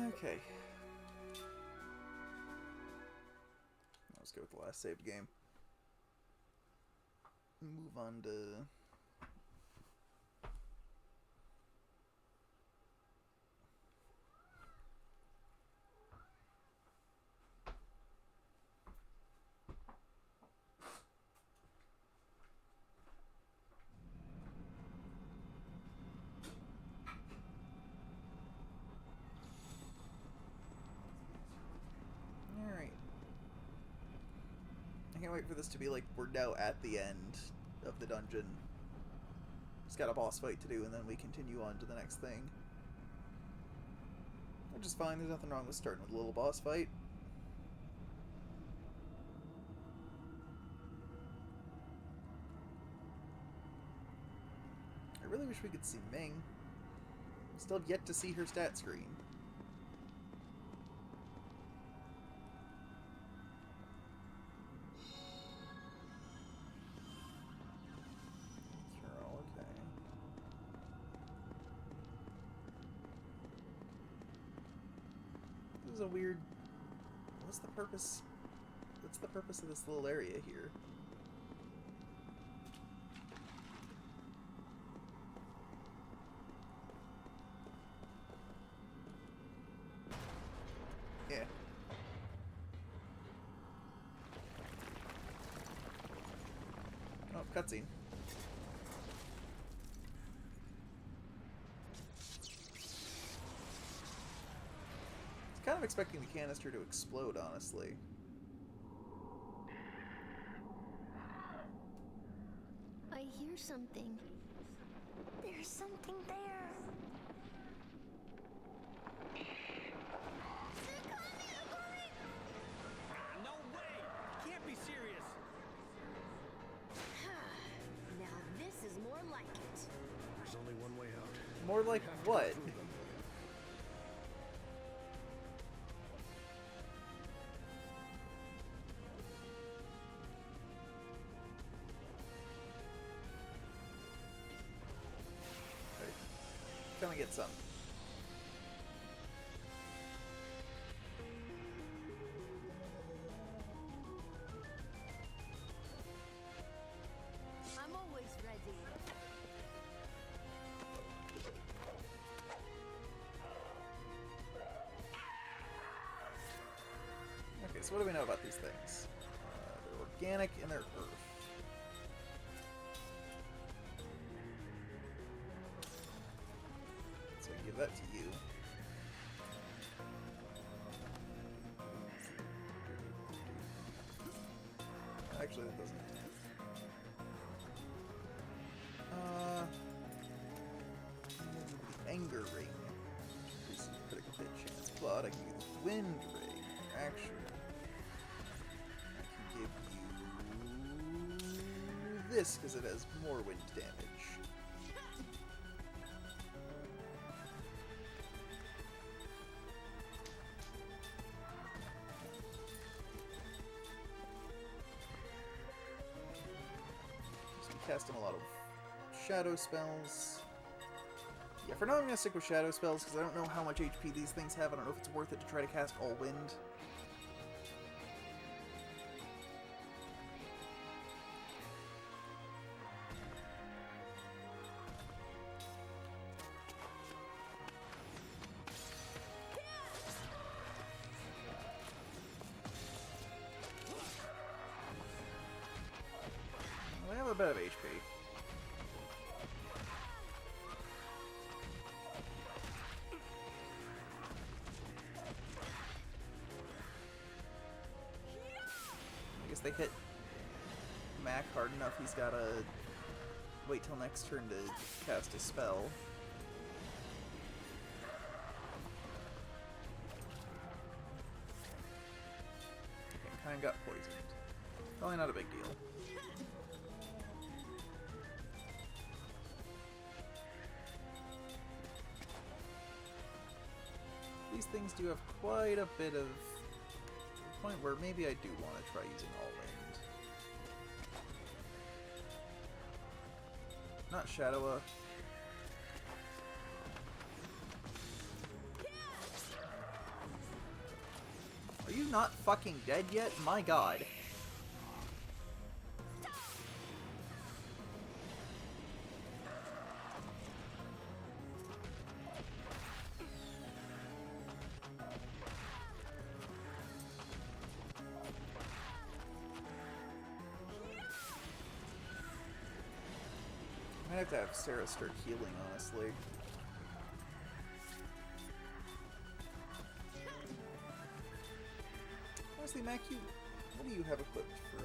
Okay. Let's go with the last saved game. Move on to... Alright. I can't wait for this to be like, we're now at the end of the dungeon. Just got a boss fight to do, and then we continue on to the next thing. Which is fine, there's nothing wrong with starting with a little boss fight. I really wish we could see Ming. I still have yet to see her stat screen. A weird... What's the purpose of this little area here? Yeah. Oh, cutscene. Kind of expecting the canister to explode, honestly. I hear something. There's something there. They're coming! No way! Can't be serious! Now this is more like it. There's only one way out. More like what? Gonna get some. I'm always ready. Okay, so what do we know about these things? They're organic and they're earth. So I give that to you. Actually, that doesn't. Anger ring. Increases critical hit chance, but I can use wind ring. Actually, I can give you this because it has more wind damage. Casting a lot of shadow spells. Yeah, for now I'm going to stick with shadow spells because I don't know how much HP these things have. I don't know if it's worth it to try to cast all wind. We have a bit of HP. I guess they hit Mac hard enough, he's gotta wait till next turn to cast a spell. Okay, kinda got poisoned. Probably not a big deal. These things do have quite a bit of a point where maybe I do want to try using all wind. Not Shadowa. you not fucking dead yet? My god. I might have to have Sarah start healing, honestly. Honestly, Mac, what do you have equipped for,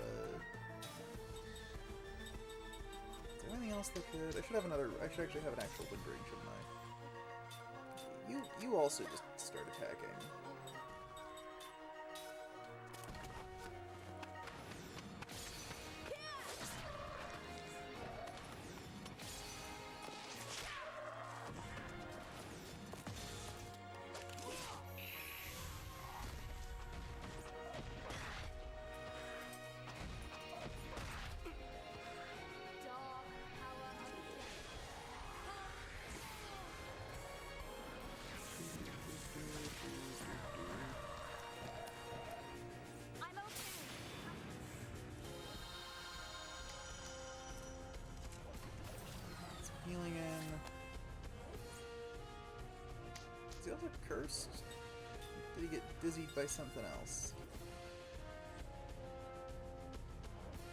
Is there anything else that could... I should actually have an actual wind ring, shouldn't I? You also just start attacking. Healing in. Is he also cursed? Did he get dizzied by something else?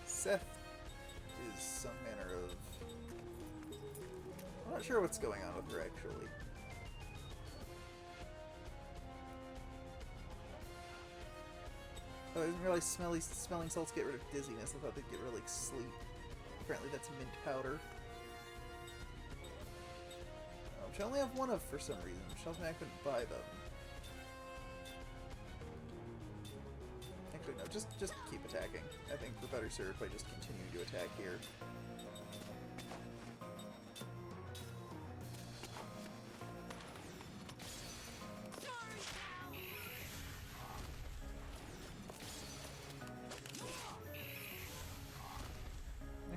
Seth is some manner of... I'm not sure what's going on with her, actually. Oh, I didn't realize smelling salts get rid of dizziness. I thought they'd get rid of, like, sleep. Apparently that's mint powder. Which I only have one of for some reason, which tells me I couldn't buy them. Actually, no, just keep attacking. I think we're better served by just continuing to attack here.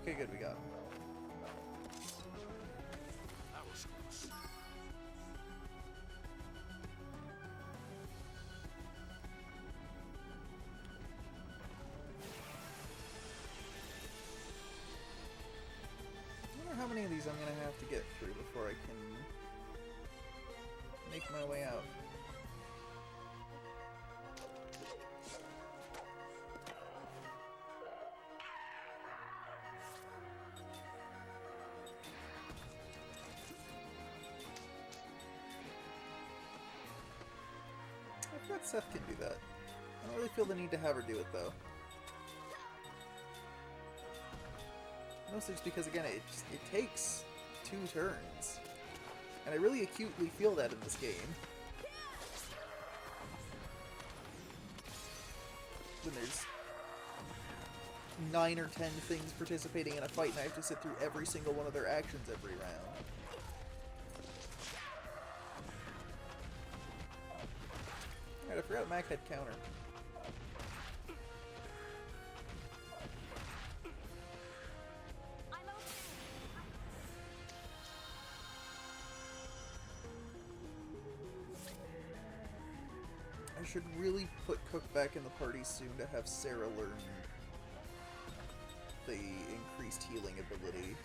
Okay, good, we got him. How many of these I'm gonna have to get through before I can make my way out. I forgot Seth can do that. I don't really feel the need to have her do it though. Mostly just because, again, it takes 2 turns. And I really acutely feel that in this game. When there's 9 or 10 things participating in a fight and I have to sit through every single one of their actions every round. Alright, I forgot Mac had counter. I should really put Cook back in the party soon to have Sarah learn the increased healing ability.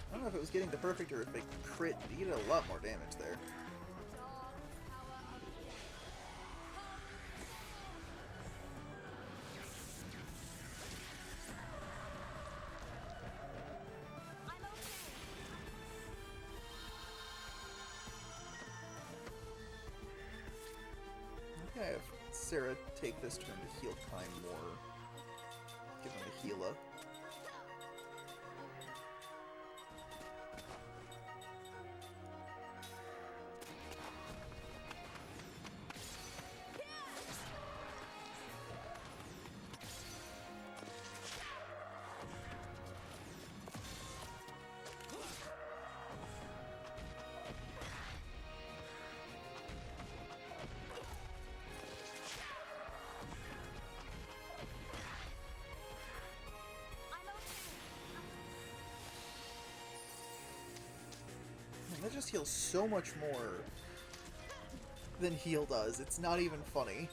I don't know if it was getting the perfect or if it crit, but you did a lot more damage there. Okay, I have Sarah take this turn to heal Kai more. Give him a heal up. That just heals so much more than heal does. It's not even funny.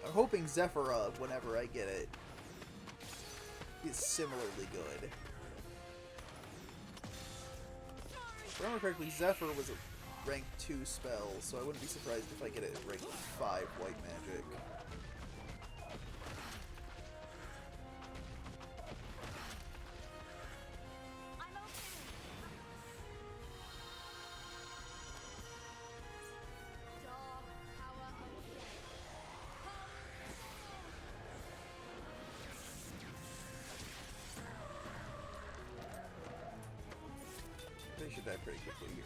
I'm hoping Zephyra, whenever I get it, is similarly good. If I remember correctly, Zephyr was a rank 2 spell, so I wouldn't be surprised if I get it at rank 5 white magic. They should die pretty quickly here.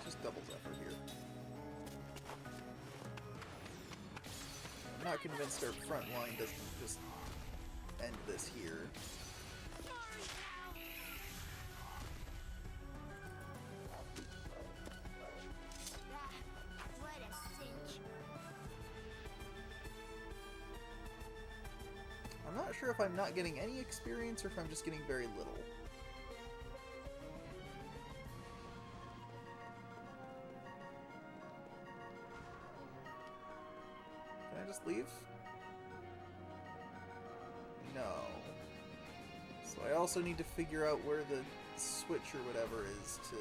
Just double Zephyr here. I'm not convinced our front line doesn't just end this here. I'm not sure if I'm not getting any experience or if I'm just getting very little. Can I just leave? No. So I also need to figure out where the switch or whatever is to...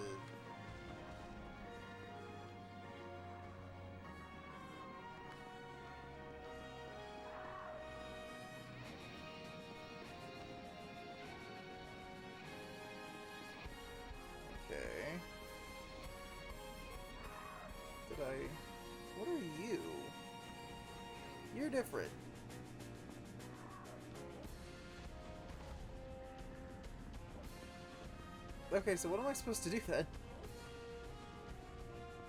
What are you? You're different. Okay, so what am I supposed to do then?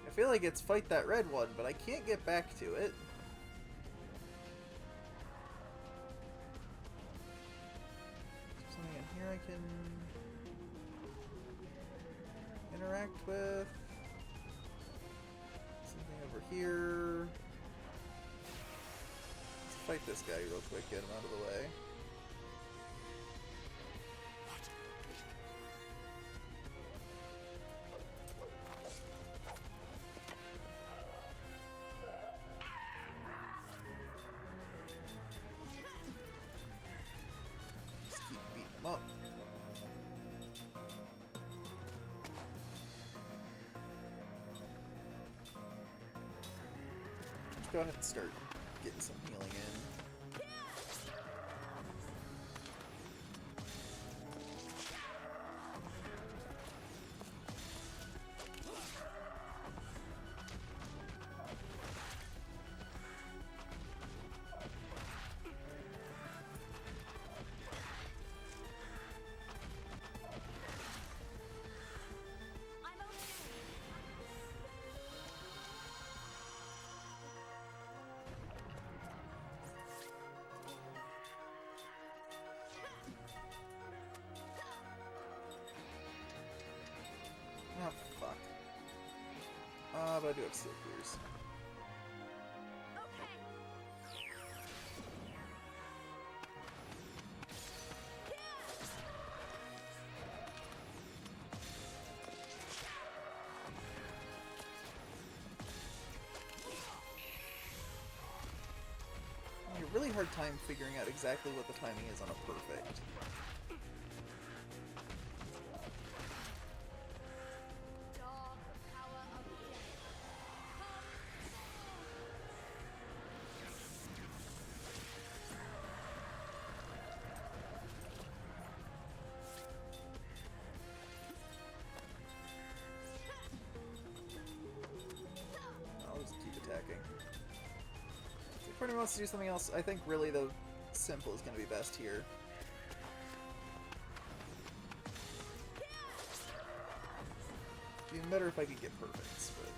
I feel like it's fight that red one, but I can't get back to it. Something in here I can interact with. Over here. Let's fight this guy real quick, get him out of the way. Just keep beating him up. Go ahead and start getting some healing in. Oh, fuck. But I do have Steel Clears. I have a really hard time figuring out exactly what the timing is on a perfect. If Courtney wants to do something else, I think really the simple is going to be best here. Even better if I could get perfects, but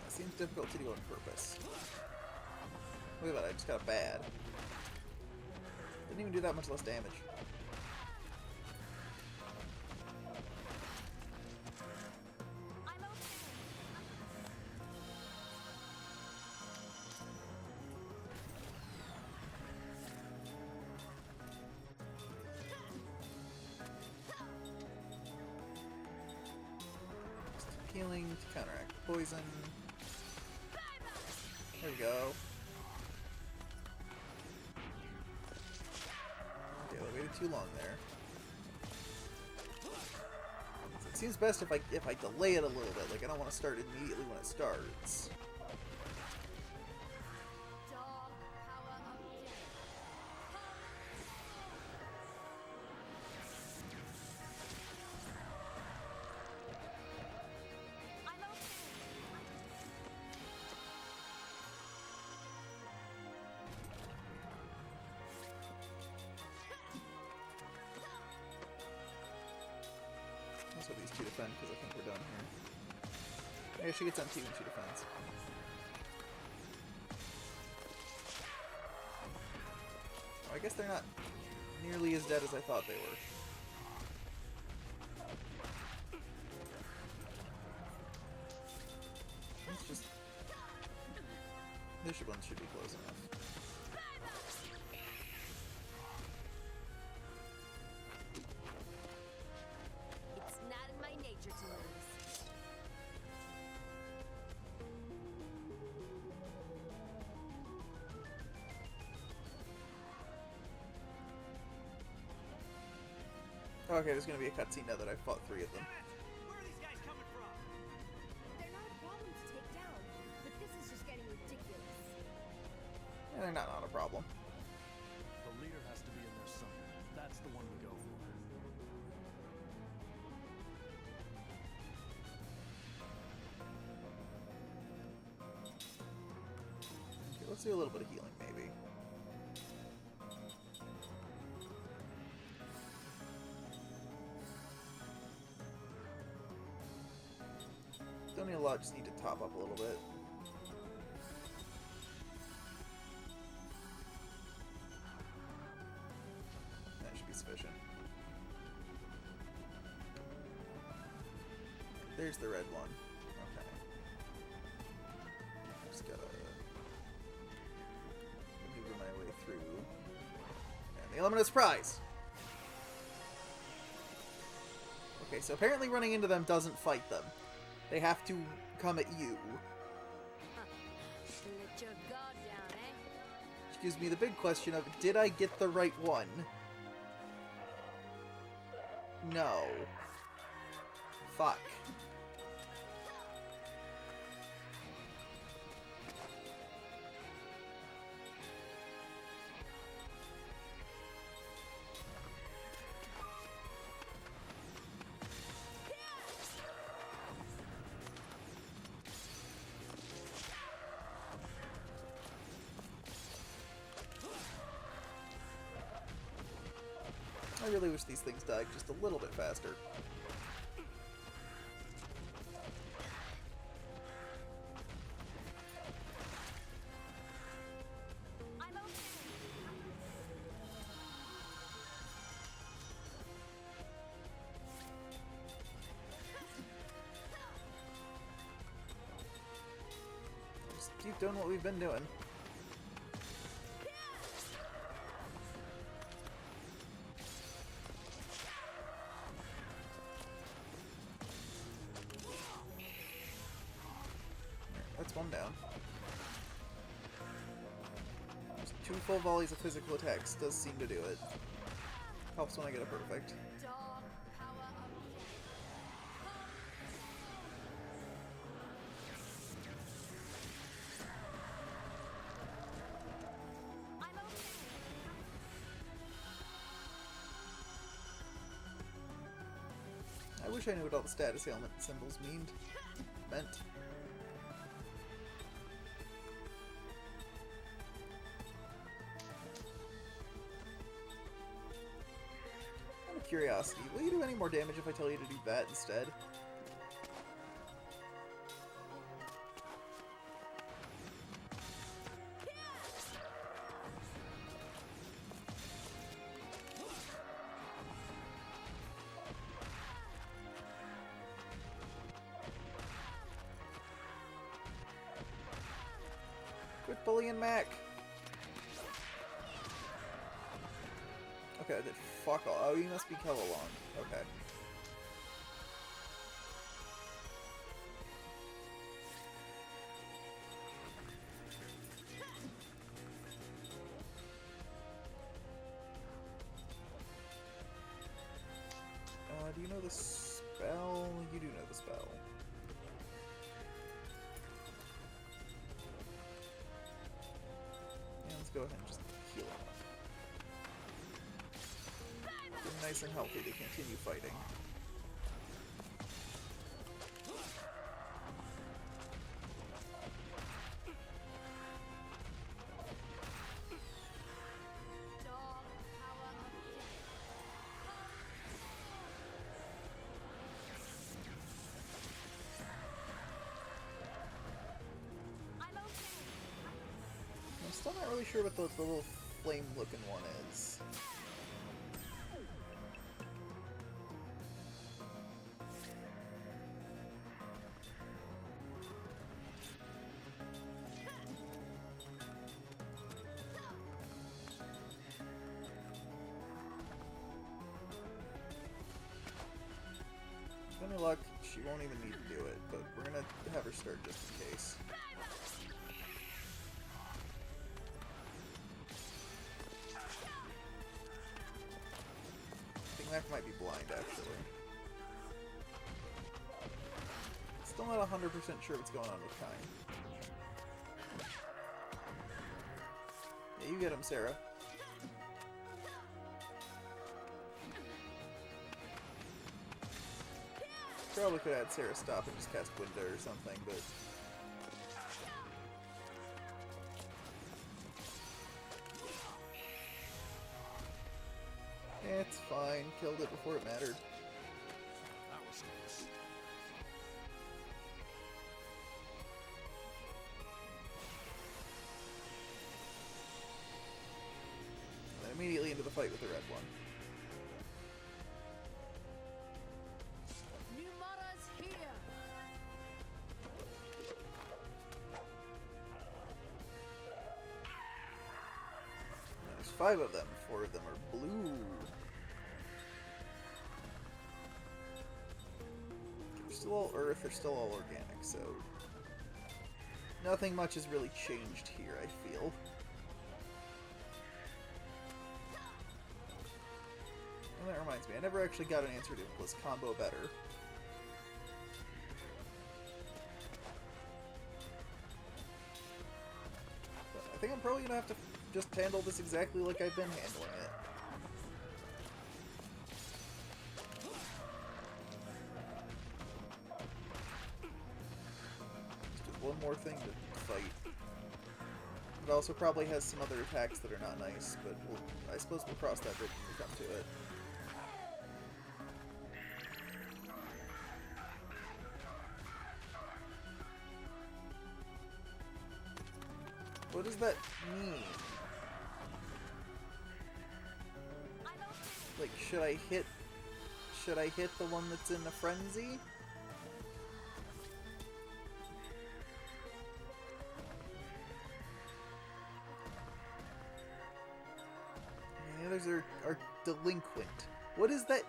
that seems difficult to do on purpose. Look at that, I just got a bad. Didn't even do that much less damage. healing to counteract the poison. There we go. Okay, I waited too long there. So it seems best if I delay it a little bit. Like I don't want to start immediately when it starts. That's what these two defend, because I think we're done here. Yeah, she gets empty when she defends. Oh, I guess they're not nearly as dead as I thought they were. Let's just... This one should be close enough. Okay, there's gonna be a cutscene now that I fought 3 of them. Where are these guys coming from? They're not a problem to take down, but this is just getting ridiculous. Yeah, they're not a problem. The leader has to be in there somewhere. That's the one we go for. Okay, let's do a little bit of healing, maybe. Don't need a lot, just need to top up a little bit. That should be sufficient. There's the red one. Okay. Just gotta maneuver my way through. And the element of surprise! Okay, so apparently running into them doesn't fight them. They have to come at you. Let your guard down, eh? Which gives me the big question of, did I get the right one? No. Fuck. I really wish these things died just a little bit faster. I'm okay. Just keep doing what we've been doing. That's one down. Just 2 full volleys of physical attacks does seem to do it. Helps when I get a perfect. Dog power of I'm okay. I wish I knew what all the status ailment symbols meant. Out of curiosity, will you do any more damage if I tell you to do that instead? Quit bullying Mac! Okay, I did fuck all. Oh, you must be Kellalong. Okay. go ahead and just heal him up. Get him nice and healthy to continue fighting. Dark power of death. I'm okay. I'm still not really sure what the little flame-looking one is. With any luck, she won't even need to do it, but we're gonna have her start just in case. I think that might be blind, actually. Still not 100% sure what's going on with Kine. Yeah, you get him, Sarah. Probably could add Sarah Stop and just cast Window or something, but... It's fine. Killed it before it mattered. That was close. And then immediately into the fight with the red one. Numara's here. There's 5 of them. 4 of them are blue. They're still all earth, they're still all organic, so... Nothing much has really changed here, I feel. And that reminds me, I never actually got an answer to was combo better. But I think I'm probably gonna have to just handle this exactly like I've been handling it. Just one more thing to fight. It also probably has some other attacks that are not nice, but I suppose we'll cross that bridge when we come to it. What does that mean? Like, should I hit the one that's in a frenzy? The others are delinquent. What does that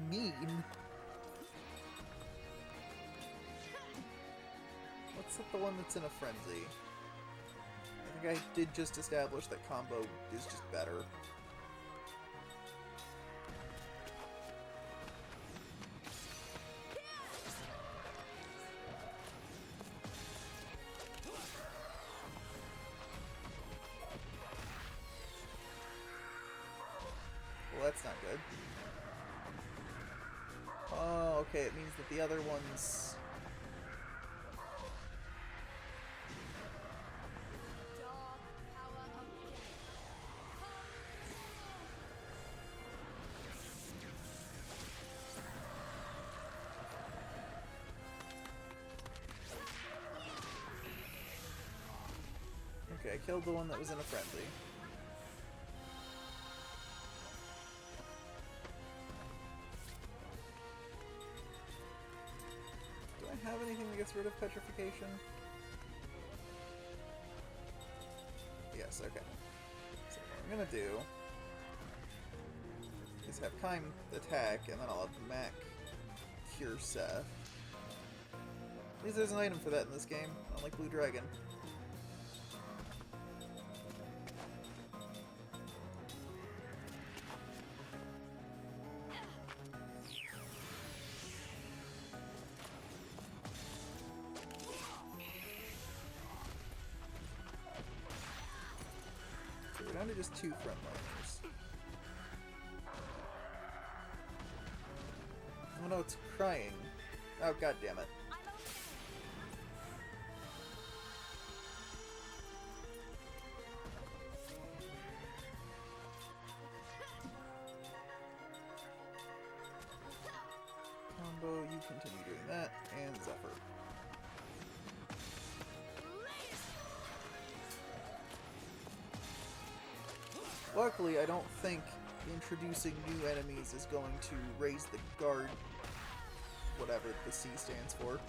mean? Let's hit the one that's in a frenzy. I think I did just establish that combo is just better. Well, that's not good. Oh, okay, it means that the other ones... Dark power of death. Okay, I killed the one that was in a frenzy. Do I have anything that gets rid of petrification? Yes, okay. So what I'm gonna do is have Kime attack, and then I'll have Mac cure Seth. At least there's an item for that in this game, unlike Blue Dragon. or just 2 frontliners? Oh no, it's crying. Oh, god damn it. Combo, you continue doing that, and Zephyr. Luckily, I don't think introducing new enemies is going to raise the guard, whatever the C stands for.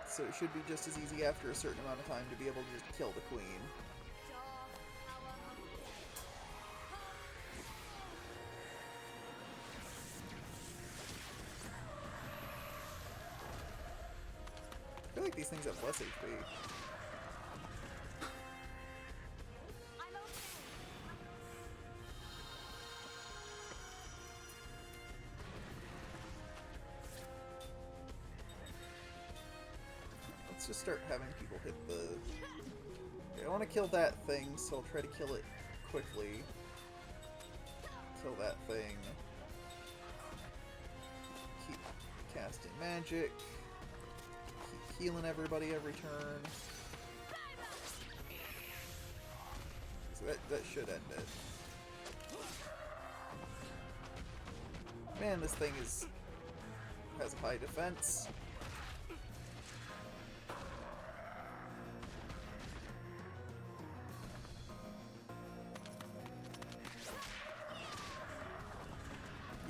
So it should be just as easy after a certain amount of time to be able to just kill the queen. I feel like these things have less HP. Let's just start having people hit the... Okay, I want to kill that thing, so I'll try to kill it quickly. Kill that thing. Keep casting magic. Keep healing everybody every turn. So that should end it. Man, this thing has high defense.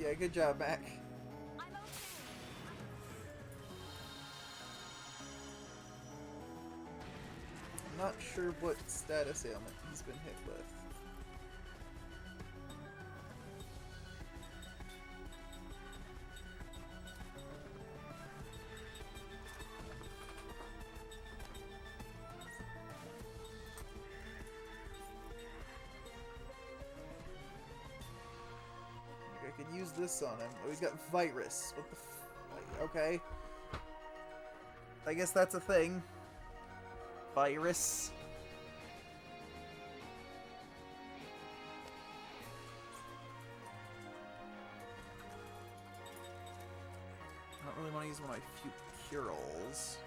Yeah, good job, Mac. I'm not sure what status ailment he's been hit with. I could use this on him. Oh, he's got virus. What the f... Okay. I guess that's a thing. Virus. I don't really want to use one of my few cure-alls.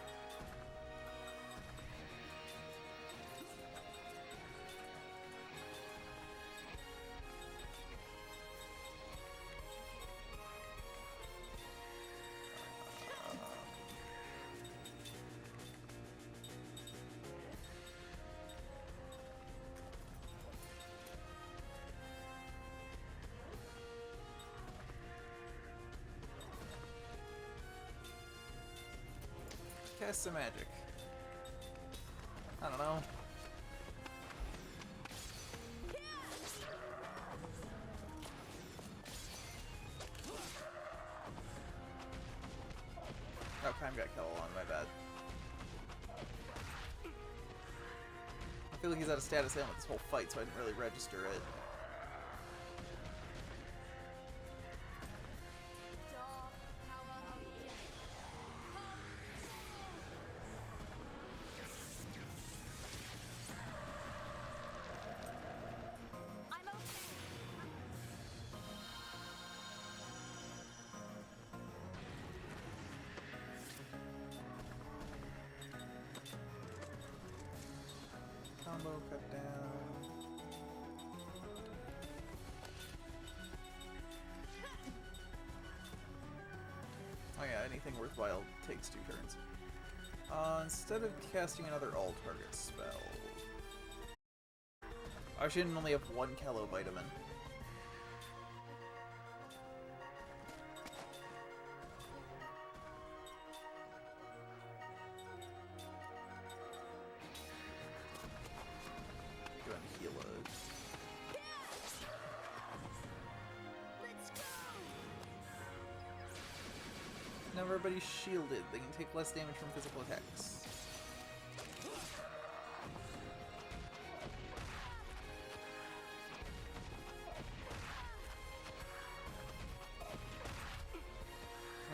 Cast some magic. I don't know. Oh, Prime got killed on, my bad. I feel like he's out of status ailment this whole fight, so I didn't really register it. Combo cut down. Oh yeah, anything worthwhile takes 2 turns. Instead of casting another all-target spell... I shouldn't only have 1 Kello vitamin. Go ahead and heal it. Now everybody's shielded. They can take less damage from physical attacks.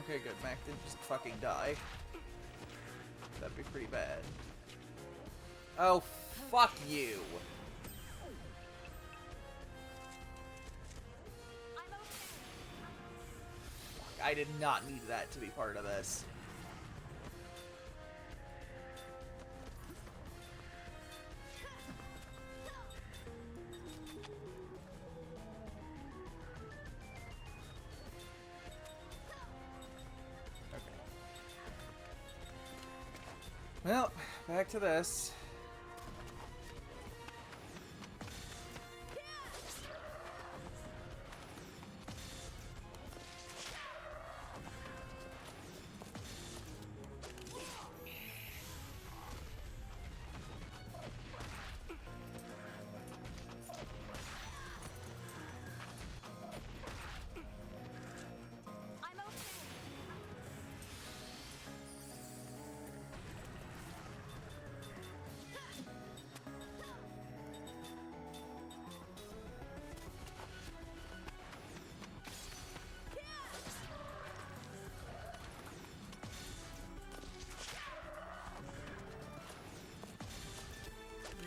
Okay, good. Mac didn't just fucking die. That'd be pretty bad. Oh, fuck you. I did not need that to be part of this. Well, back to this.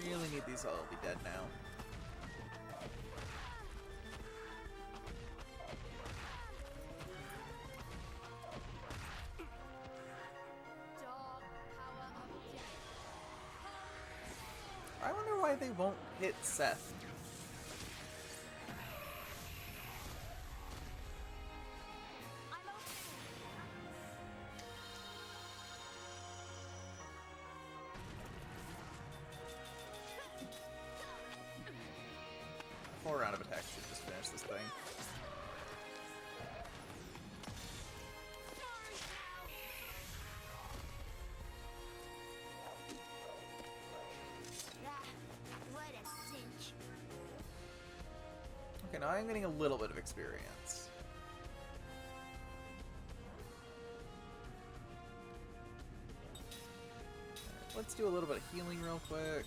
Really need these all to be dead now. I wonder why they won't hit Seth. Full round of attacks should just finish this thing. Okay, now I'm getting a little bit of experience. Let's do a little bit of healing real quick.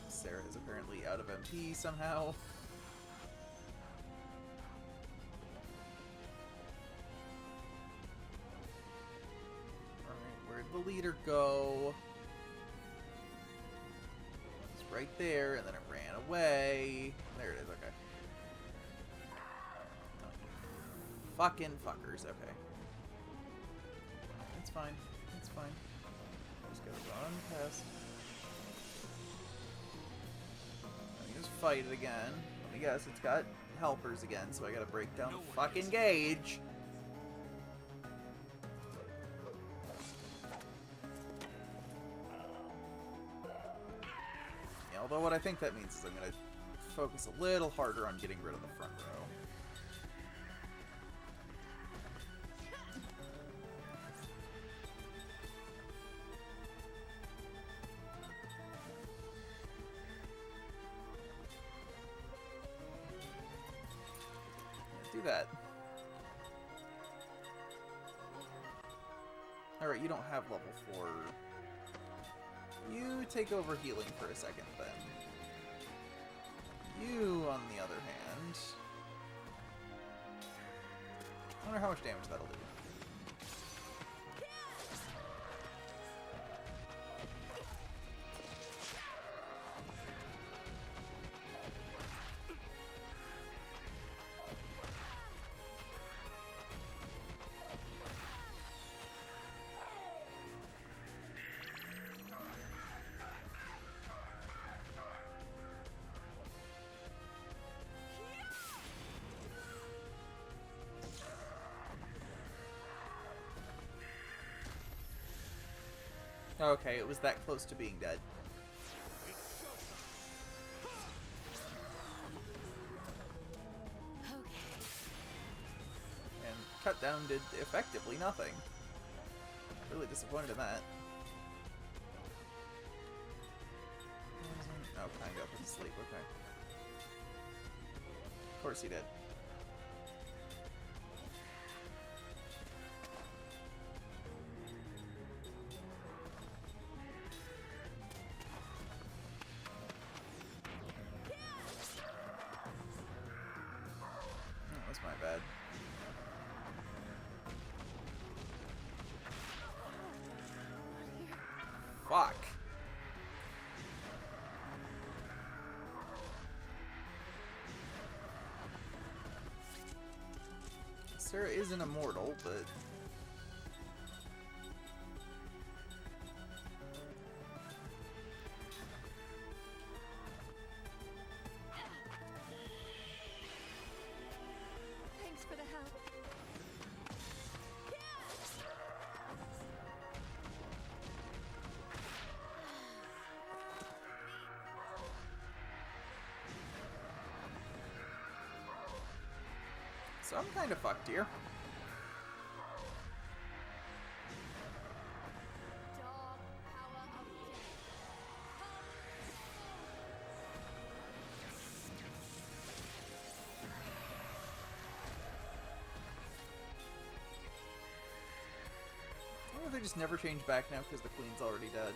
Sarah is apparently out of MP somehow. Alright, where'd the leader go? It's right there, and then it ran away. There it is, okay. Fucking fuckers, okay. It's fine, it's fine. Just gotta run past. Just fight it again. I guess it's got helpers again, so I gotta break down the fucking gauge. Yeah, although what I think that means is I'm gonna focus a little harder on getting rid of the front row. Do that. Alright, you don't have level 4. You take over healing for a second then. You, on the other hand... I wonder how much damage that'll do. Okay, it was that close to being dead. And cut down did effectively nothing. Really disappointed in that. Oh, kind of put to sleep, okay. Of course he did. My bad. Sarah is an immortal, but... Thanks for the help. So I'm kind of fucked here. Dog power of death. I wonder if they just never change back now because the queen's already dead.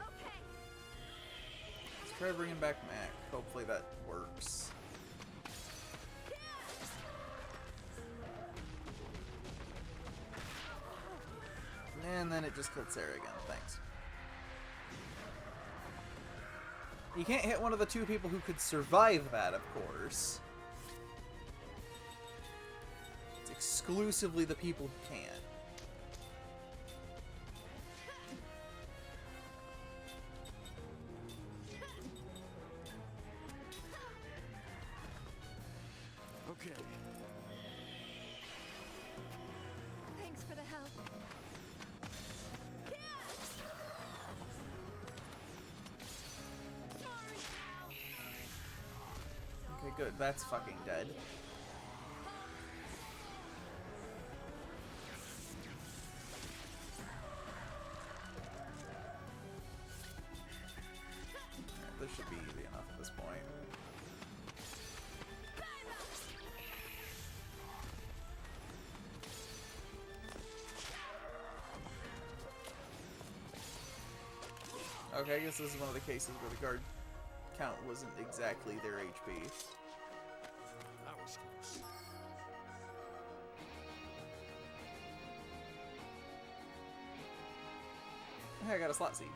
Okay. Let's try bringing back Mac. Hopefully that works. And then it just killed Sarah again. Thanks. You can't hit one of the two people who could survive that, of course. It's exclusively the people who can't. Okay. Thanks for the help. Okay, good. That's fucking dead. Alright, this should be easy enough at this point. Okay, I guess this is one of the cases where the guard count wasn't exactly their HP. That was close. Hey, I got a slot seed.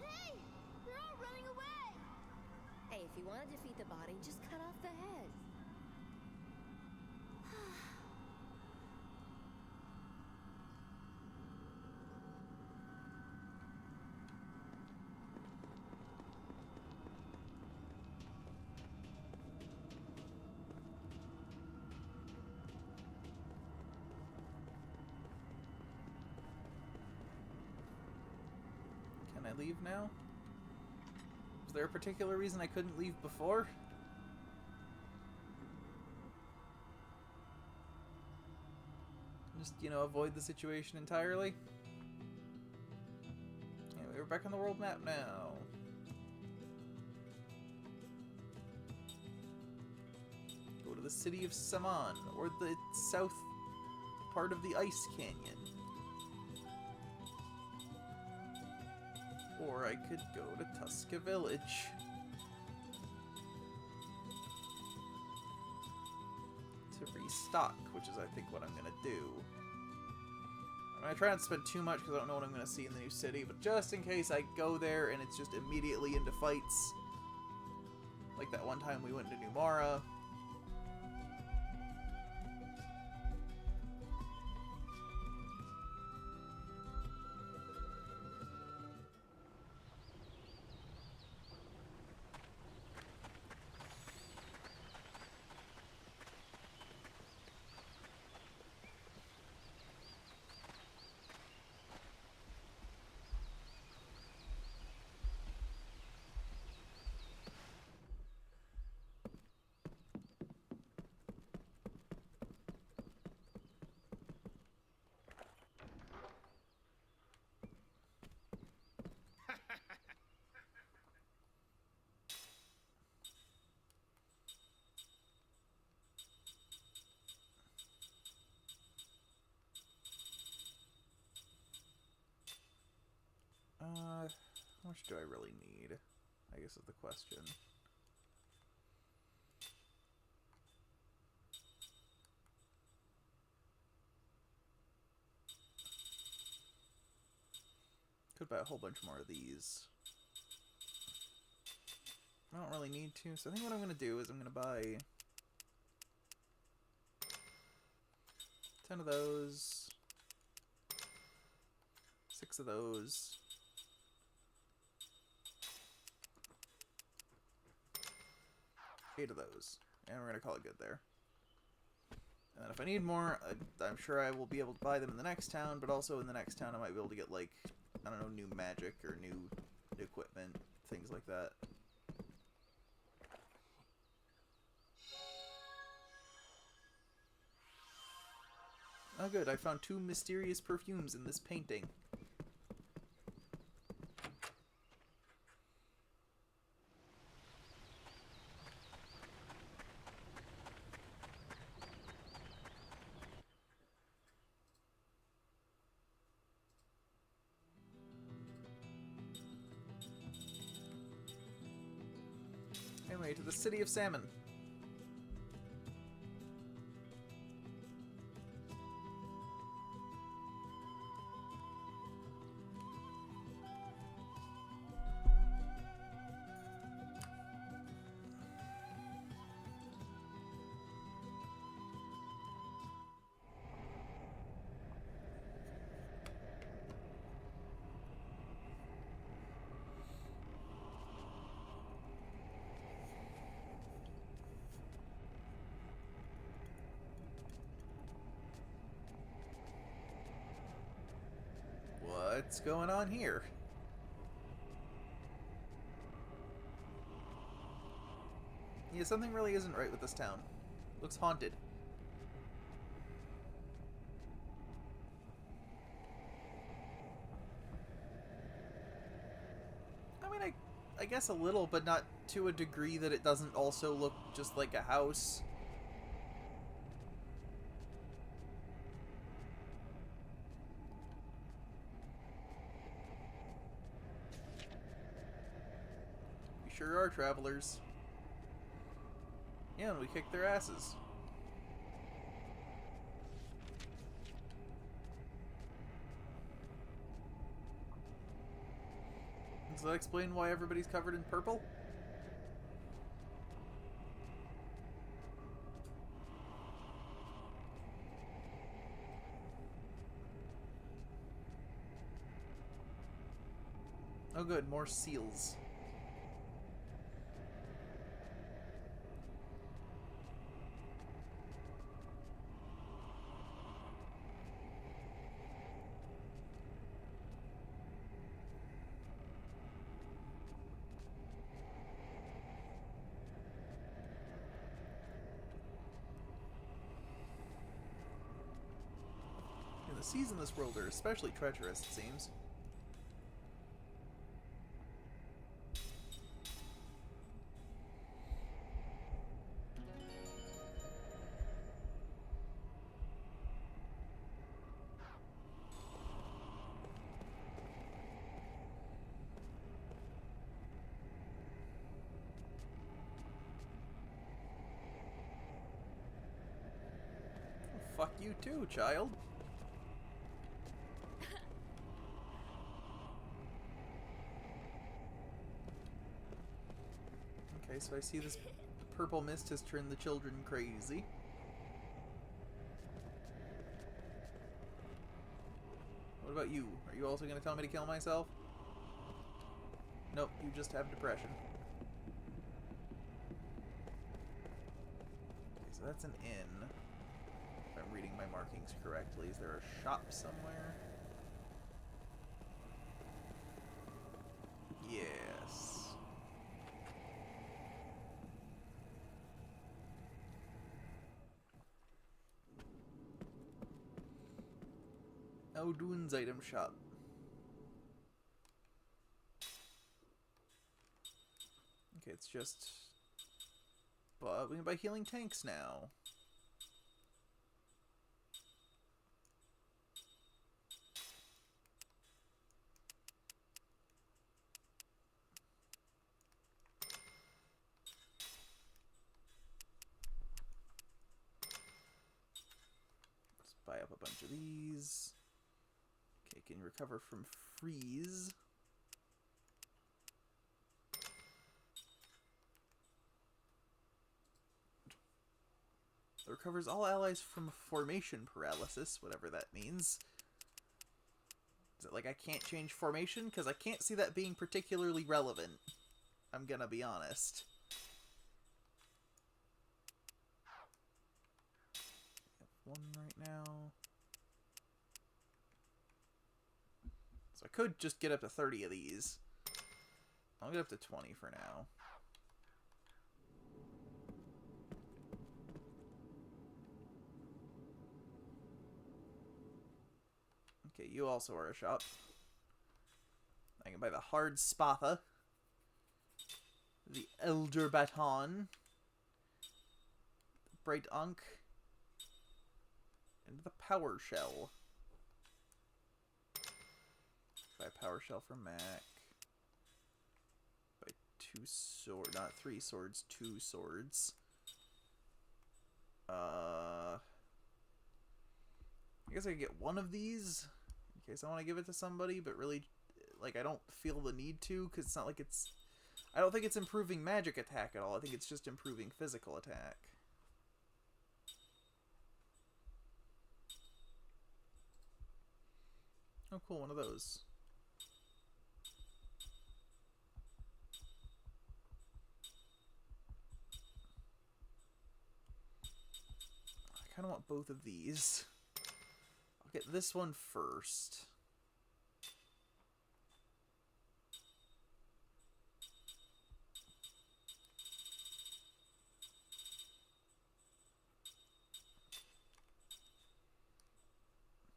Hey! They're all running away! Hey, if you want to defeat the body, just cut off the head. Can I leave now? Was there a particular reason I couldn't leave before? Just, you know, avoid the situation entirely? Anyway, we're back on the world map now. Go to the city of Saman, or the south part of the Ice Canyon. Or I could go to Tuska Village. To restock, which is I think what I'm gonna do. I'm gonna try not to spend too much because I don't know what I'm gonna see in the new city, but just in case I go there and it's just immediately into fights. Like that one time we went to Numara. How much do I really need? I guess is the question. Could buy a whole bunch more of these. I don't really need to, so I think what I'm going to do is I'm going to buy 10 of those, 6 of those, 8 of those, and we're going to call it good there. And then if I need more, I'm sure I will be able to buy them in the next town, but also in the next town I might be able to get, like, I don't know, new magic or new equipment, things like that. Oh good, I found 2 mysterious perfumes in this painting. Anyway, to the City of Salmon. What's going on here? Yeah, something really isn't right with this town. Looks haunted. I mean, I guess a little, but not to a degree that it doesn't also look just like a house. We sure are travelers. Yeah, and we kicked their asses. Does that explain why everybody's covered in purple? Oh good, more seals. The seas in this world are especially treacherous, it seems. Fuck you too, child. Okay, so I see this purple mist has turned the children crazy. What about you? Are you also going to tell me to kill myself? Nope, you just have depression. Okay, so that's an inn. If I'm reading my markings correctly. Is there a shop somewhere? Yes. Audun's item shop. Okay, it's just... But we can buy healing tanks now. Let's buy up a bunch of these. Okay, can recover from freeze. recovers all allies from formation paralysis, whatever that means. Is it like I can't change formation? Because I can't see that being particularly relevant. I'm gonna be honest. I have one right now. So I could just get up to 30 of these. I'll get up to 20 for now. Okay, you also are a shop. I can buy the Hard Spatha, the Elder Baton, the Bright Ankh, and the Power Shell. Buy Power Shell for Mac. Buy 2 swords, not 3 swords, 2 swords. I guess I could get one of these in case I want to give it to somebody, but really, like, I don't feel the need to, because it's not like it's... I don't think it's improving magic attack at all. I think it's just improving physical attack. Oh, cool, one of those. I kind of want both of these. I'll get this one first.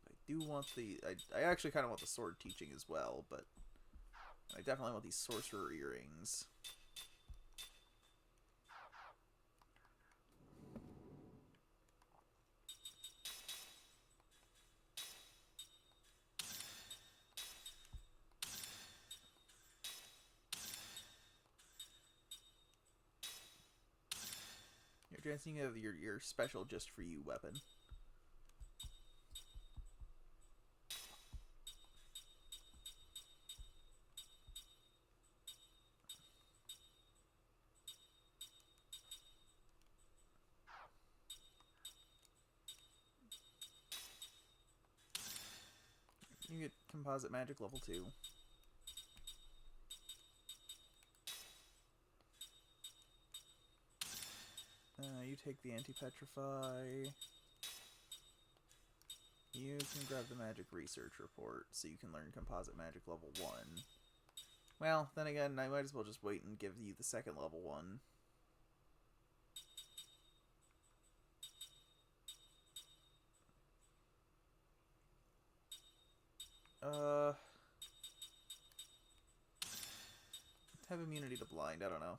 I do want the... I actually kind of want the sword teaching as well, but I definitely want these sorcerer earrings. You're advancing your special just for you weapon. You get composite magic level 2. You take the anti-petrify. You can grab the magic research report, so you can learn composite magic level 1. Well, then again, I might as well just wait and give you the second level 1. Have immunity to blind, I don't know.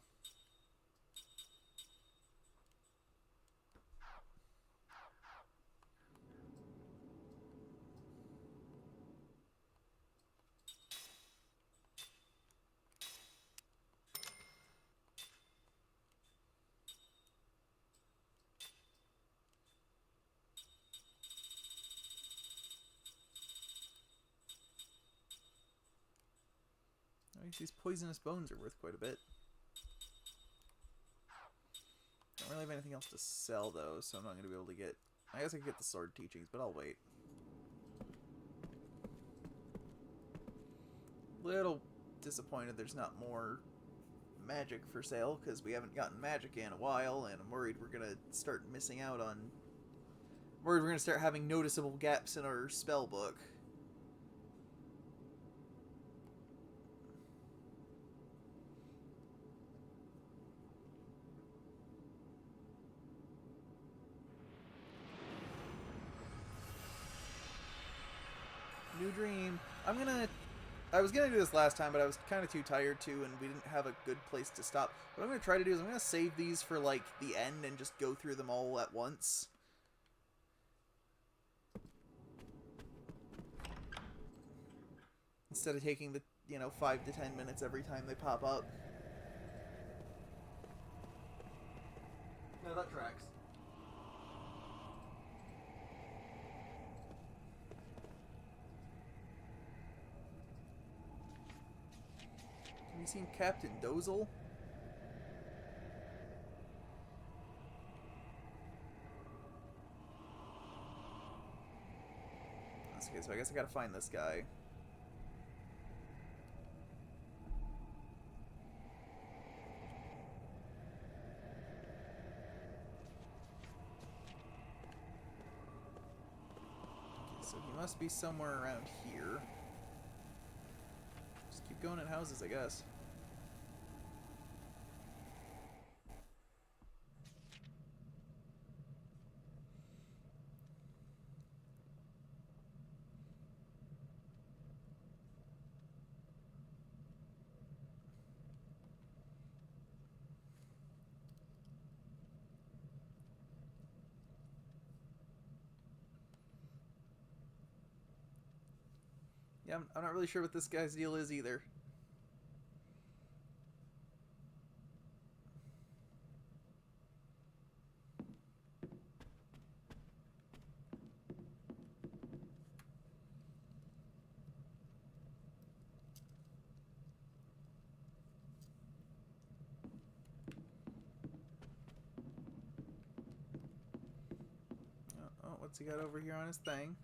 I guess these poisonous bones are worth quite a bit. Don't really have anything else to sell, though, so I'm not going to be able to get... I guess I could get the sword teachings, but I'll wait. Little disappointed there's not more magic for sale, because we haven't gotten magic in a while, and I'm worried we're going to start missing out on... I'm worried we're going to start having noticeable gaps in our spell book. New dream. I was gonna do this last time, but I was kind of too tired to, and we didn't have a good place to stop. What I'm gonna try to do is I'm gonna save these for, like, the end and just go through them all at once. Instead of taking the, 5 to 10 minutes every time they pop up. No, that tracks. Have you seen Captain Dozel? guess I gotta find this guy. Okay, so he must be somewhere around here. Just keep going in houses, I guess. Yeah, I'm not really sure what this guy's deal is either. Oh, what's he got over here on his thing?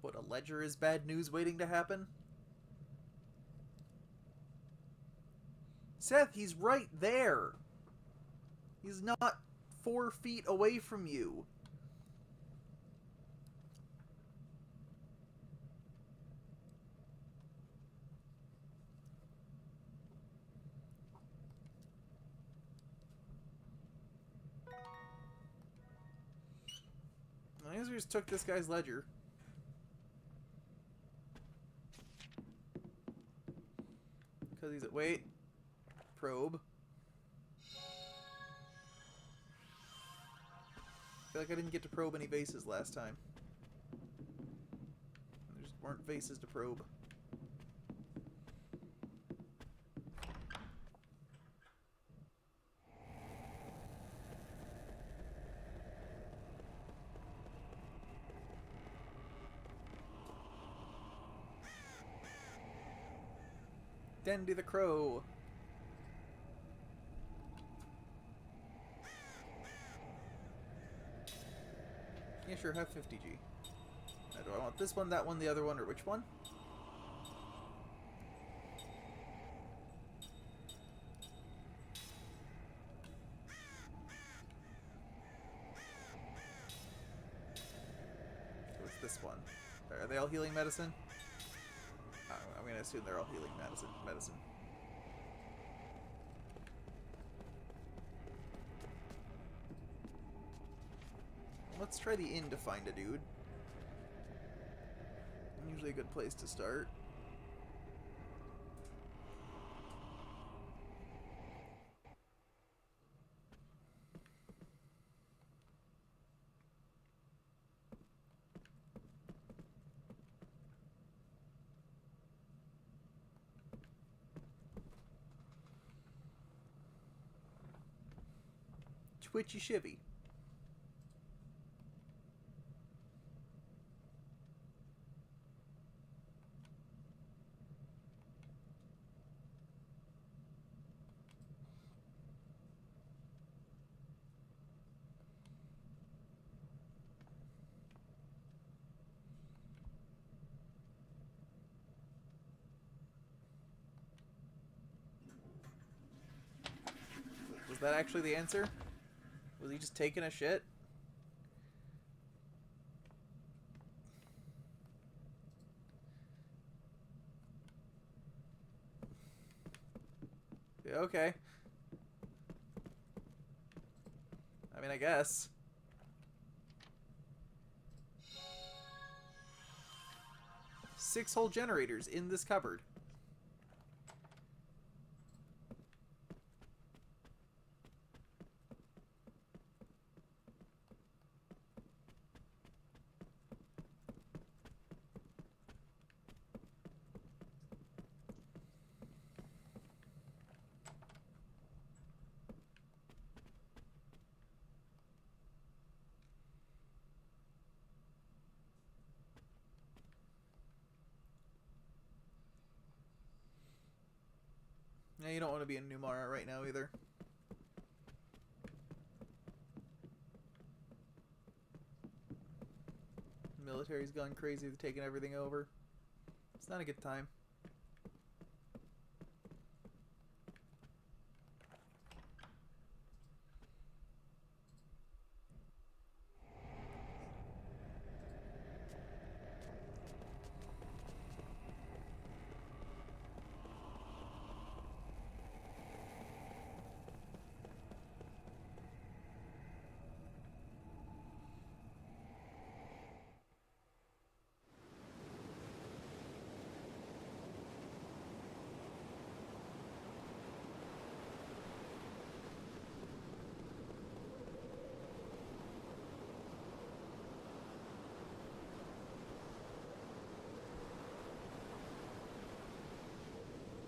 What, a ledger is bad news waiting to happen? Seth, he's right there! He's not 4 feet away from you. I guess we just took this guy's ledger. Because he's at... Wait. Probe. I feel like I didn't get to probe any vases last time. There just weren't vases to probe. Dandy the Crow. Yeah, sure, have 50G. Now, do I want this one, that one, the other one, or which one? What's this one? Are they all healing medicine? I'm gonna assume they're all healing medicine. Let's try the inn to find a dude. Usually a good place to start. Twitchy Shivy. Was that actually the answer? Was he just taking a shit? Yeah, okay. I mean, I guess. Six whole generators in this cupboard. Yeah, you don't want to be in Numara right now either. military's gone crazy. They've taken everything over. It's not a good time.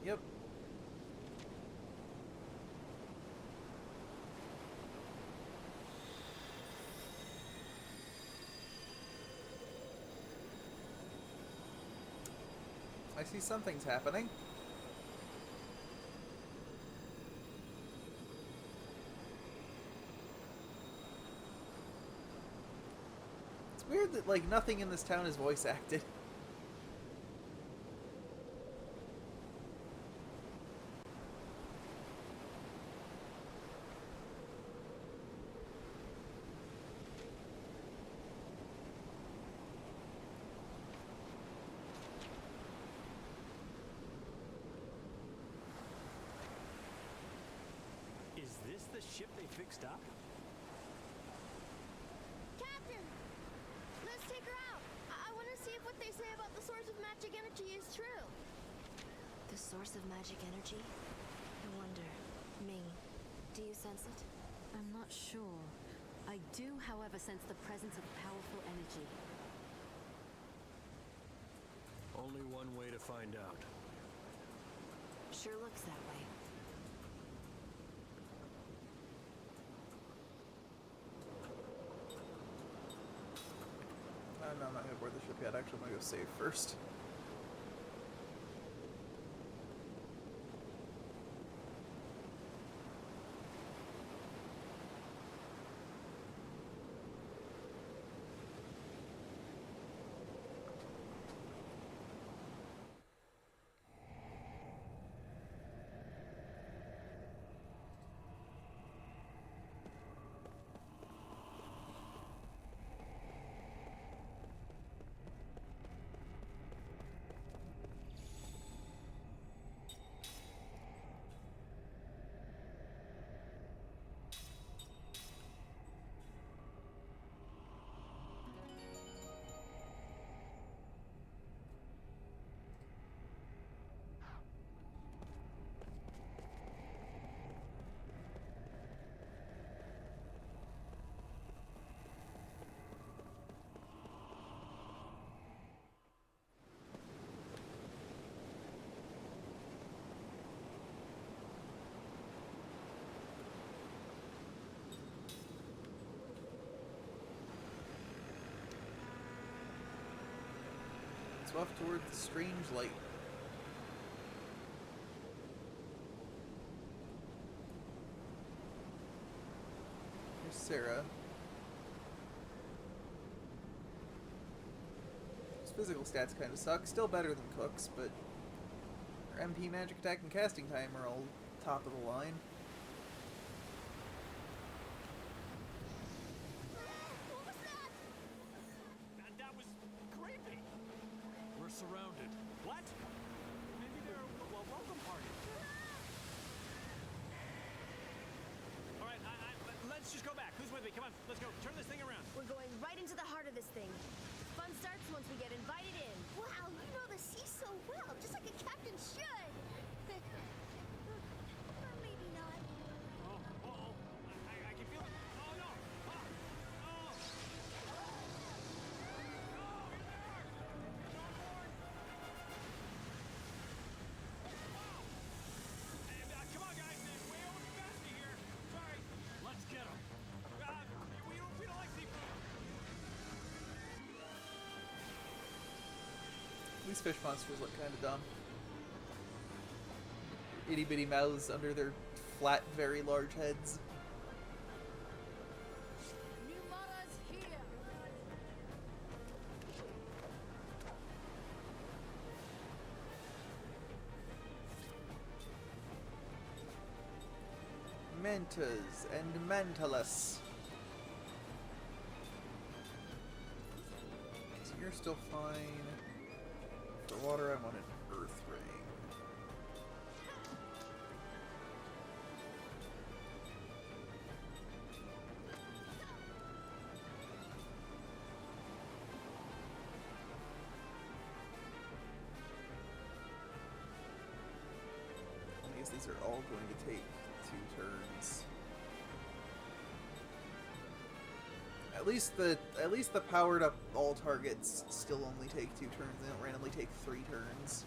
Yep. I see something's happening. It's weird that, like, nothing in this town is voice acted. Is this the ship they fixed up? Captain! Let's take her out. I want to see if what they say about the source of magic energy is true. The source of magic energy? I wonder. Ming, do you sense it? I'm not sure. I do, however, sense the presence of powerful energy. Only one way to find out. Sure looks that way. No, I'm not gonna board the ship yet. Actually, I'm gonna go save first. It's off toward the strange light. Here's Sarah. His physical stats kind of suck. Still better than Cook's, but her MP, magic attack, and casting time are all top of the line. What was that? That was creepy. We're surrounded. What? Maybe they're a welcome party. All right, let's just go back. Who's with me? Come on, let's go. Turn this thing around. We're going right into the heart of this thing. Fun starts once we get invited in. Wow, you know the sea so well, just like a captain should. Or maybe not. Oh, I can feel it. Oh, no. Oh, oh. No, you're there. It's on board. Wow. Hey, come on, guys. Way over capacity here. Sorry. Let's get him. We don't like seafood. These fish monsters look kind of dumb. Itty bitty mouths under their flat, very large heads. New Mara's here! mantas and mantalus. So you're still fine. For water, I want an earth ring. I guess these are all going to take 2 turns. At least the powered up all targets still only take 2 turns. They don't randomly take 3 turns.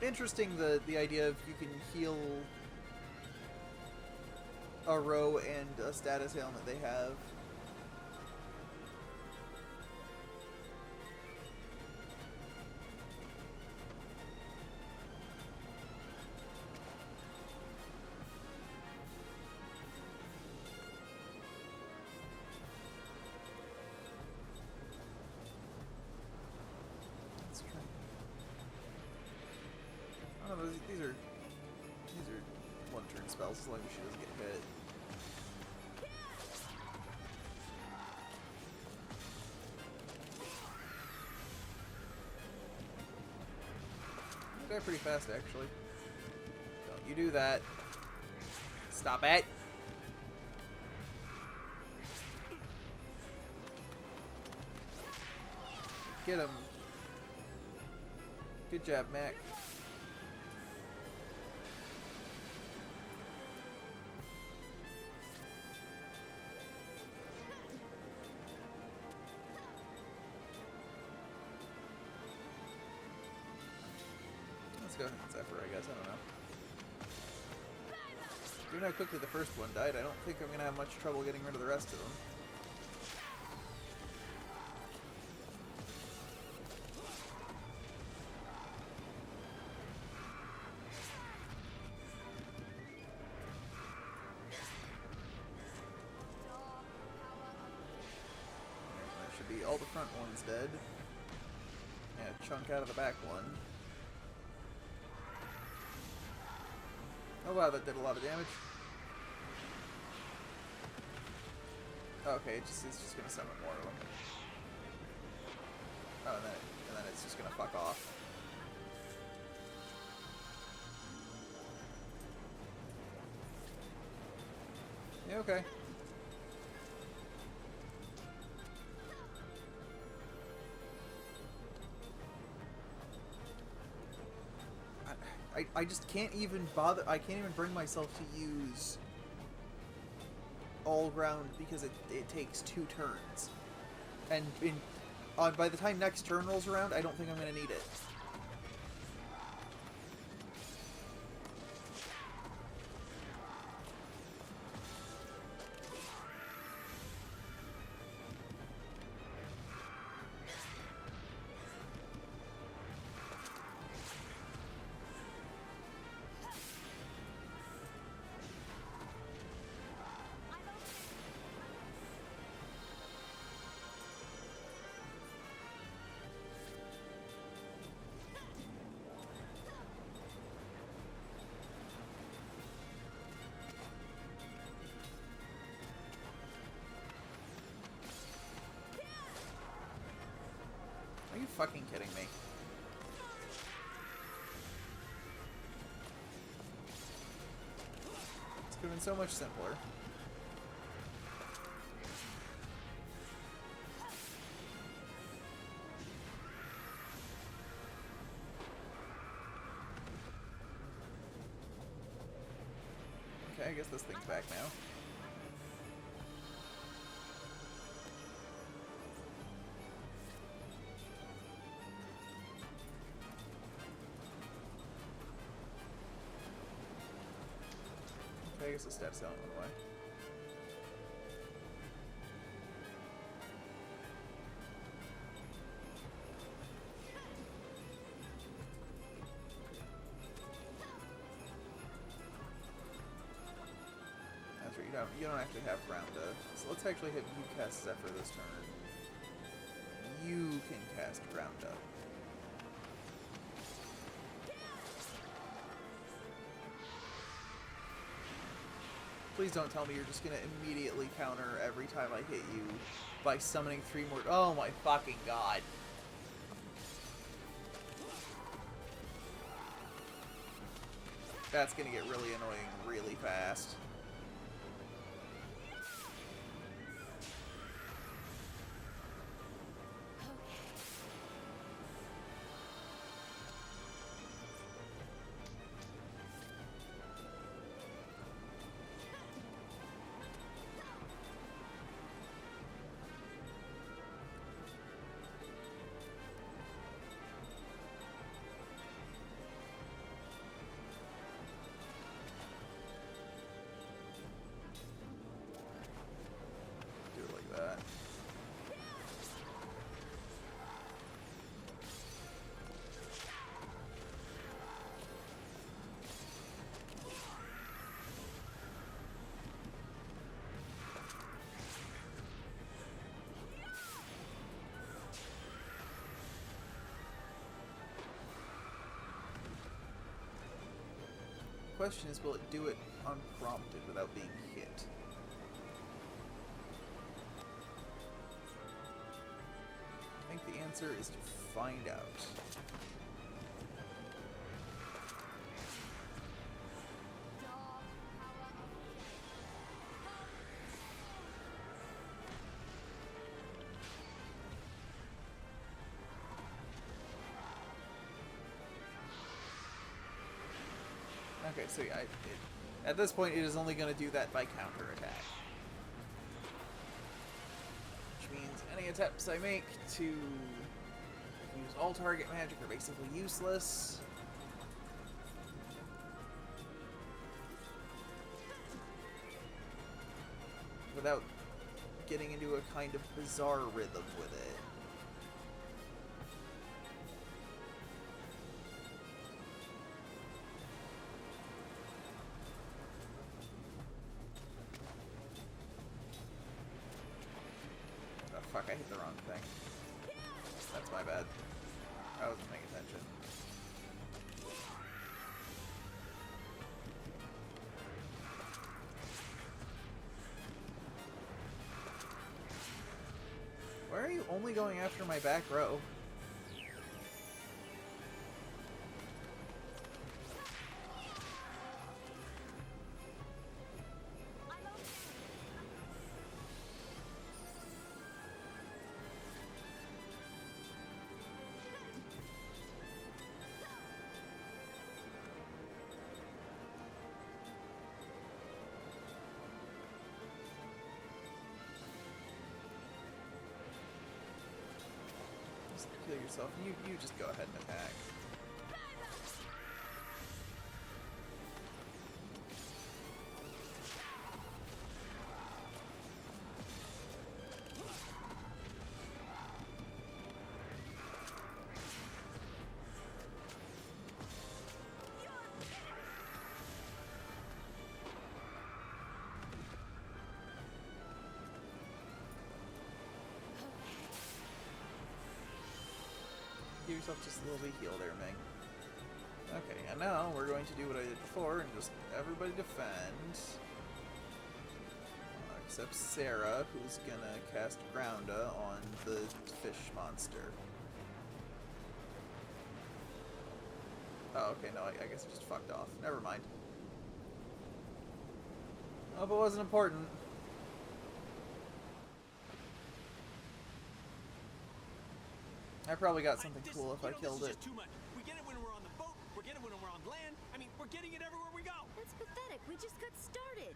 Interesting the idea of you can heal a row and a status ailment they have. These are 1-turn spells as long as she doesn't get hit. You die pretty fast, actually. Don't you do that. Stop it! Get him. Good job, Mac. Go Zephyr, I guess. I don't know. Given how quickly the first one died, I don't think I'm going to have much trouble getting rid of the rest of them. That should be all the front ones dead. Yeah, chunk out of the back one. Oh wow, that did a lot of damage. Okay, it's just gonna summon more of them. Oh, and then it's just gonna fuck off. Yeah, okay. I just can't even bother. I can't even bring myself to use all round because it takes 2 turns, and by the time next turn rolls around, I don't think I'm gonna need it. Are you fucking kidding me? This could have been so much simpler. Okay, I guess this thing's back now. I guess the stats don't went away. That's right, you don't actually have Rounda. So let's actually hit you cast Zephyr this turn. You can cast Rounda. Please don't tell me you're just gonna immediately counter every time I hit you by summoning 3 more. Oh my fucking god. That's gonna get really annoying really fast. Do it like that. Question is, will it do it unprompted without being hit? I think the answer is to find out. Okay, so yeah, at this point it is only going to do that by counter attack. Which means any attempts I make to use all target magic are basically useless. Without getting into a kind of bizarre rhythm with it. Fuck, I hit the wrong thing. That's my bad. I wasn't paying attention. Why are you only going after my back row? Kill yourself. You just go ahead and attack. Give yourself just a little bit heal there, Ming. Okay, and now we're going to do what I did before and just everybody defend. Except Sarah, who's gonna cast Grounda on the fish monster. Oh, okay, no, I guess I just fucked off. Never mind. Hope it wasn't important. I probably got something cool if I killed it. This is just too much. We get it when we're on the boat. We get it when we're on land. I mean, we're getting it everywhere we go. That's pathetic. We just got started.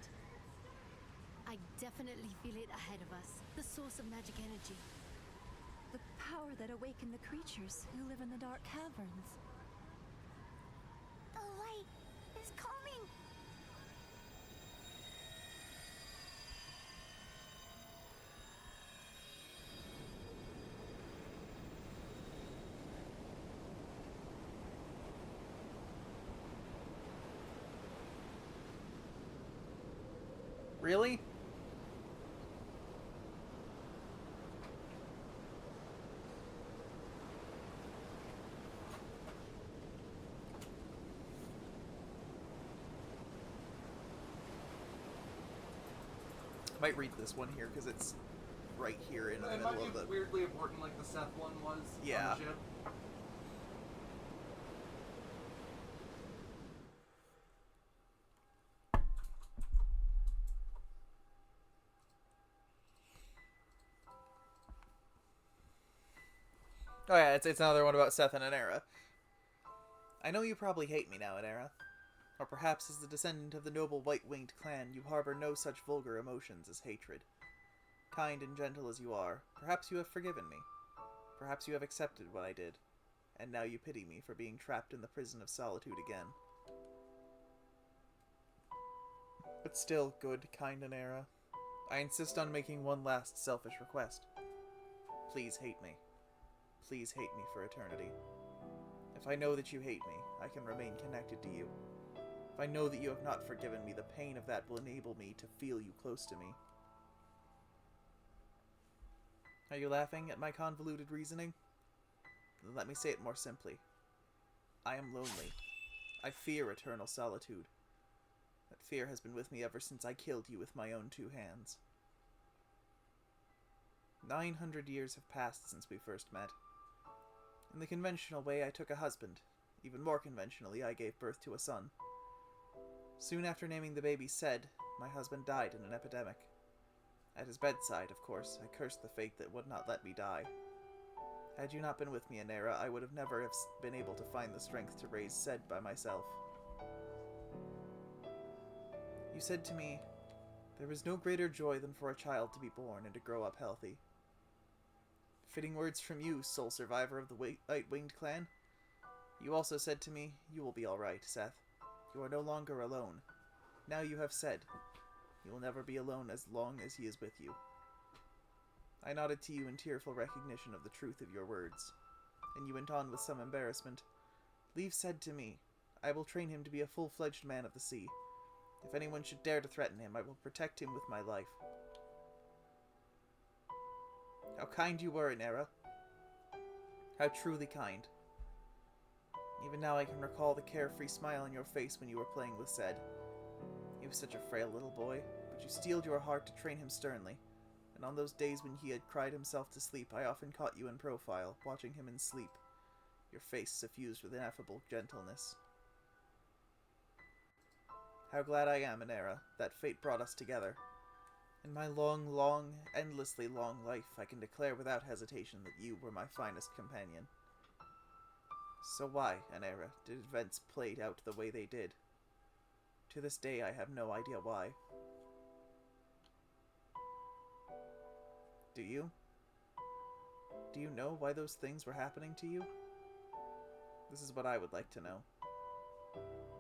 I definitely feel it ahead of us. The source of magic energy. The power that awakened the creatures who live in the dark caverns. The light is coming. Really? Might read this one here, because it's right here in the It middle might of be the... weirdly important like the Seth one was Yeah. on the ship. Oh yeah, it's another one about Seth and Anera. I know you probably hate me now, Anera. Or perhaps as the descendant of the noble white-winged clan, you harbor no such vulgar emotions as hatred. Kind and gentle as you are, perhaps you have forgiven me. Perhaps you have accepted what I did. And now you pity me for being trapped in the prison of solitude again. But still, good, kind Anera, I insist on making one last selfish request. Please hate me. Please hate me for eternity. If I know that you hate me, I can remain connected to you. If I know that you have not forgiven me, the pain of that will enable me to feel you close to me. Are you laughing at my convoluted reasoning? Then let me say it more simply. I am lonely. I fear eternal solitude. That fear has been with me ever since I killed you with my own 2 hands. 900 years have passed since we first met. In the conventional way, I took a husband. Even more conventionally, I gave birth to a son. Soon after naming the baby Sed, my husband died in an epidemic. At his bedside, of course, I cursed the fate that would not let me die. Had you not been with me, Anera, I would have never been able to find the strength to raise Sed by myself. You said to me, there is no greater joy than for a child to be born and to grow up healthy. Fitting words from you, sole survivor of the White-Winged clan. You also said to me, you will be alright, Seth. You are no longer alone. Now you have said, you will never be alone as long as he is with you. I nodded to you in tearful recognition of the truth of your words, and you went on with some embarrassment. Leave Sed to me. I will train him to be a full-fledged man of the sea. If anyone should dare to threaten him, I will protect him with my life. How kind you were, Anera. How truly kind. Even now I can recall the carefree smile on your face when you were playing with Sed. He was such a frail little boy, but you steeled your heart to train him sternly, and on those days when he had cried himself to sleep, I often caught you in profile, watching him in sleep, your face suffused with ineffable gentleness. How glad I am, Anera, that fate brought us together. In my long, endlessly long life, I can declare without hesitation that you were my finest companion. So why, Anera, did events play out the way they did? To this day, I have no idea why. Do you? Do you know why those things were happening to you? This is what I would like to know.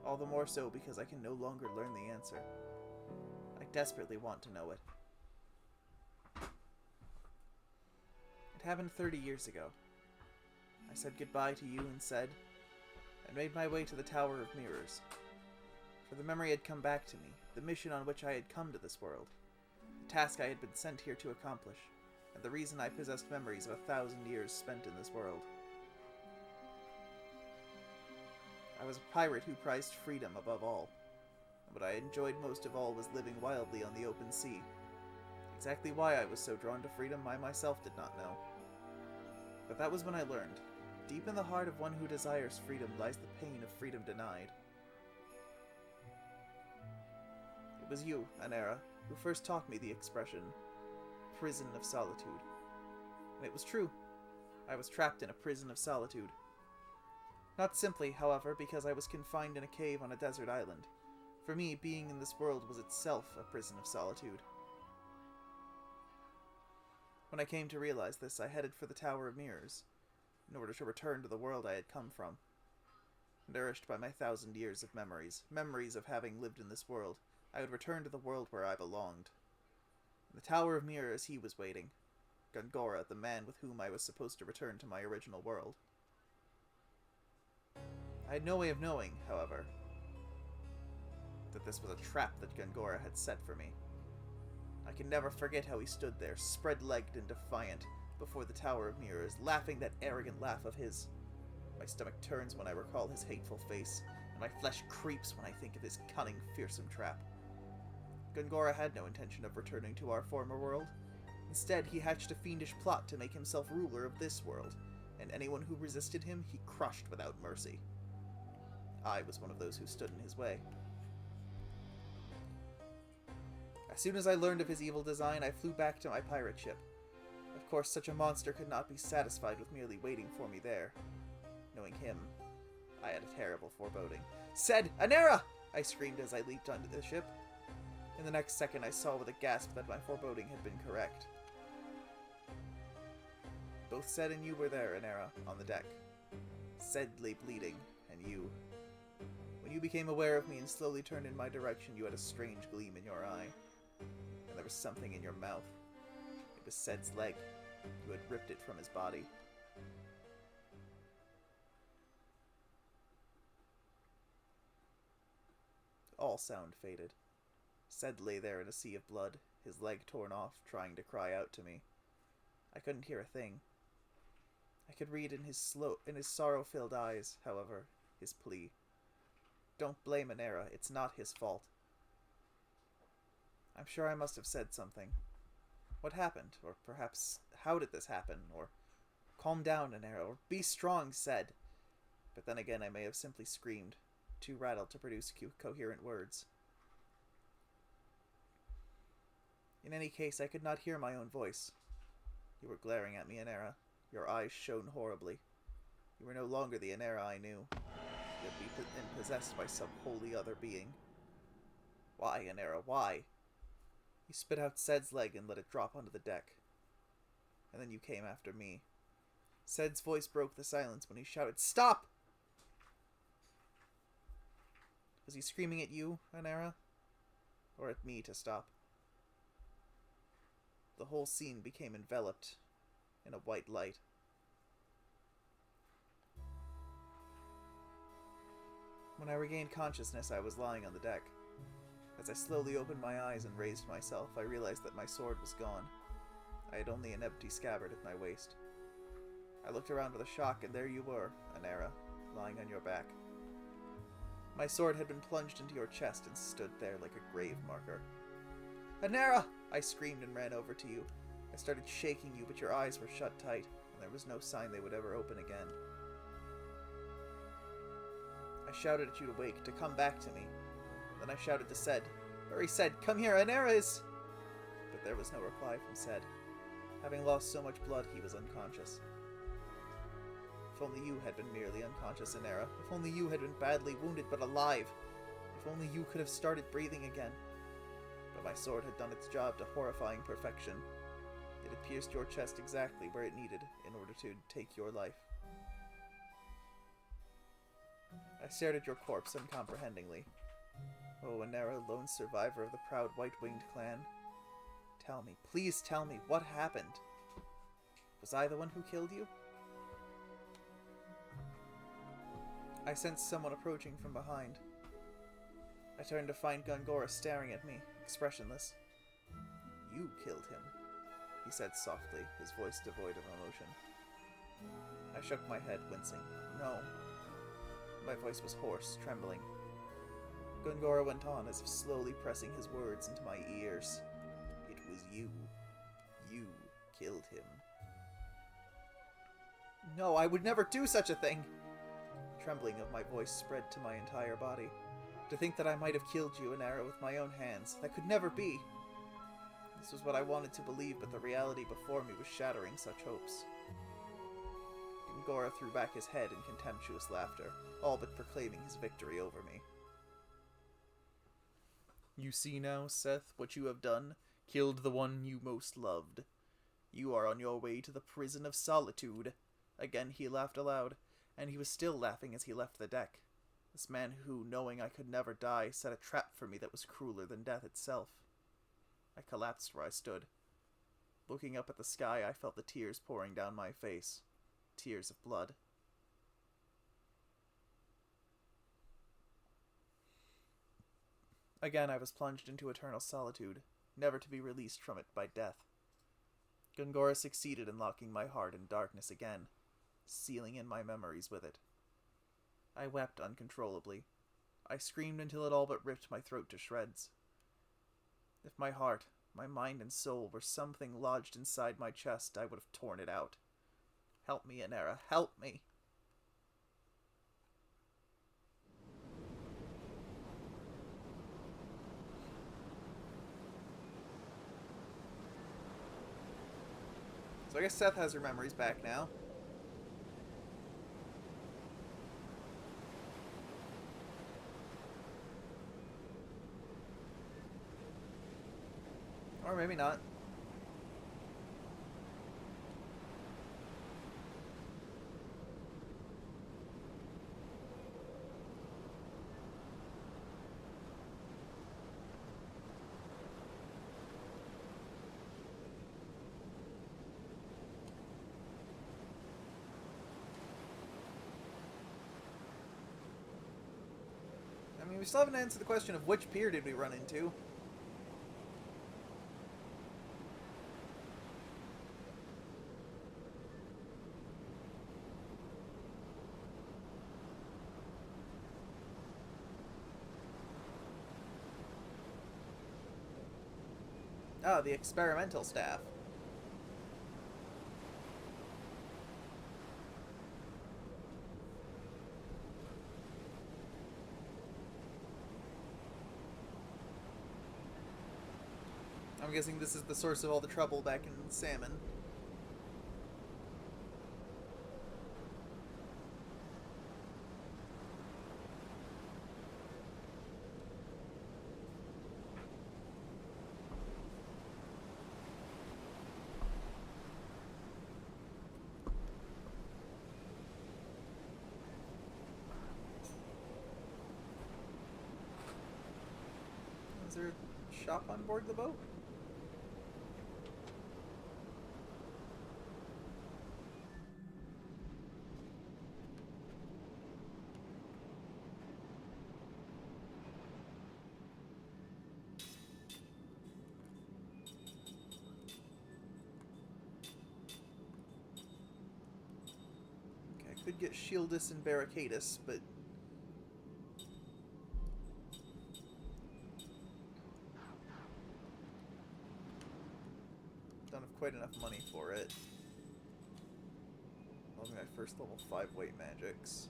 All the more so because I can no longer learn the answer. I desperately want to know it. It happened 30 years ago. I said goodbye to you and Sed, and made my way to the Tower of Mirrors. For the memory had come back to me, the mission on which I had come to this world, the task I had been sent here to accomplish, and the reason I possessed memories of 1,000 years spent in this world. I was a pirate who prized freedom above all. And what I enjoyed most of all was living wildly on the open sea. Exactly why I was so drawn to freedom I myself did not know. But that was when I learned. Deep in the heart of one who desires freedom lies the pain of freedom denied. It was you, Anera, who first taught me the expression, prison of solitude. And it was true. I was trapped in a prison of solitude. Not simply, however, because I was confined in a cave on a desert island. For me, being in this world was itself a prison of solitude. When I came to realize this, I headed for the Tower of Mirrors, in order to return to the world I had come from. Nourished by my 1,000 years of memories of having lived in this world, I would return to the world where I belonged. In the Tower of Mirrors he was waiting. Gongora, the man with whom I was supposed to return to my original world. I had no way of knowing, however, that this was a trap that Gongora had set for me. I can never forget how he stood there, spread-legged and defiant, before the Tower of Mirrors, laughing that arrogant laugh of his. My stomach turns when I recall his hateful face, and my flesh creeps when I think of his cunning, fearsome trap. Gongora had no intention of returning to our former world. Instead, he hatched a fiendish plot to make himself ruler of this world, and anyone who resisted him, he crushed without mercy. I was one of those who stood in his way. As soon as I learned of his evil design, I flew back to my pirate ship. Of course, such a monster could not be satisfied with merely waiting for me there. Knowing him, I had a terrible foreboding. "Ced! Anera!" I screamed as I leaped onto the ship. In the next second, I saw with a gasp that my foreboding had been correct. Both Ced and you were there, Anera, on the deck. Ced lay bleeding, and you... When you became aware of me and slowly turned in my direction, you had a strange gleam in your eye. And there was something in your mouth. It was Ced's leg. You had ripped it from his body. All sound faded. Ced lay there in a sea of blood, his leg torn off, trying to cry out to me. I couldn't hear a thing. I could read in his sorrow-filled eyes, however, his plea. Don't blame Anera, it's not his fault. I'm sure I must have said something. What happened? Or perhaps, how did this happen? Or, calm down, Anera, or be strong, Ced. But then again, I may have simply screamed, too rattled to produce coherent words. In any case, I could not hear my own voice. You were glaring at me, Anera. Your eyes shone horribly. You were no longer the Anera I knew. You had been possessed by some wholly other being. Why, Anera, why? You spit out Ced's leg and let it drop onto the deck. And then you came after me. Ced's voice broke the silence when he shouted, "Stop!" Was he screaming at you, Anera? Or at me to stop? The whole scene became enveloped in a white light. When I regained consciousness, I was lying on the deck. As I slowly opened my eyes and raised myself, I realized that my sword was gone. I had only an empty scabbard at my waist. I looked around with a shock, and there you were, Anera, lying on your back. My sword had been plunged into your chest and stood there like a grave marker. "Anera!" I screamed and ran over to you. I started shaking you, but your eyes were shut tight, and there was no sign they would ever open again. I shouted at you to wake, to come back to me. Then I shouted to Ced, "Hurry, Ced, come here, Anera is..." But there was no reply from Ced. Having lost so much blood, he was unconscious. If only you had been merely unconscious, Anera. If only you had been badly wounded but alive. If only you could have started breathing again. But my sword had done its job to horrifying perfection. It had pierced your chest exactly where it needed in order to take your life. I stared at your corpse uncomprehendingly. Oh, Anera, lone survivor of the proud white-winged clan. Tell me, please tell me, what happened? Was I the one who killed you? I sensed someone approaching from behind. I turned to find Gongora staring at me, expressionless. "You killed him," he said softly, his voice devoid of emotion. I shook my head, wincing. "No." My voice was hoarse, trembling. Gongora went on, as if slowly pressing his words into my ears. "It was you. You killed him." "No, I would never do such a thing!" The trembling of my voice spread to my entire body. To think that I might have killed you, Anera, with my own hands. That could never be. This was what I wanted to believe, but the reality before me was shattering such hopes. Gongora threw back his head in contemptuous laughter, all but proclaiming his victory over me. "You see now, Seth, what you have done? Killed the one you most loved. You are on your way to the prison of solitude." Again he laughed aloud, and he was still laughing as he left the deck. This man who, knowing I could never die, set a trap for me that was crueler than death itself. I collapsed where I stood. Looking up at the sky, I felt the tears pouring down my face. Tears of blood. Again I was plunged into eternal solitude, never to be released from it by death. Gongora succeeded in locking my heart in darkness again, sealing in my memories with it. I wept uncontrollably. I screamed until it all but ripped my throat to shreds. If my heart, my mind and soul were something lodged inside my chest, I would have torn it out. Help me, Inera, help me! So I guess Seth has her memories back now. Or maybe not. I mean, we still haven't answered the question of which pier did we run into. Ah, the experimental staff. I'm guessing this is the source of all the trouble back in Salmon. Is there a shop on board the boat? Okay, I could get Shieldus and Barricadus, but don't have quite enough money for it. Only my first level 5 weight magics.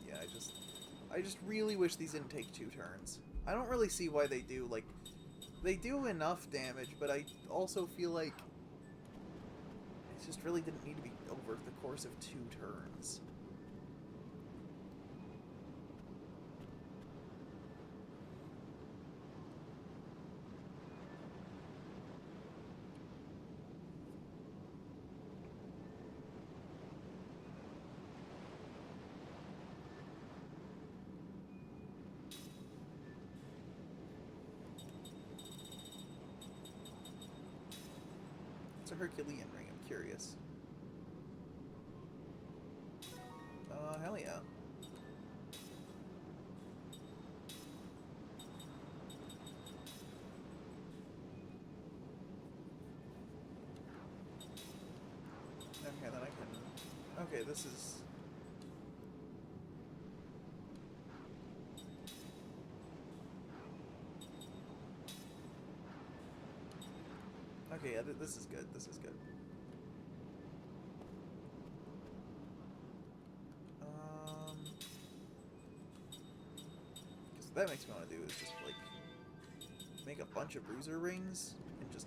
Yeah, I just really wish these didn't take 2 turns. I don't really see why they do. Like, they do enough damage, but I also feel like it just really didn't need to be over the course of 2 turns. It's a Herculean ring, I'm curious. Hell yeah. Okay, then I can... Okay, this is... Okay, yeah, this is good, this is good. Because what that makes me want to do is just, like, make a bunch of bruiser rings, and just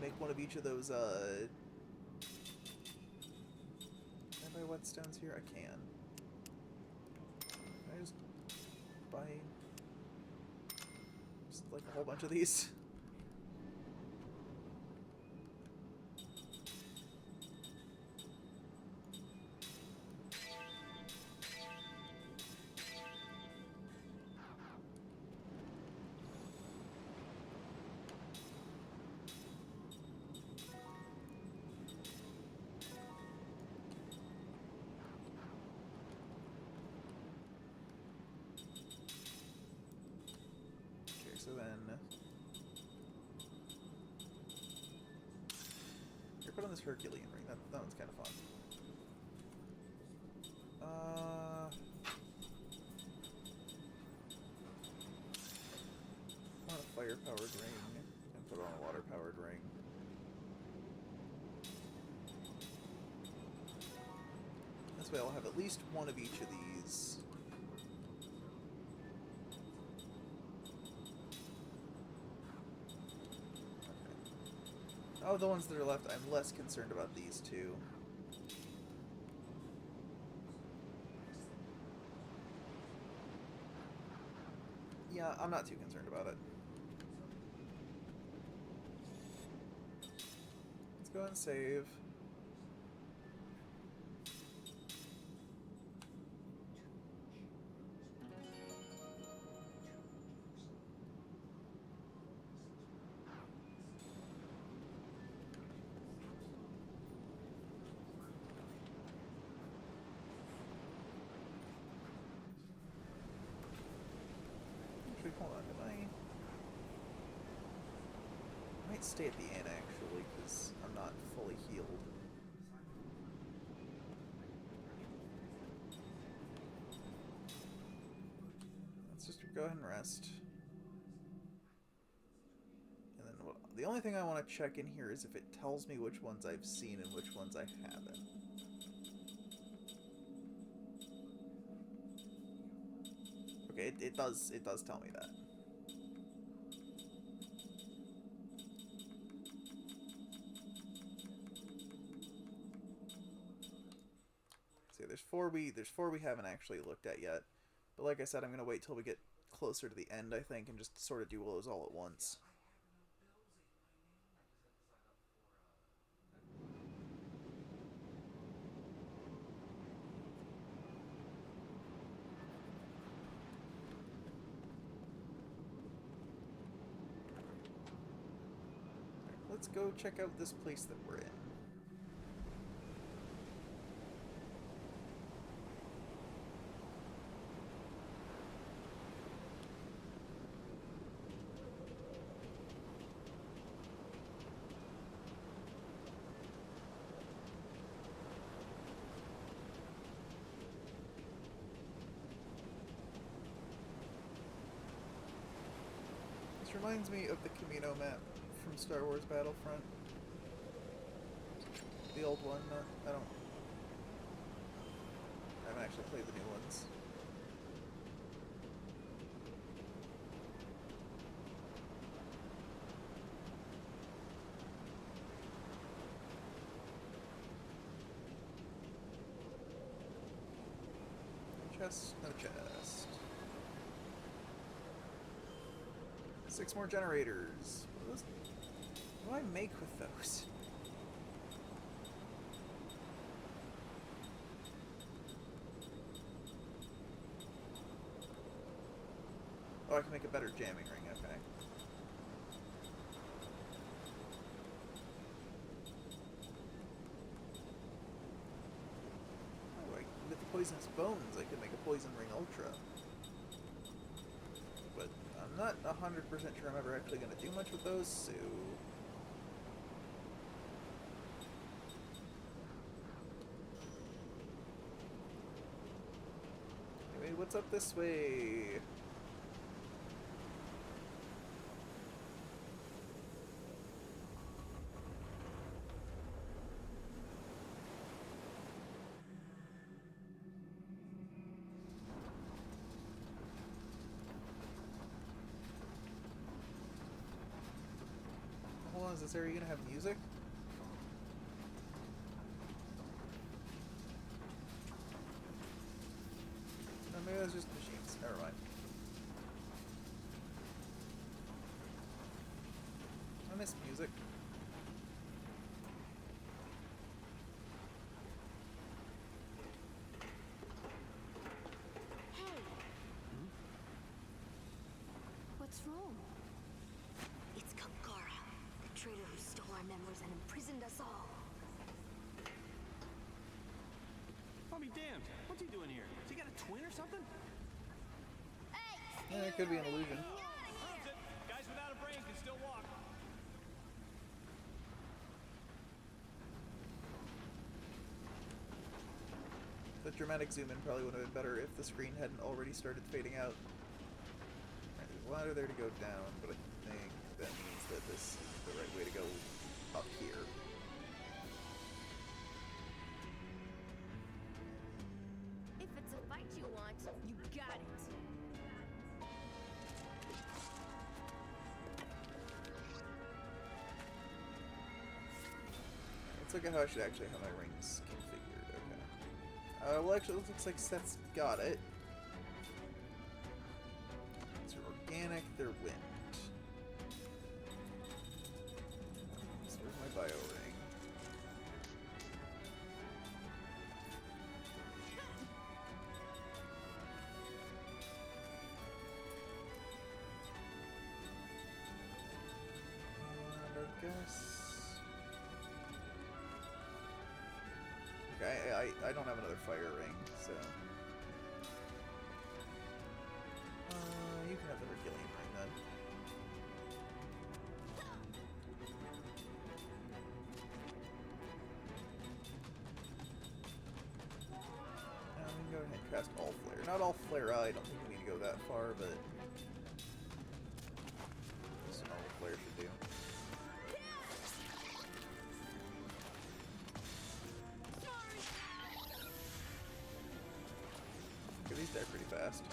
make one of each of those, Can I buy whetstones here? I can. Can I just buy... just, like, a whole bunch of these? so then... Here, put on this Herculean ring. That one's kind of fun. Put on a fire-powered ring, and put on a water-powered ring. This way I'll have at least one of each of these. Okay. Oh, the ones that are left, I'm less concerned about these two. Yeah, I'm not too concerned about it. Let's go and save. Actually, hold on, I might stay at the inn actually, because I'm not fully healed. Let's just go ahead and rest. And then the only thing I want to check in here is if it tells me which ones I've seen and which ones I haven't. Okay, it does tell me that. See, there's four we haven't actually looked at yet. But like I said, I'm gonna wait till we get closer to the end, I think, and just sort of do those all at once. Let's go check out this place that we're in. This reminds me of the Camino map from Star Wars Battlefront. The old one, I haven't actually played the new ones. Chest, no chest. 6 more generators. What do I make with those? Oh, I can make a better jamming ring, okay. Oh, with the poisonous bones, I could make a poison ring ultra. But I'm not 100% sure I'm ever actually going to do much with those, so... Anyway, what's up this way? Hold on, is this area gonna have music? No, maybe that's just machines. Never mind. I miss music. Hey! What's wrong? It's Gongora, the traitor who stole our memories and imprisoned us all. I'll be damned. What's he doing here? Has he got a twin or something? Hey! Yeah, it could be an illusion. Proves it. dramatic zoom in probably would have been better if the screen hadn't already started fading out. Right, there's a ladder there to go down, but I think that means that this is the right way to go up here. If it's a fight you want, you got it. Let's look at how I should actually have my rings configured. Okay. Well, actually, it looks like Seth's got it. These are organic, they're wind. So where's my bio ring? And I guess... Okay, I don't have another fire ring, so... you can have the Herculean ring then. Now we can go ahead and cast all flare. Not all flare, I don't think we need to go that far, but... Just all flare should do. These die pretty fast.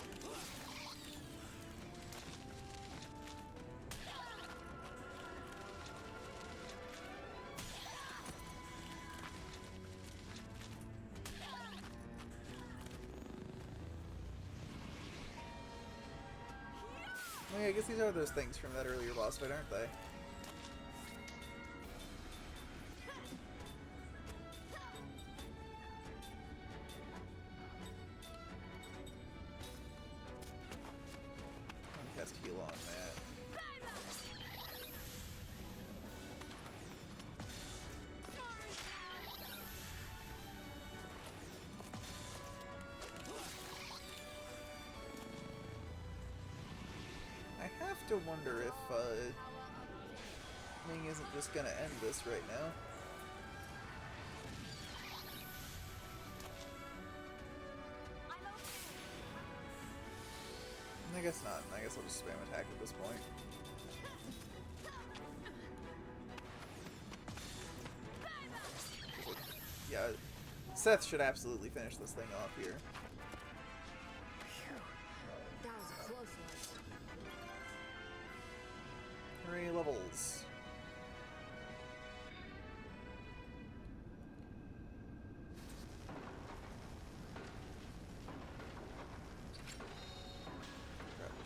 Oh yeah, I guess these are those things from that earlier boss fight, aren't they? Heal on that. I have to wonder if Ming isn't just gonna end this right now. I guess not. I guess I'll just spam attack at this point. Yeah, Seth should absolutely finish this thing off here. That was a close one. 3 levels.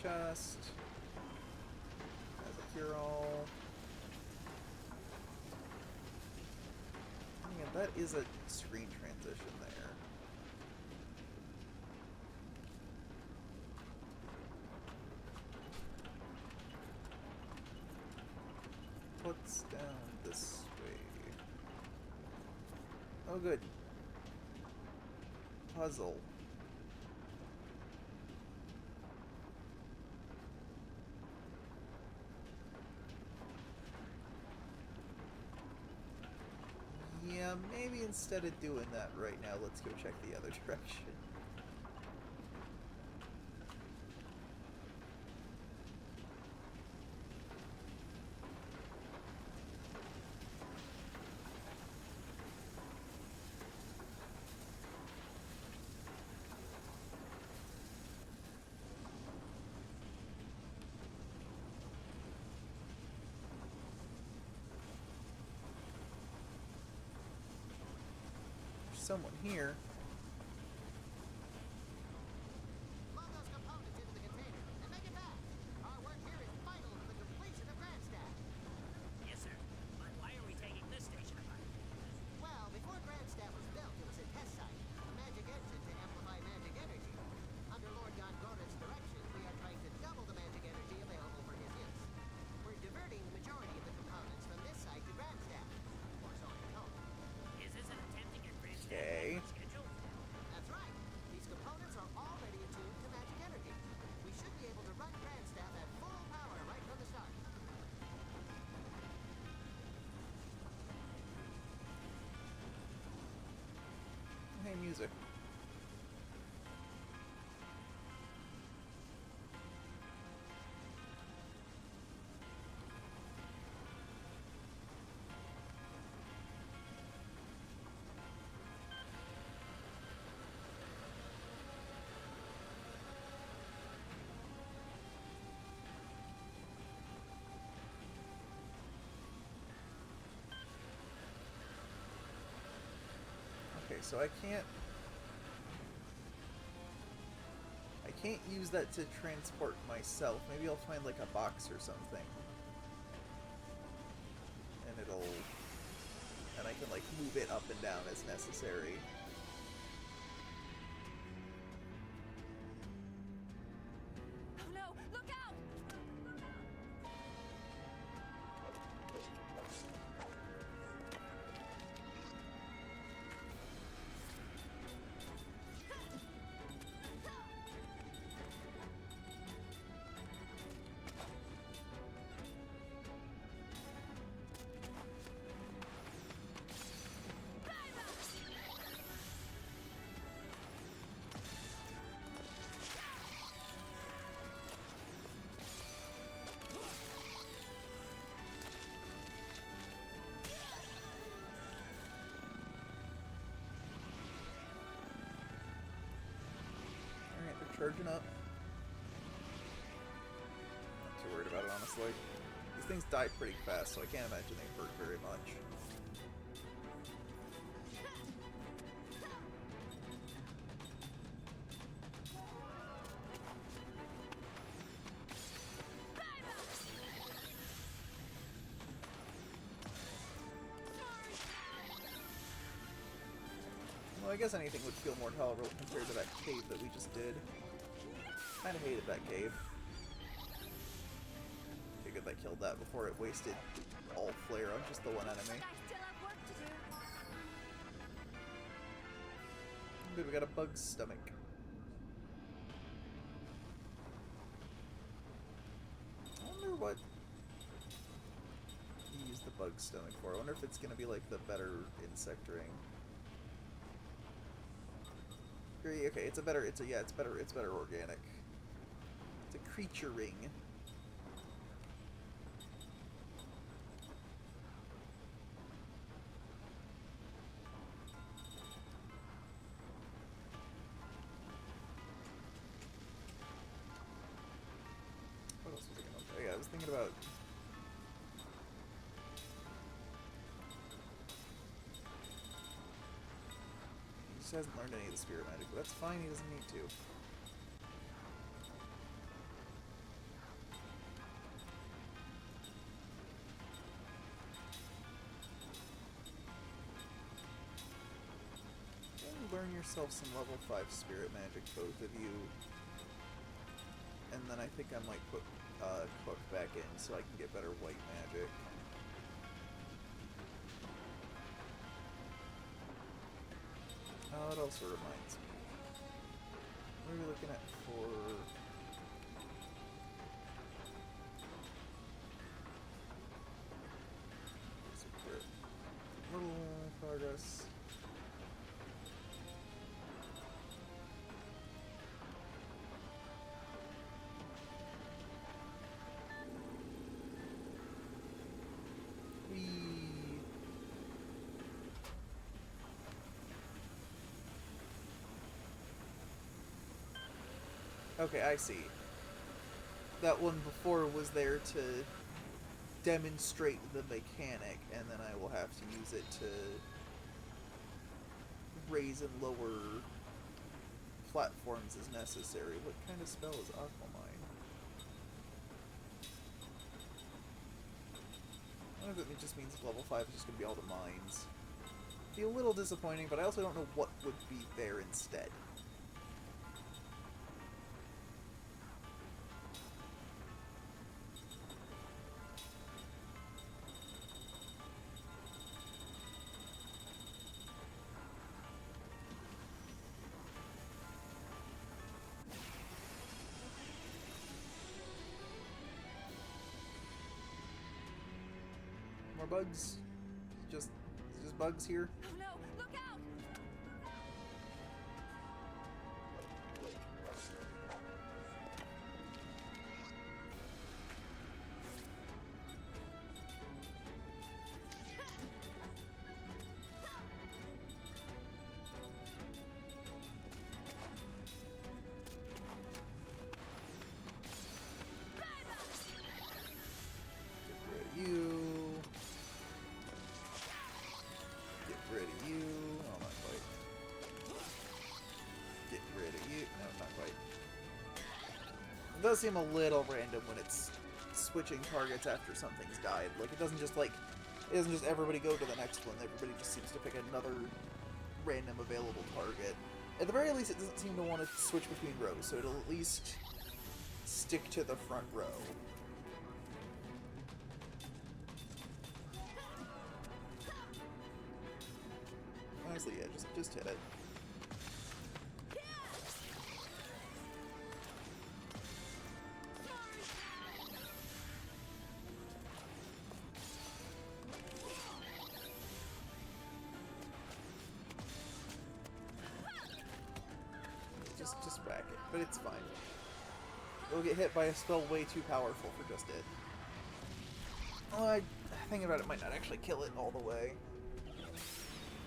Chest as a cure-all. Yeah, that is a screen transition there. Puts down this way. Oh, good. Puzzle. Yeah, maybe instead of doing that right now, let's go check the other direction. Someone here. Load those components into the container and make it fast. Our work here is vital to the completion of Grandstaff. Yes, sir. But why are we taking this station apart? Well, before Grandstaff was built, it was a test site, a magic engine to amplify magic energy. Under Lord Gongora's direction, we are trying to double the magic energy available for his use. We're diverting the majority of the components from this site to Grandstaff, or so I'm told. Is this an attempt to get Grandstaff Okay. on schedule? That's right. These components are already attuned to magic energy. We should be able to run Grandstaff at full power right from the start. Hey, music. so I can't use that to transport myself. Maybe I'll find like a box or something. And I can like move it up and down as necessary. Oh no! Look out! Alright, they're charging up. Not too worried about it, honestly. These things die pretty fast, so I can't imagine they hurt very much. Well, I guess anything would feel more tolerable compared to that cave that we just did. Kinda hated that cave. Okay, good, that killed that before it wasted all flare on just the one enemy. I still have work to do. Good, we got a bug's stomach. I wonder what you use the bug stomach for. I wonder if it's gonna be like the better insect ring. Okay, it's better organic. It's a creature ring. What else was I gonna say? Yeah, I was thinking about he just hasn't learned any of the spirit magic, but that's fine, he doesn't need to. Learn yourself some level 5 spirit magic, both of you. And then I think I might put Cook back in so I can get better white magic. Oh, it also reminds me. What are we looking at for... Secret. Little progress. Okay, I see. That one before was there to demonstrate the mechanic, and then I will have to use it to raise and lower platforms as necessary. What kind of spell is Aquamine? I wonder if it just means level 5 is just going to be all the mines. Be a little disappointing, but I also don't know what would be there instead. More bugs? Just bugs here? Oh no! Look out! Get rid of you. Get rid of does seem a little random when it's switching targets after something's died. Like, it doesn't just everybody go to the next one. Everybody just seems to pick another random available target. At the very least, it doesn't seem to want to switch between rows, so it'll at least stick to the front row. Honestly, yeah, just hit it. Just whack it, but it's fine. It'll get hit by a spell way too powerful for just it. Well, thinking about it, might not actually kill it all the way.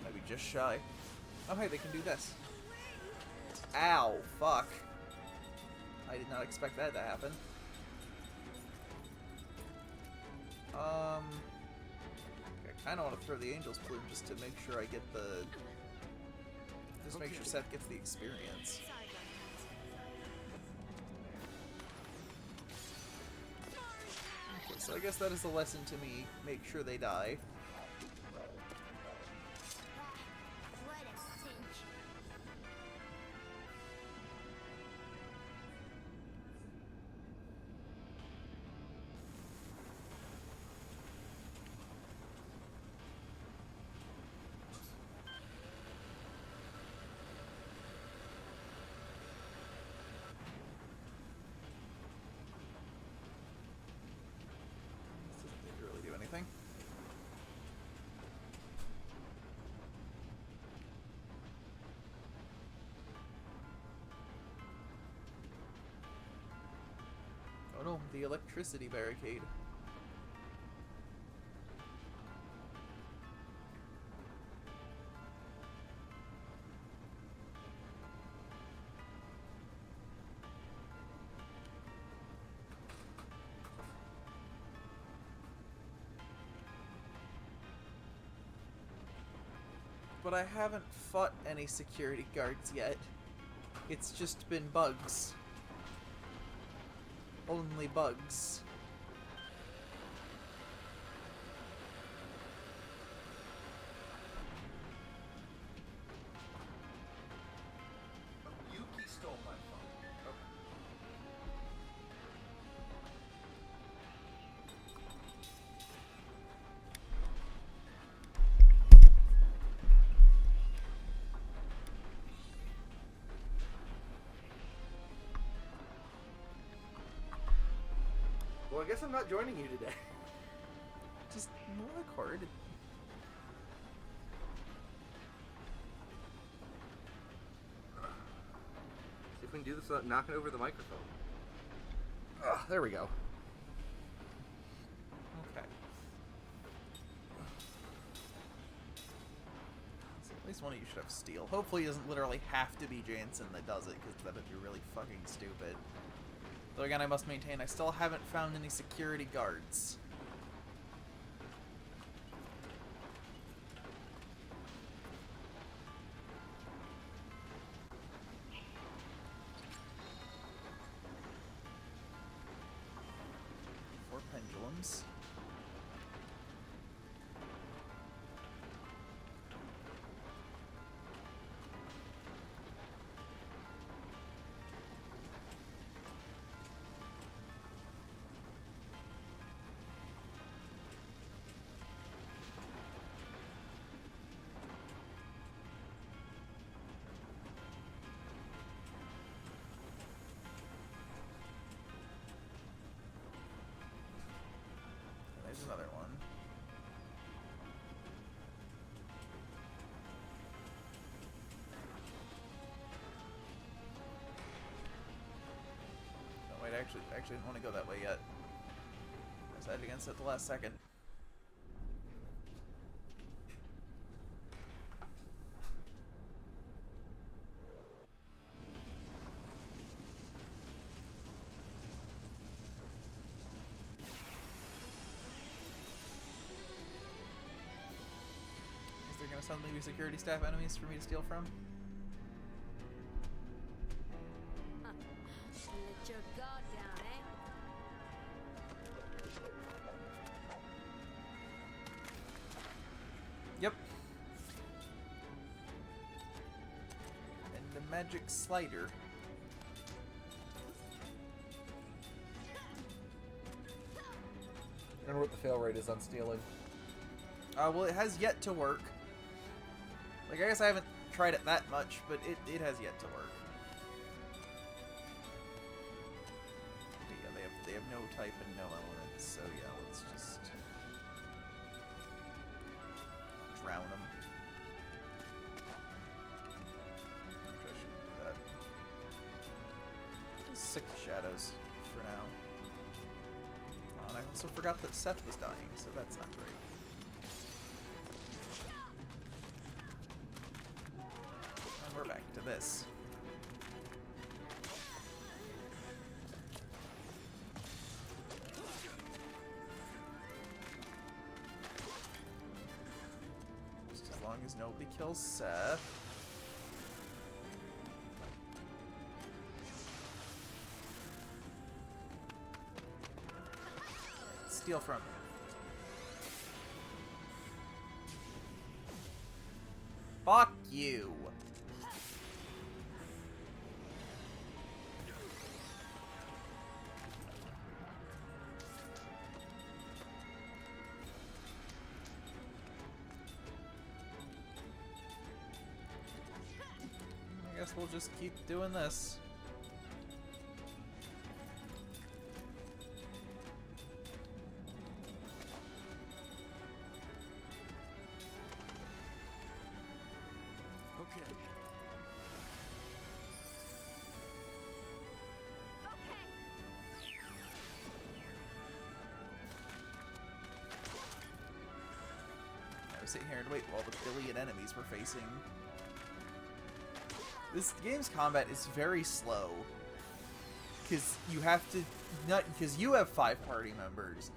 Maybe just shy. Oh hey, they can do this. Ow, fuck. I did not expect that to happen. I kind of want to throw the Angel's Plume just to make sure I get the... Just make sure Seth gets the experience. Okay, so I guess that is a lesson to me. Make sure they die. What a cinch. This doesn't need to really do anything. Oh no, the electricity barricade. But I haven't fought any security guards yet. It's just been bugs. Only bugs. Yuki stole my phone. Okay. Well, I guess I'm not joining you today. Just more the card. See if we can do this without knocking over the microphone. There we go. Okay. So at least one of you should have steel. Hopefully it doesn't literally have to be Jansen that does it, because that would be really fucking stupid. Though again, I must maintain, I still haven't found any security guards. Four pendulums. There's another one. Oh wait, I actually didn't want to go that way yet. I decided against it at the last second. Is there gonna suddenly be security staff enemies for me to steal from? Let your guard down. Yep. And the magic slider. I wonder what the fail rate is on stealing. Well, it has yet to work. Like, I guess I haven't tried it that much, but it has yet to work. But yeah, they have no type and no elements, so yeah, let's just drown them. Maybe I shouldn't do that. Just sick shadows for now. Oh, and I also forgot that Seth was dying, so that's not great. And we're back to this. Just as long as nobody kills Seth. Steal from him. Fuck you. I guess we'll just keep doing this. Okay. I was sitting here and wait while the billion enemies we're facing. This game's combat is very slow. Because you have to... Because you have 5 party members.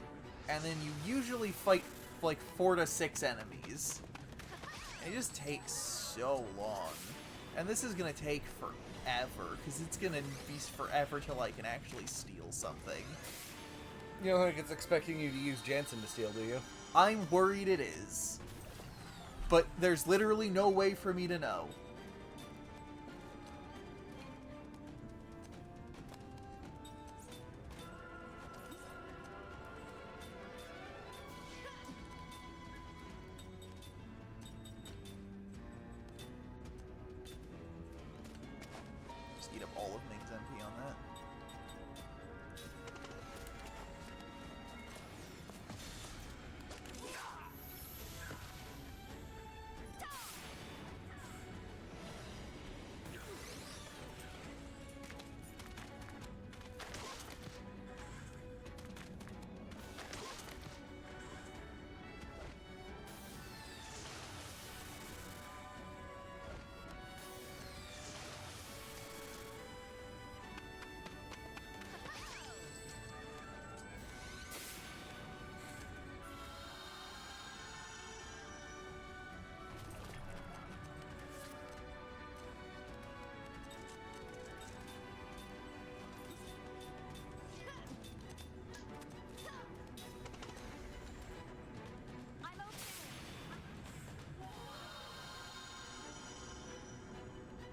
And then you usually fight like 4 to 6 enemies. And it just takes so long. And this is going to take forever. Because it's going to be forever till I can actually steal something. You don't think it's expecting you to use Jansen to steal, do you? I'm worried it is. But there's literally no way for me to know. Just eat up all of Ming's MP on that.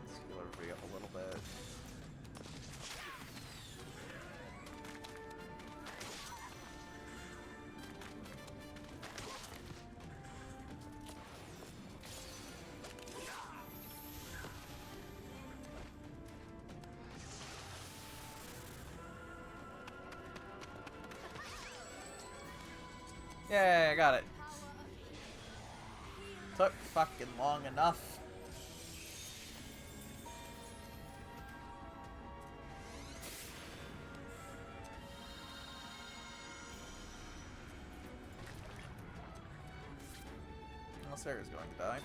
Let's heal everybody up a little bit. Yay, I got it. Took fucking long enough. Well, Sarah's going to die.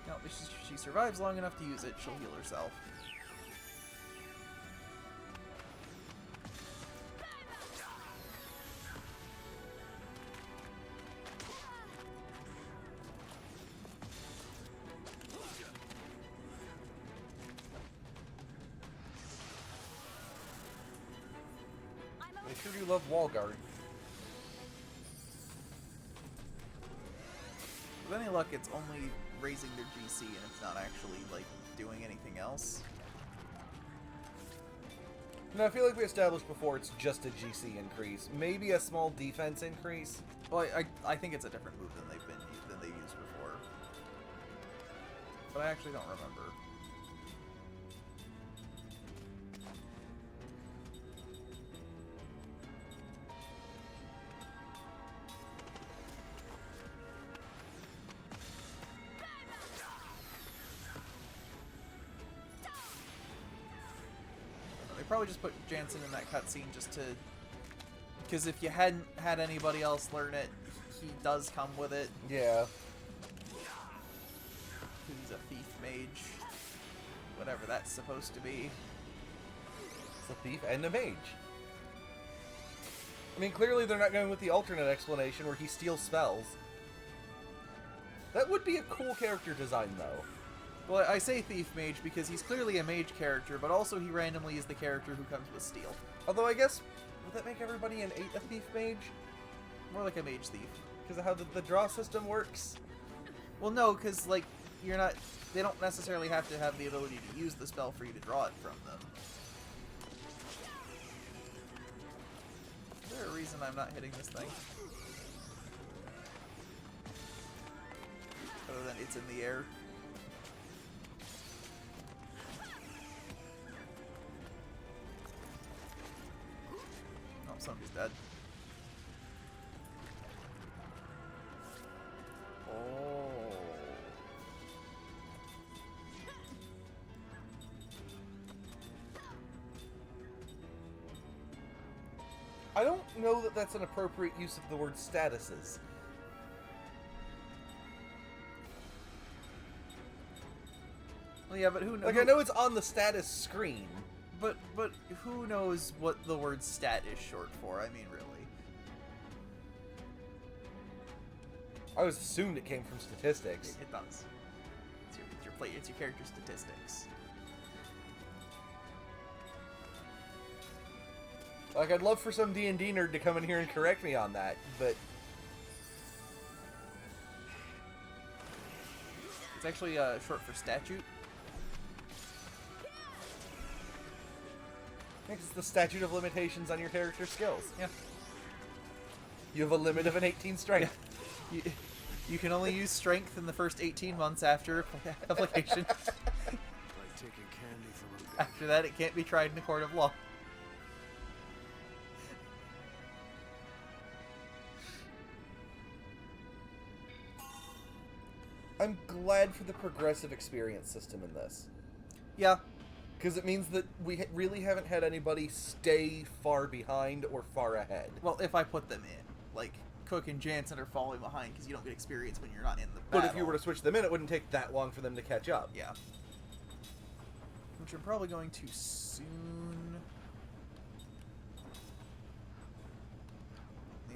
No, if she survives long enough to use it, she'll heal herself. sure do love wall guard. With any luck, it's only raising their GC and it's not actually, like, doing anything else. No, I feel like we established before it's just a GC increase. Maybe a small defense increase. Well, I think it's a different move than they used before. But I actually don't remember. They probably just put Jansen in that cutscene just to... Because if you hadn't had anybody else learn it, he does come with it. Yeah. He's a thief mage. Whatever that's supposed to be. It's a thief and a mage. I mean, clearly they're not going with the alternate explanation where he steals spells. That would be a cool character design, though. Well, I say thief mage because he's clearly a mage character, but also he randomly is the character who comes with steel. Although I guess, would that make everybody a thief mage? More like a mage thief. Because of how the draw system works? Well, no, because, like, you're not... They don't necessarily have to have the ability to use the spell for you to draw it from them. Is there a reason I'm not hitting this thing? Other than it's in the air. Oh, somebody's dead. Oh. I don't know that that's an appropriate use of the word statuses. Well, yeah, but who knows? Like, I know it's on the status screen. But who knows what the word stat is short for? I mean, really. I always assumed it came from statistics. It does. It's your character statistics. Like, I'd love for some D&D nerd to come in here and correct me on that, but... It's actually short for statute. I think it's the statute of limitations on your character's skills. Yeah. You have a limit of an 18 strength. You can only use strength in the first 18 months after application. Like taking candy from a baby. After that, it can't be tried in a court of law. I'm glad for the progressive experience system in this. Yeah. Because it means that we really haven't had anybody stay far behind or far ahead. Well, if I put them in. Like, Cook and Jansen are falling behind because you don't get experience when you're not in the battle. But if you were to switch them in, it wouldn't take that long for them to catch up. Yeah. Which I'm probably going to soon.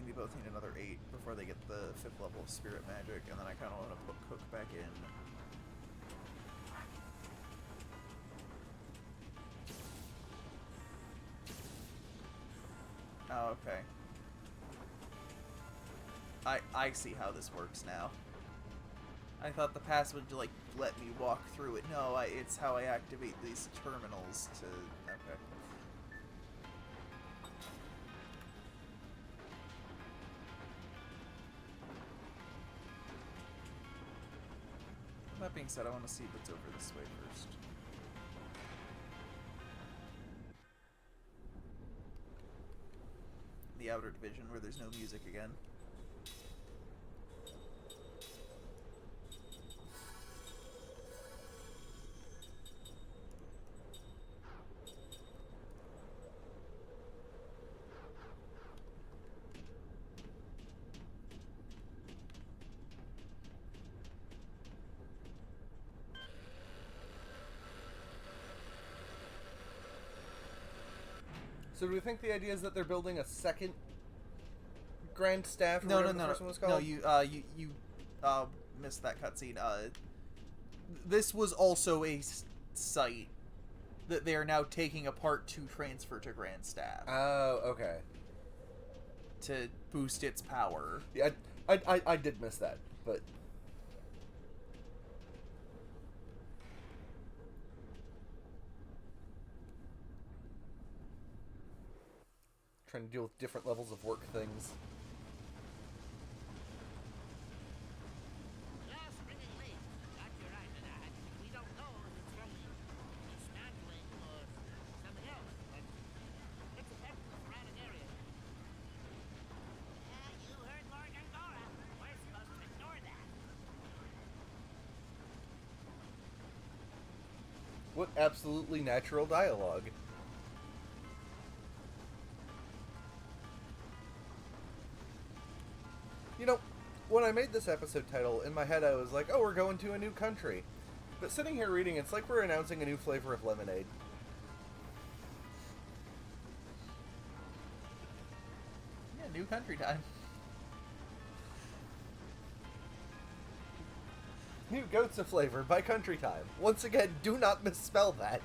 They both need another 8 before they get the 5th level of Spirit Magic, and then I kind of want to put Cook back in. Oh, okay. I see how this works now. I thought the pass would, like, let me walk through it. No, it's how I activate these terminals to... Okay. That being said, I want to see what's over this way first. The outer division where there's no music again. So do we think the idea is that they're building a second Grand Staff? Or No, whatever the first one was called? No, you missed that cutscene. This was also a site that they are now taking apart to transfer to Grand Staff. Oh, okay. to boost its power. Yeah, I did miss that, but trying to deal with different levels of work things. Just ringing late. Got you right to that. We don't know if it's from dismantling or something else, but it's affecting the surrounding area. Yeah, you heard Lord Gongora. We're supposed to ignore that. What absolutely natural dialogue. You know, when I made this episode title, in my head I was like, oh, we're going to a new country. But sitting here reading, it's like we're announcing a new flavor of lemonade. Yeah, new country time. New Gohtza flavor by Country Time. Once again, do not misspell that.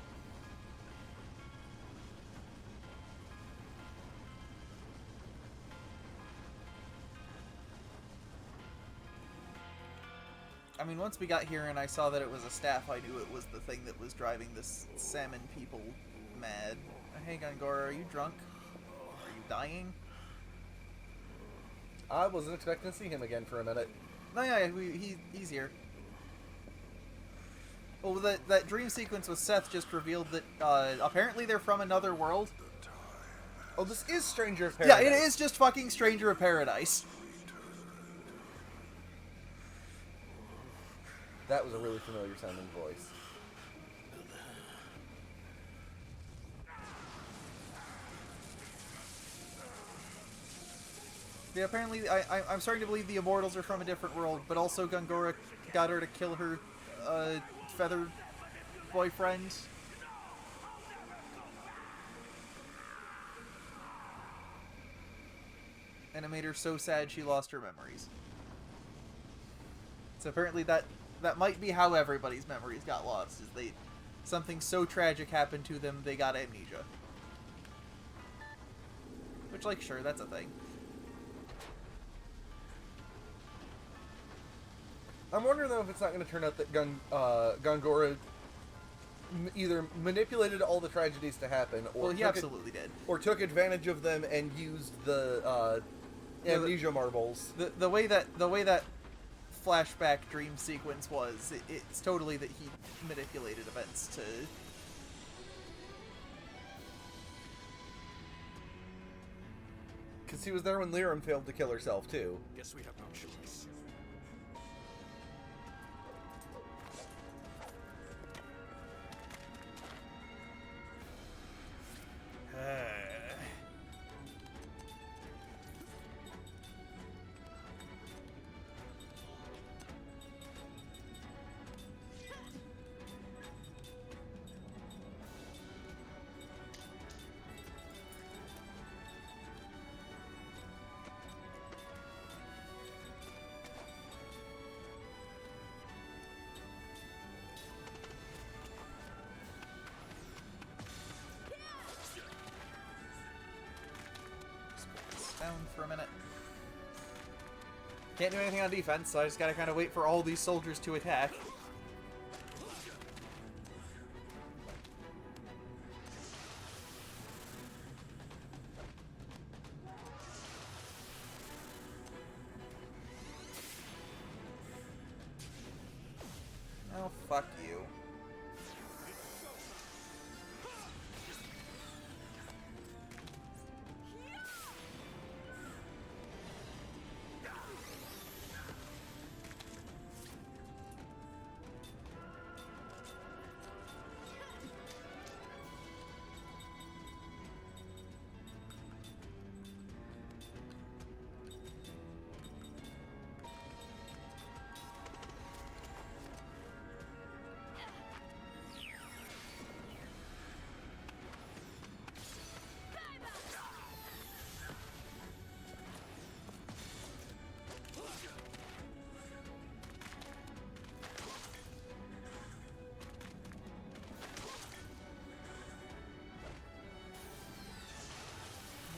I mean, once we got here and I saw that it was a staff, I knew it was the thing that was driving this salmon people mad. Hey, Gongora, are you drunk? Are you dying? I wasn't expecting to see him again for a minute. No, yeah, he's here. Well, that dream sequence with Seth just revealed that apparently they're from another world. Oh, this is Stranger of Paradise. Yeah, it is just fucking Stranger of Paradise. That was a really familiar sounding voice. Yeah, apparently, I'm starting to believe the Immortals are from a different world, but also Gongora got her to kill her feather boyfriend. And it made her so sad she lost her memories. So apparently that might be how everybody's memories got lost, is something so tragic happened to them, they got amnesia. Which, like, sure, that's a thing. I'm wondering, though, if it's not going to turn out that Gongora either manipulated all the tragedies to happen, or Well, he absolutely did. or took advantage of them and used the amnesia marbles. The way that flashback dream sequence was, it's totally that he manipulated events to... Because he was there when Liram failed to kill herself, too. Guess we have no choice. Down for a minute. Can't do anything on defense, so I just gotta kind of wait for all these soldiers to attack. Oh, fuck you.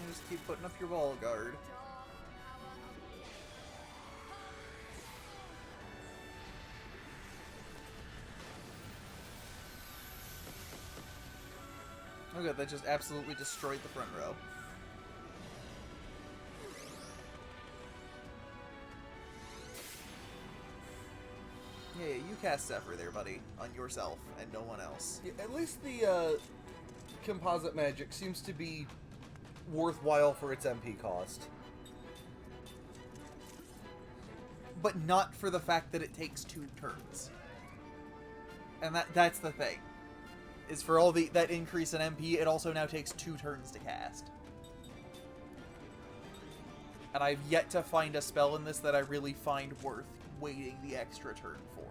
Just keep putting up your wall guard. Oh good, that just absolutely destroyed the front row. Yeah, you cast Zephyr there, buddy. On yourself, and no one else. Yeah, at least the composite magic seems to be worthwhile for its MP cost. But not for the fact that it takes 2 turns. And that's the thing. Is for all that increase in MP, it also now takes 2 turns to cast. And I've yet to find a spell in this that I really find worth waiting the extra turn for.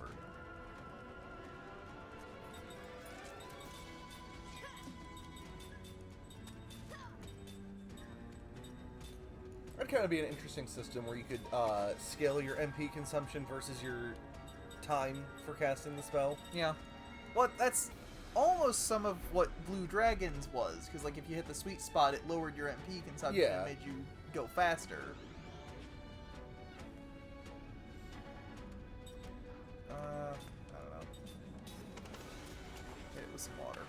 That'd kind of be an interesting system where you could scale your MP consumption versus your time for casting the spell. Yeah. Well, that's almost some of what Blue Dragons was, because like if you hit the sweet spot, it lowered your MP consumption Yeah. and made you go faster. I don't know. Hit it with some water.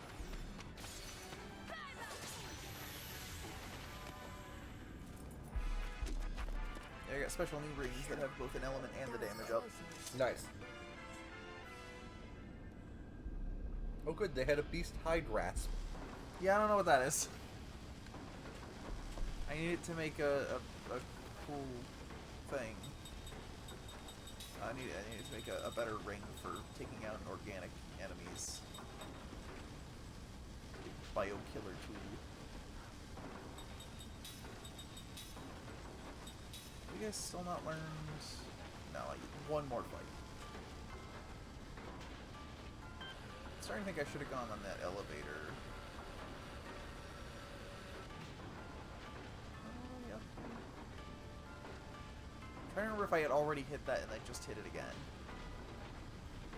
There, I got special new rings that have both an element and the damage up. Nice. Oh good, they had a Beast Hide Rasp. Yeah, I don't know what that is. I need it to make a cool thing. I need it to make a better ring for taking out organic enemies. Bio killer tool. You guys still not learned? No, one more fight. I'm starting to think I should have gone on that elevator. Yep. I'm trying to remember if I had already hit that and I just hit it again.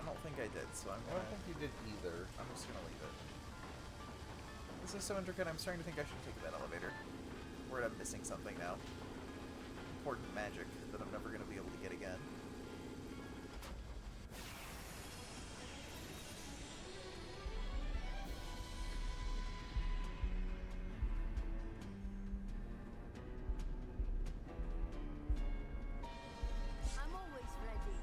I don't think I did, so I don't think you did either. I'm just gonna leave it. This is so intricate, I'm starting to think I should take that elevator. Where I'm missing something now. Important magic that I'm never going to be able to get again. I'm always ready.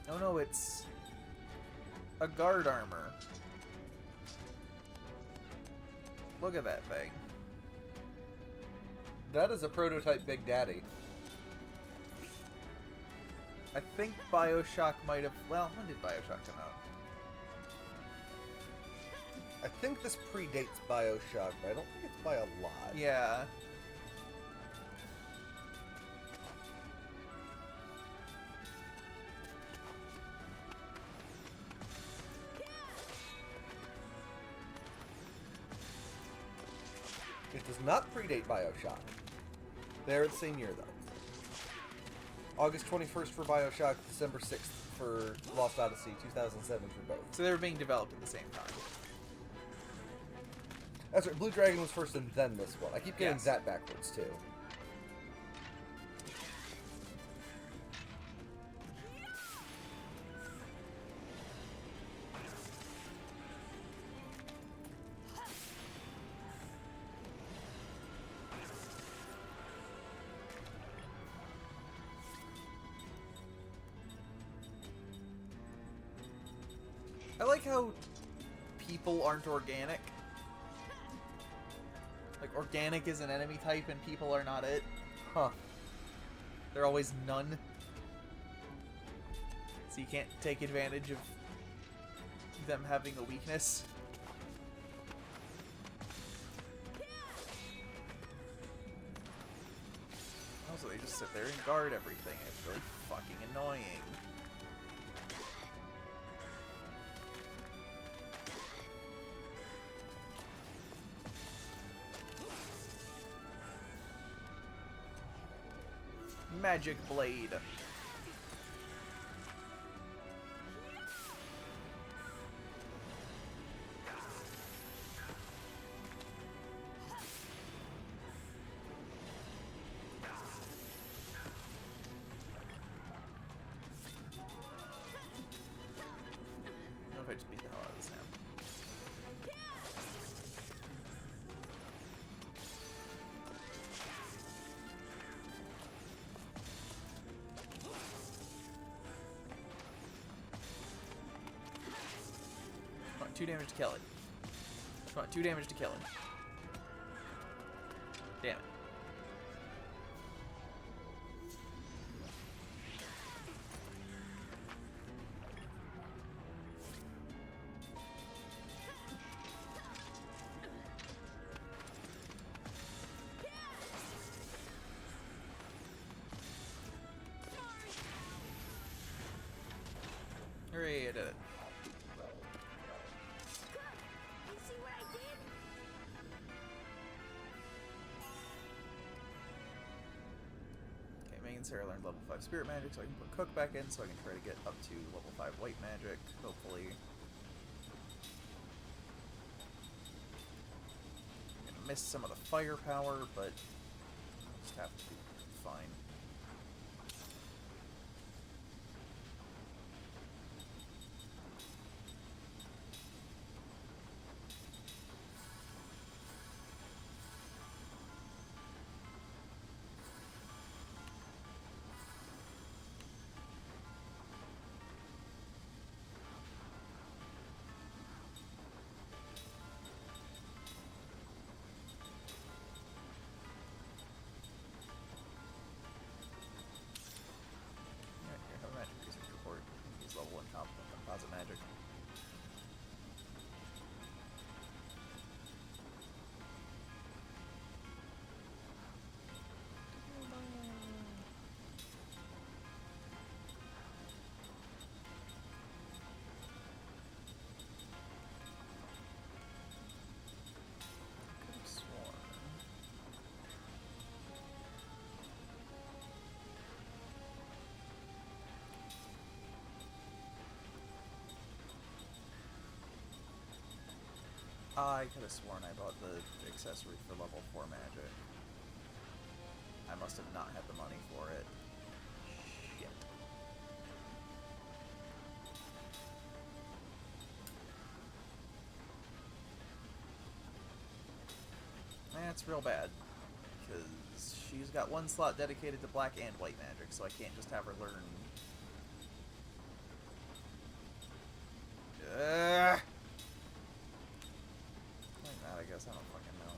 Oh no, it's a guard armor. Look at that thing. That is a prototype Big Daddy. I think Bioshock might have... Well, when did Bioshock come out? I think this predates Bioshock, but I don't think it's by a lot. Yeah. It does not predate Bioshock. They're the same year, though. August 21st for Bioshock, December 6th for Lost Odyssey, 2007 for both. So they were being developed at the same time. That's right, Blue Dragon was first and then this one. I keep getting Yes. that backwards, too. I like how people aren't organic. Like, organic is an enemy type and people are not it. Huh. They're always none. So you can't take advantage of them having a weakness. Also, they just sit there and guard everything. It's really fucking annoying. Magic Blade. 2 damage to kill it. Come on, 2 damage to kill it. Damn it. Hooray, I did it. You see what I did? Okay, Megan and Sarah learned level 5 spirit magic, so I can put Cook back in, so I can try to get up to level 5 white magic, hopefully. I'm gonna miss some of the firepower, but I'll just have to be fine. Composite magic. Could've sworn. I could have sworn I bought the accessory for level 4 magic. I must have not had the money for it. Shit. That's real bad. Because she's got 1 slot dedicated to black and white magic, so I can't just have her learn... I guess I don't fucking know.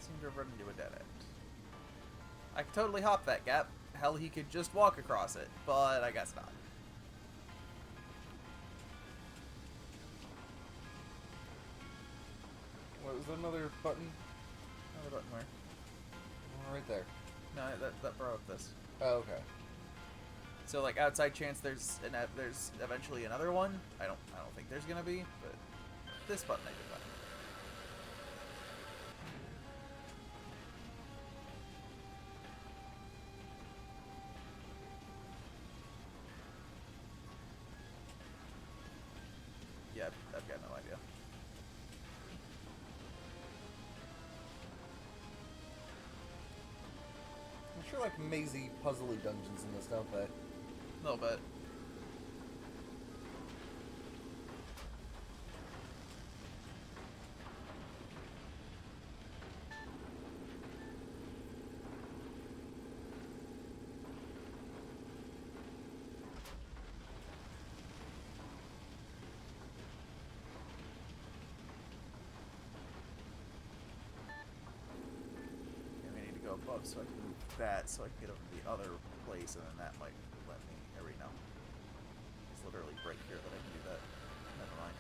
Seemed to have run into a dead end. I could totally hop that gap. Hell, he could just walk across it, but I guess not. What was that, another button? Another button where? Right there. No, that broke this. Oh, okay. So, like, outside chance there's eventually another one. I don't think there's gonna be, but this button I did find. Yeah, I've got no idea. I'm sure like mazy, puzzly dungeons in this, don't they? A little bit. Above so I can move that so I can get over to the other place, and then that might let me. There we go. It's literally right here that I can do that. Never mind.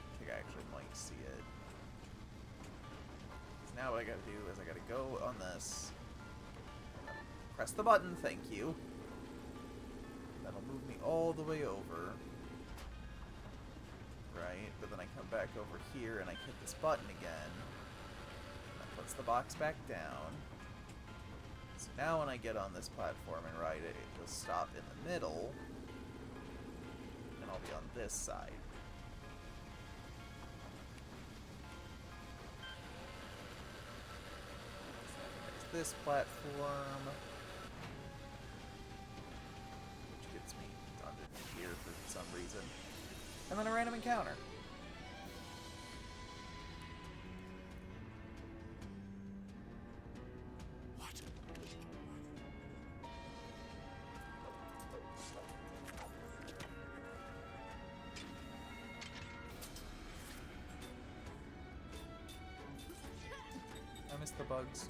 I think I actually might see it. So now what I gotta do is I gotta go on this. Press the button, thank you. That'll move me all the way over. Right? But then I come back over here and I hit this button again. puts the box back down. So now when I get on this platform and ride it, it'll stop in the middle. And I'll be on this side. There's this platform. Which gets me under here for some reason. And then a random encounter. I miss the bugs.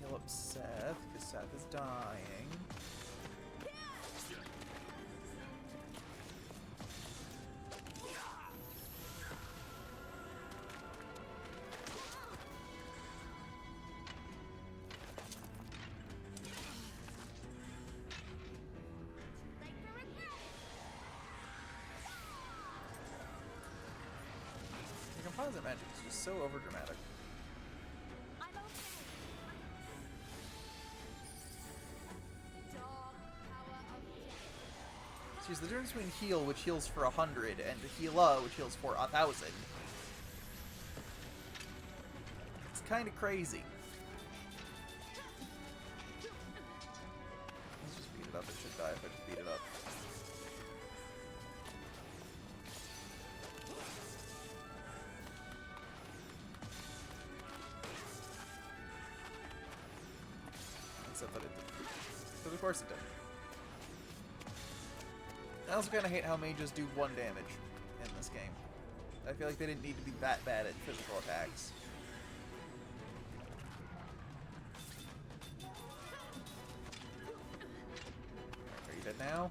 Heal up Seth, because Seth is dying. The composite magic is just so overdramatic. There's the difference between heal, which heals for 100, and heal, which heals for 1,000. It's kind of crazy. Let's just beat it up. It should die if I just beat it up. Except that it didn't. Because of course it didn't. I also kind of hate how mages do 1 damage in this game. I feel like they didn't need to be that bad at physical attacks. Are you dead now?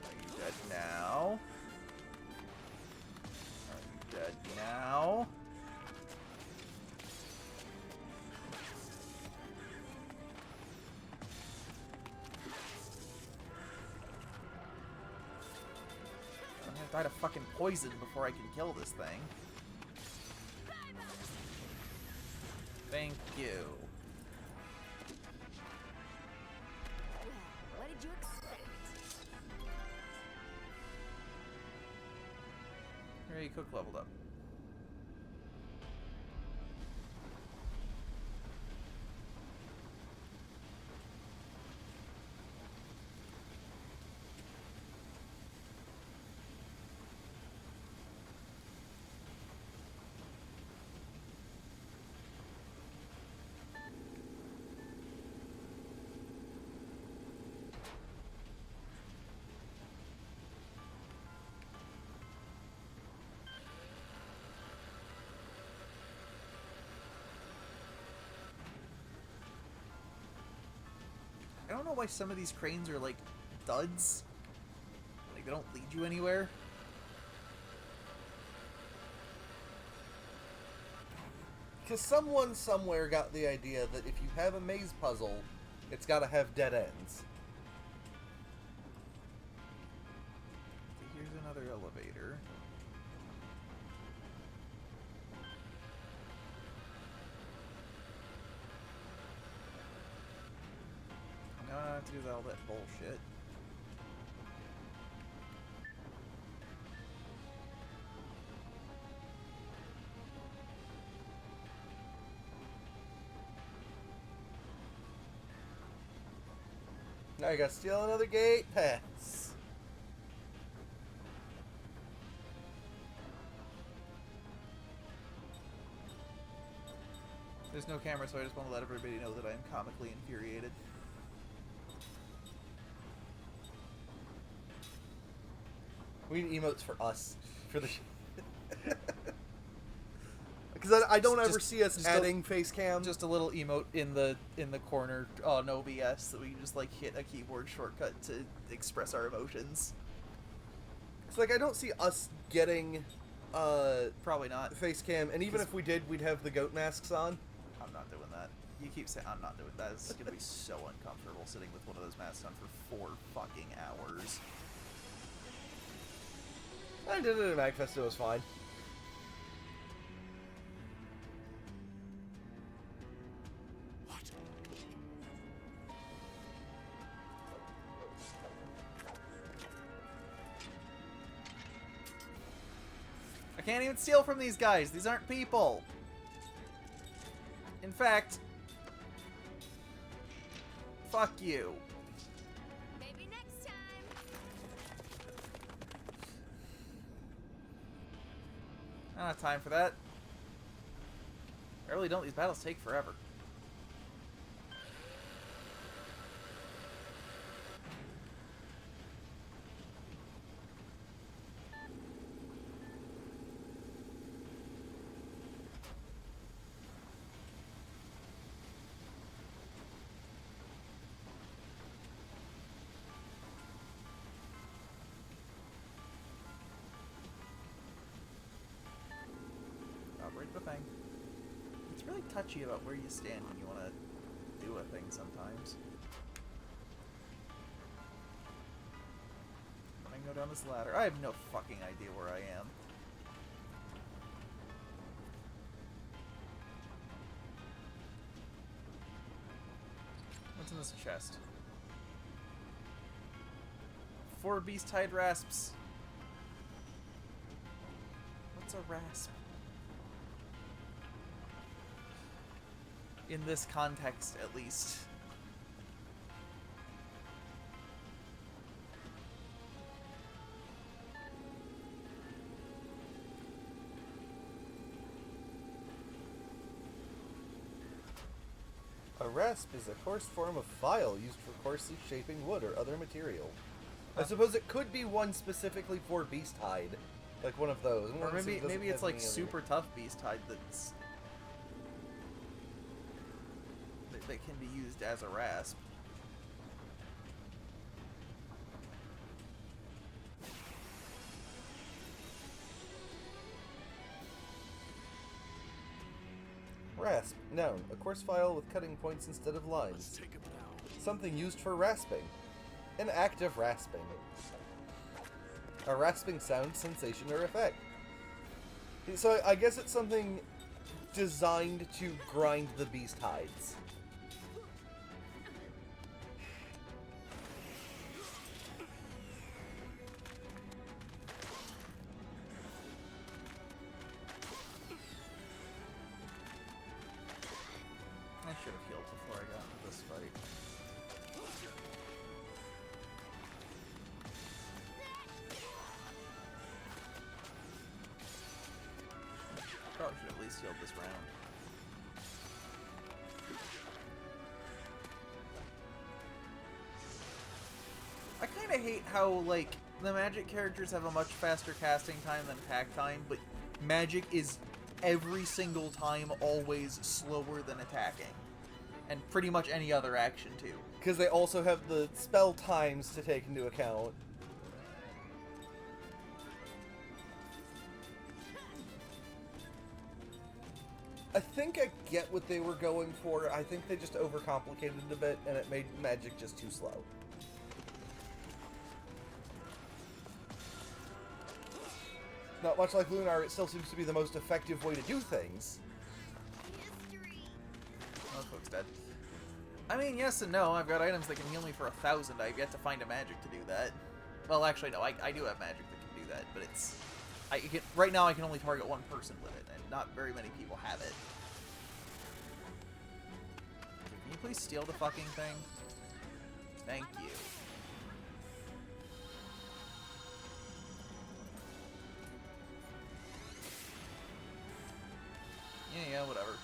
Are you dead now? Are you dead now? Die to fucking poison before I can kill this thing. Thank you. Well, what did you expect? Hooray, Cook leveled up. I don't know why some of these cranes are like duds. Like they don't lead you anywhere. Because someone somewhere got the idea that if you have a maze puzzle, it's got to have dead ends. Okay, here's another elevator. Now I don't have to do all that bullshit. Now you gotta steal another gate pass. There's no camera, so I just want to let everybody know that I am comically infuriated. We need emotes for us. For the... Because I don't ever see us adding face cam. Just a little emote in the corner, no BS, that we just like hit a keyboard shortcut to express our emotions. It's like I don't see us getting Probably not. face cam, and even if we did, we'd have the goat masks on. I'm not doing that. You keep saying I'm not doing that. It's gonna be so uncomfortable sitting with one of those masks on for 4 fucking hours. I did it at MagFest, it was fine. I can't even steal from these guys. These aren't people. In fact, fuck you. Maybe next time. I don't have time for that. I really don't. These battles take forever. Operate the thing. It's really touchy about where you stand when you want to do a thing sometimes. I can go down this ladder. I have no fucking idea where I am. What's in this chest? 4 beast-hide rasps. What's a rasp? In this context, at least. A rasp is a coarse form of file used for coarsely shaping wood or other material. I suppose it could be one specifically for beast hide, like one of those. Or maybe it's like super tough beast hide that's that can be used as a rasp. Rasp, noun, a coarse file with cutting points instead of lines. Let's take him now. Something used for rasping. An act of rasping. A rasping sound, sensation, or effect. So I guess it's something designed to grind the beast hides. I should have healed before I got into this fight. Probably should have at least healed this round. I kind of hate how, like, the magic characters have a much faster casting time than attack time, but magic is every single time always slower than attacking. And pretty much any other action, too. Because they also have the spell times to take into account. I think I get what they were going for. I think they just overcomplicated it a bit, and it made magic just too slow. Not much like Lunar, it still seems to be the most effective way to do things. History. Oh, folks dead. I mean, yes and no. I've got items that can heal me for 1,000. I've yet to find a magic to do that. Well, actually, no. I do have magic that can do that, but it's... right now, I can only target one person with it, and not very many people have it. Can you please steal the fucking thing? Thank you. Yeah, whatever.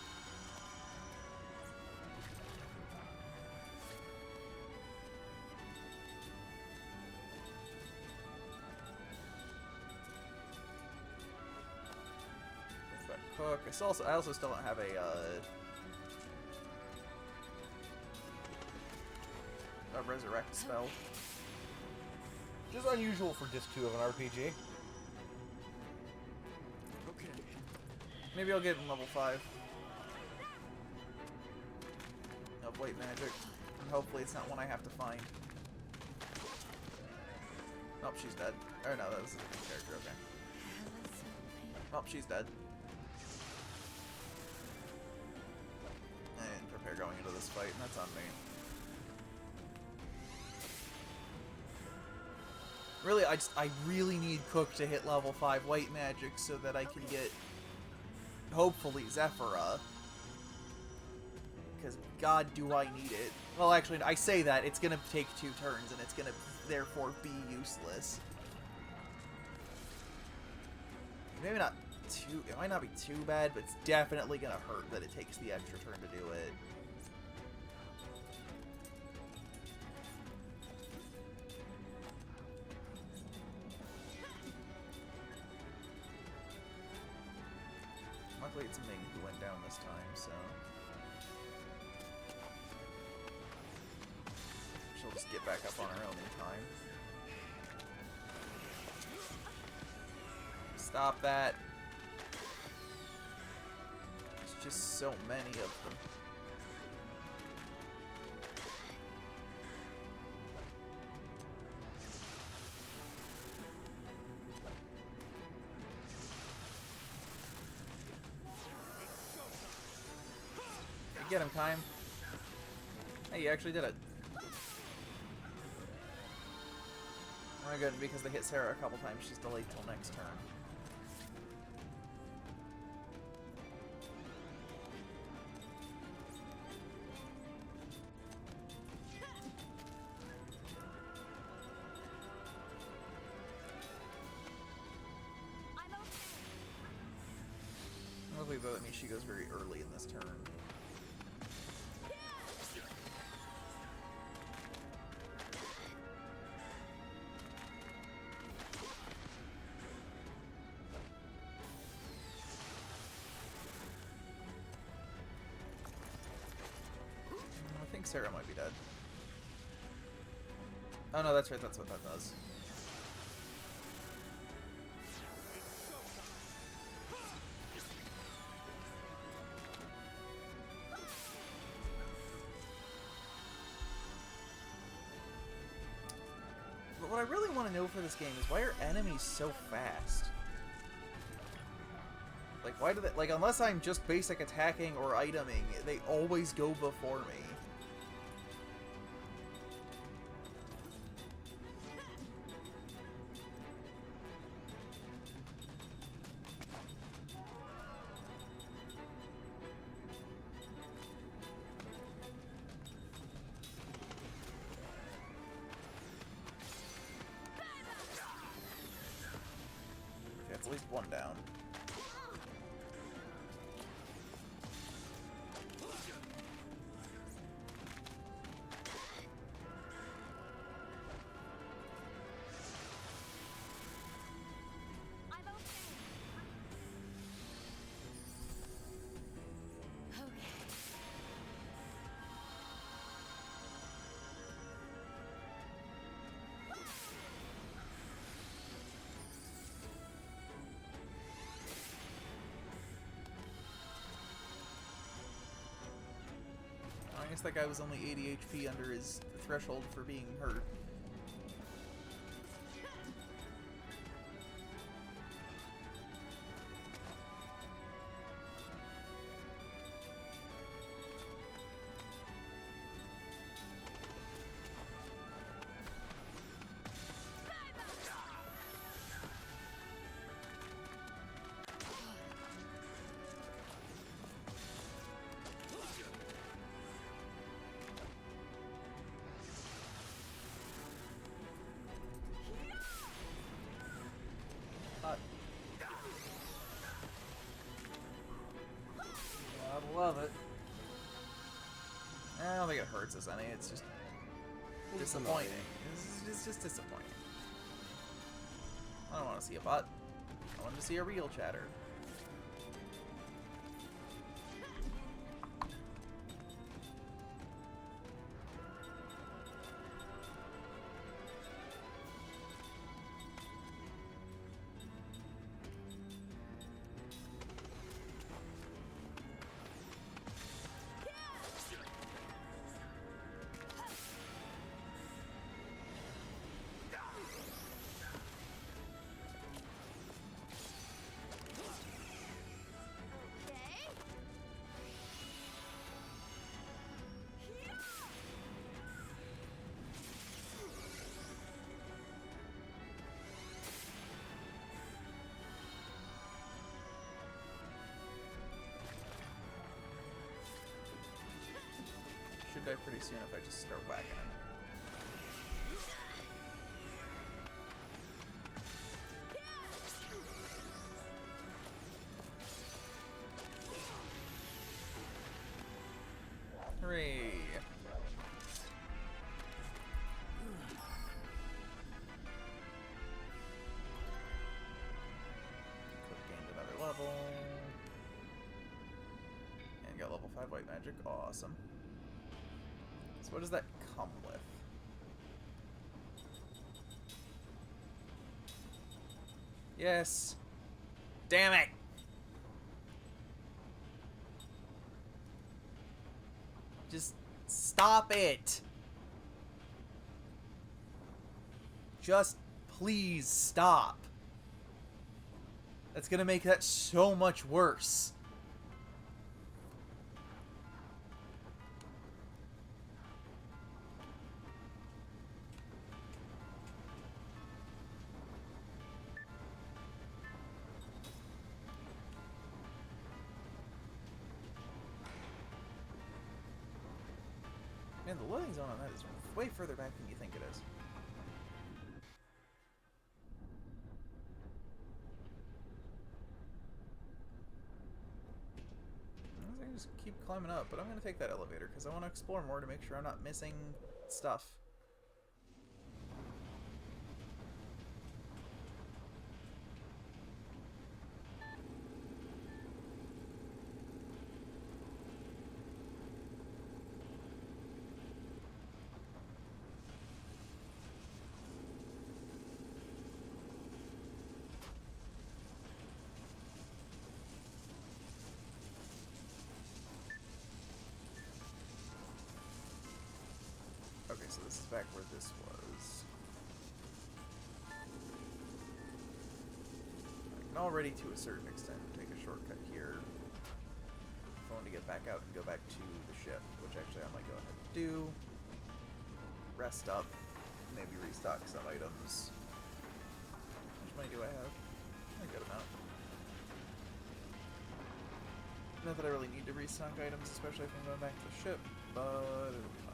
Cook. I also still don't have a resurrect spell. Which is unusual for disc 2 of an RPG. Okay. Maybe I'll get in level 5 of white magic. And hopefully it's not one I have to find. Oh, she's dead. Oh no, that was a different character, okay. Oh, she's dead. I didn't prepare going into this fight, and that's on me. Really, I really need Cook to hit level 5 white magic so that I can get, hopefully, Zephyra. Because, God, do I need it. Well, actually, I say that, it's gonna take 2 turns, and it's gonna, therefore, be useless. Maybe not too, it might not be too bad, but it's definitely gonna hurt that it takes the extra turn to do it. Luckily it's Ming who went down this time, so... she'll just get back up on her own in time. Stop that. There's just so many of them. Get him, Kime. Hey, you actually did it. We're good because they hit Sarah a couple times. She's delayed till next turn. Luckily, though, that means she goes very early in this turn. I think Sarah might be dead. Oh no, that's right, that's what that does. But what I really want to know for this game is why are enemies so fast? Like, why do they, like, unless I'm just basic attacking or iteming, they always go before me. Okay, that's at least one down. I guess that guy was only 80 HP under his threshold for being hurt. hurts us any. It's just disappointing. It's just disappointing. I don't want to see a bot. I want to see a real chatter. Should die pretty soon if I just start whacking him. Hooray! Gained another level. And got level 5 white magic. Awesome. So what does that come with? Yes. Damn it! Just stop it! Just please stop. That's gonna make that so much worse. Man, the loading zone on that is way further back than you think it is. I can just keep climbing up, but I'm going to take that elevator because I want to explore more to make sure I'm not missing stuff. Okay, so this is back where this was. I can already, to a certain extent, take a shortcut here. If I want to get back out and go back to the ship, which actually I might go ahead and do. Rest up, maybe restock some items. How much money do I have? A good amount. Not that I really need to restock items, especially if I'm going back to the ship, but it'll be fine.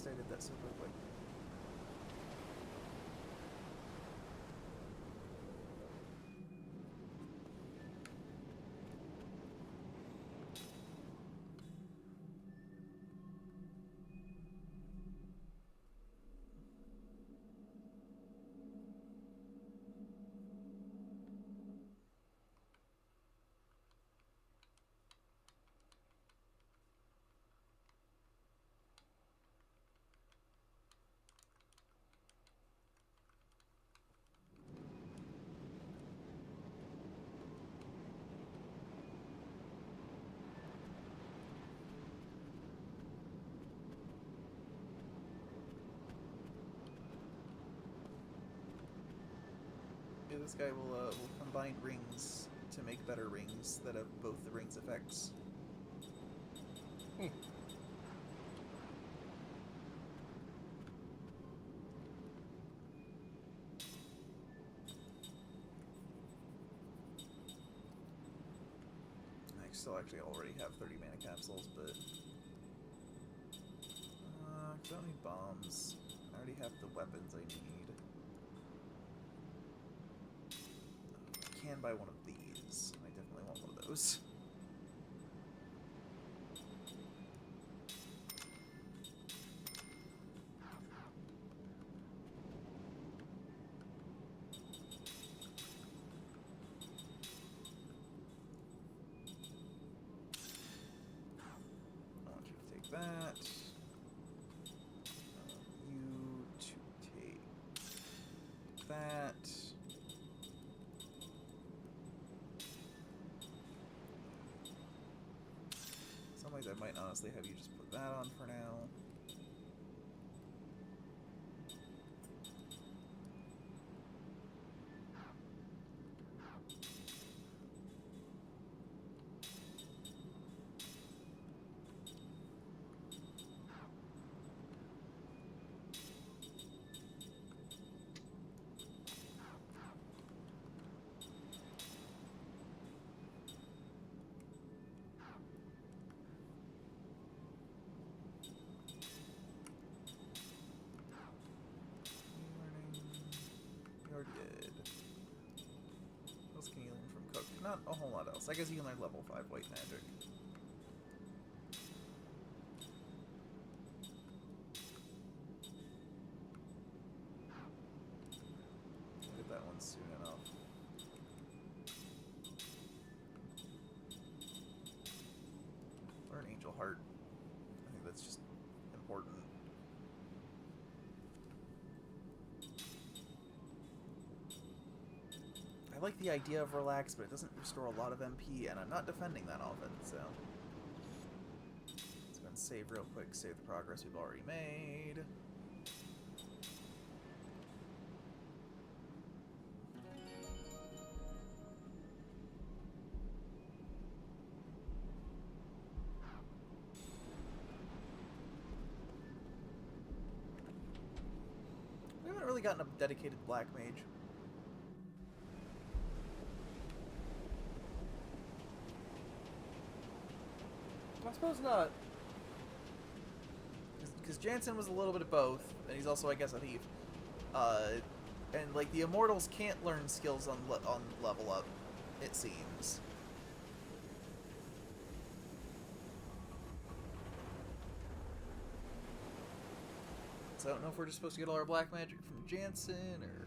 I did that so quickly. This guy will combine rings to make better rings that have both the rings effects. still actually already have 30 mana capsules, but... I don't need bombs. I already have the weapons I need. I can buy one of these. I definitely want one of those. I want you to take that. You to take that. Some ways I might honestly have you just put that on for now. You already did. What else can you learn from Cook? Not a whole lot else. I guess you can learn level 5 white magic. Get that one soon enough. Learn Angel Heart. I think that's just important. I like the idea of relax, but it doesn't restore a lot of MP, and I'm not defending that often, so... Let's go and save real quick, save the progress we've already made. We haven't really gotten a dedicated black mage. I suppose not. Because Jansen was a little bit of both, and he's also, I guess, a thief. And, like, the Immortals can't learn skills on level up, it seems. So I don't know if we're just supposed to get all our black magic from Jansen, or...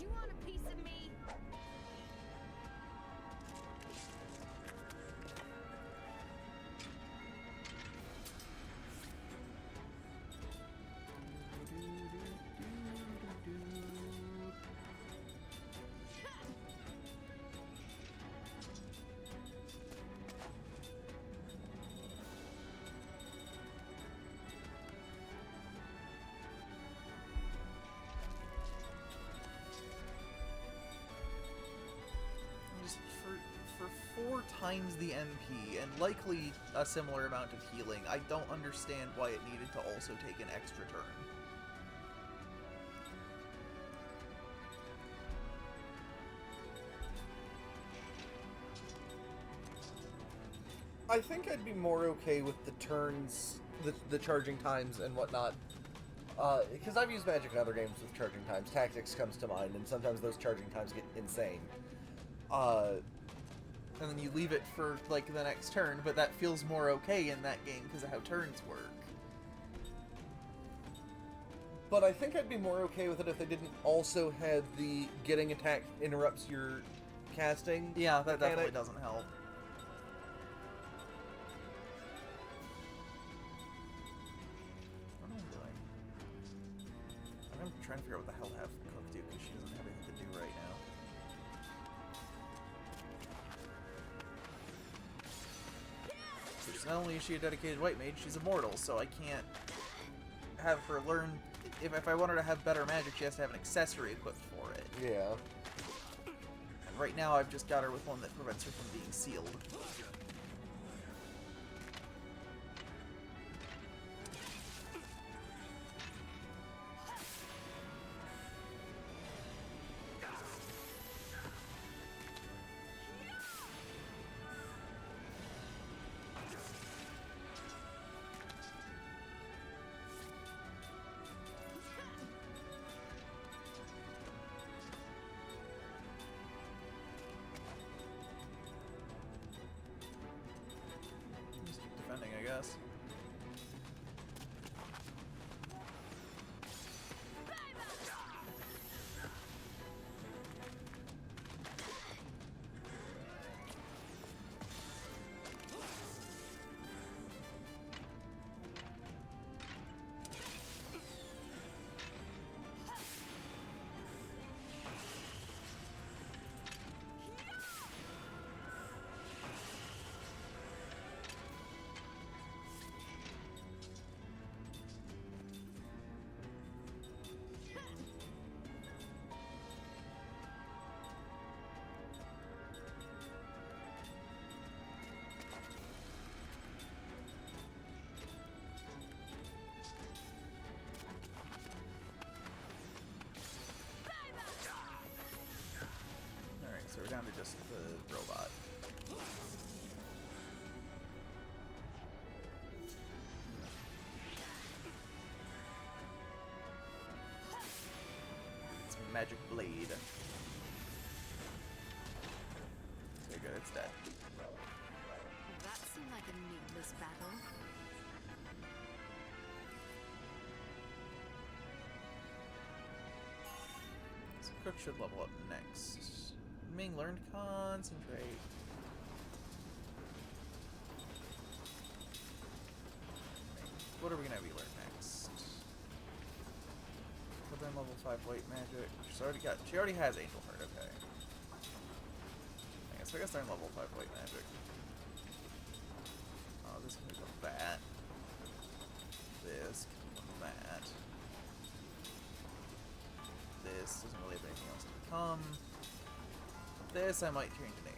You want a piece of me? Just for 4 times the MP, and likely a similar amount of healing, I don't understand why it needed to also take an extra turn. I think I'd be more okay with the turns, the charging times and whatnot. Because I've used Magic in other games with charging times. Tactics comes to mind, and sometimes those charging times get insane. And then you leave it for, like, the next turn, but that feels more okay in that game because of how turns work. But I think I'd be more okay with it if they didn't also have the getting attacked interrupts your casting. Yeah, that mechanic. definitely doesn't help. What am I doing? I'm trying to figure out what the hell to have Cook do, because she doesn't have anything to do right now. Because not only is she a dedicated white mage, she's immortal, so I can't have her learn... If I want her to have better magic, she has to have an accessory equipped for it. Yeah. And right now I've just got her with one that prevents her from being sealed. guess. Alright, so we're down to just the robot. It's magic blade. Okay, good, it's dead. That seemed like a needless battle. So Cook should level up next. Ming learned concentrate. What are we gonna be learning next? Put in level 5 white magic. She already has Angel Heart, okay. So I guess they're in level 5 white magic. Oh, this can become that. This can become that. This doesn't really have anything else to become. This I might change the name.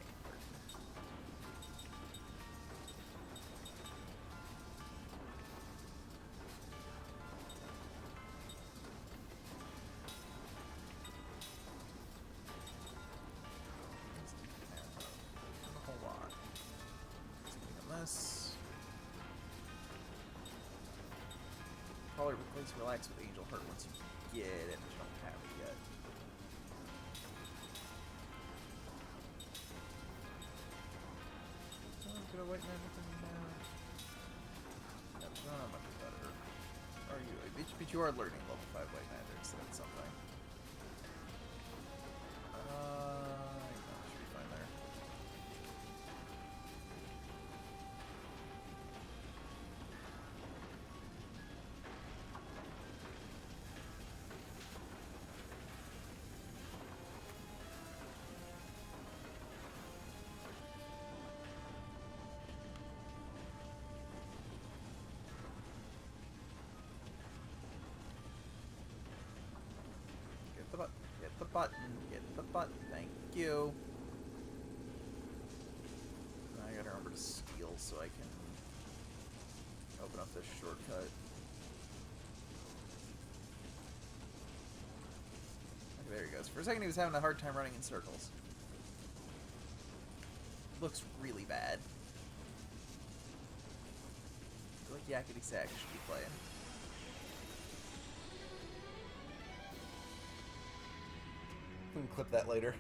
A whole lot. This. Probably replace Relax with Angel Heart once you get it, but you don't have it yet. Get a white magic in there. Yeah, but you're not much better. Are you? But you are learning level 5 white magic, so that's something. No, should be fine there. Get the button. Get the button. Get the button. Thank you. Now I gotta remember to steal so I can open up this shortcut. Okay, there he goes. For a second he was having a hard time running in circles. Looks really bad. I feel like Yakety Sax should be playing. We can clip that later.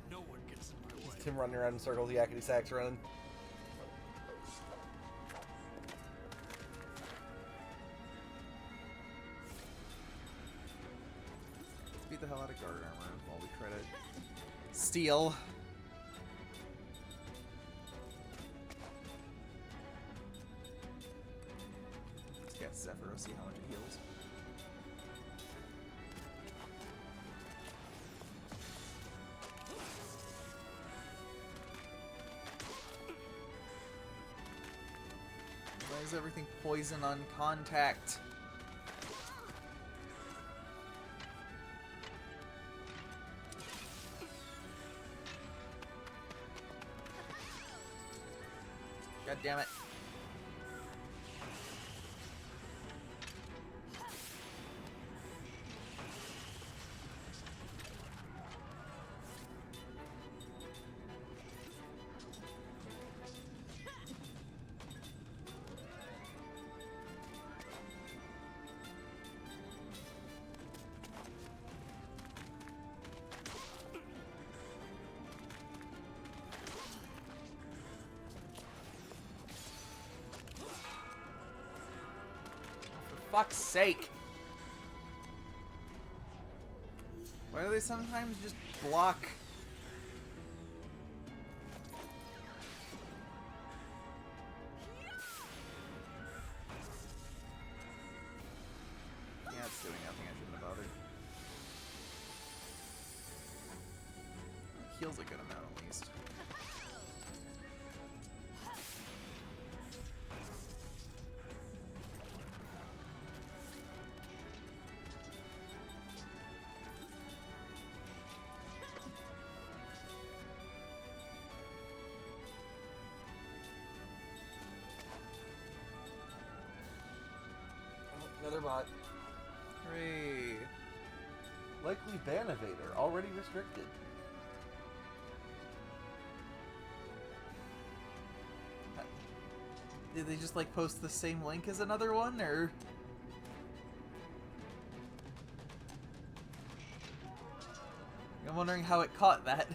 No one gets in my way. Just him running around in circles, Yakety Sax running. Let's beat the hell out of guard armor while we try to steal. Let's get Sephiroth, see how much it heals. Why is everything poison on contact? God damn it. fuck's sake! Why do they sometimes just block? Yeah, it's doing nothing. I shouldn't have bothered. Heals a good amount at least. Another bot. Hooray. Likely ban evader. Already restricted. Did they just like post the same link as another one, or? I'm wondering how it caught that.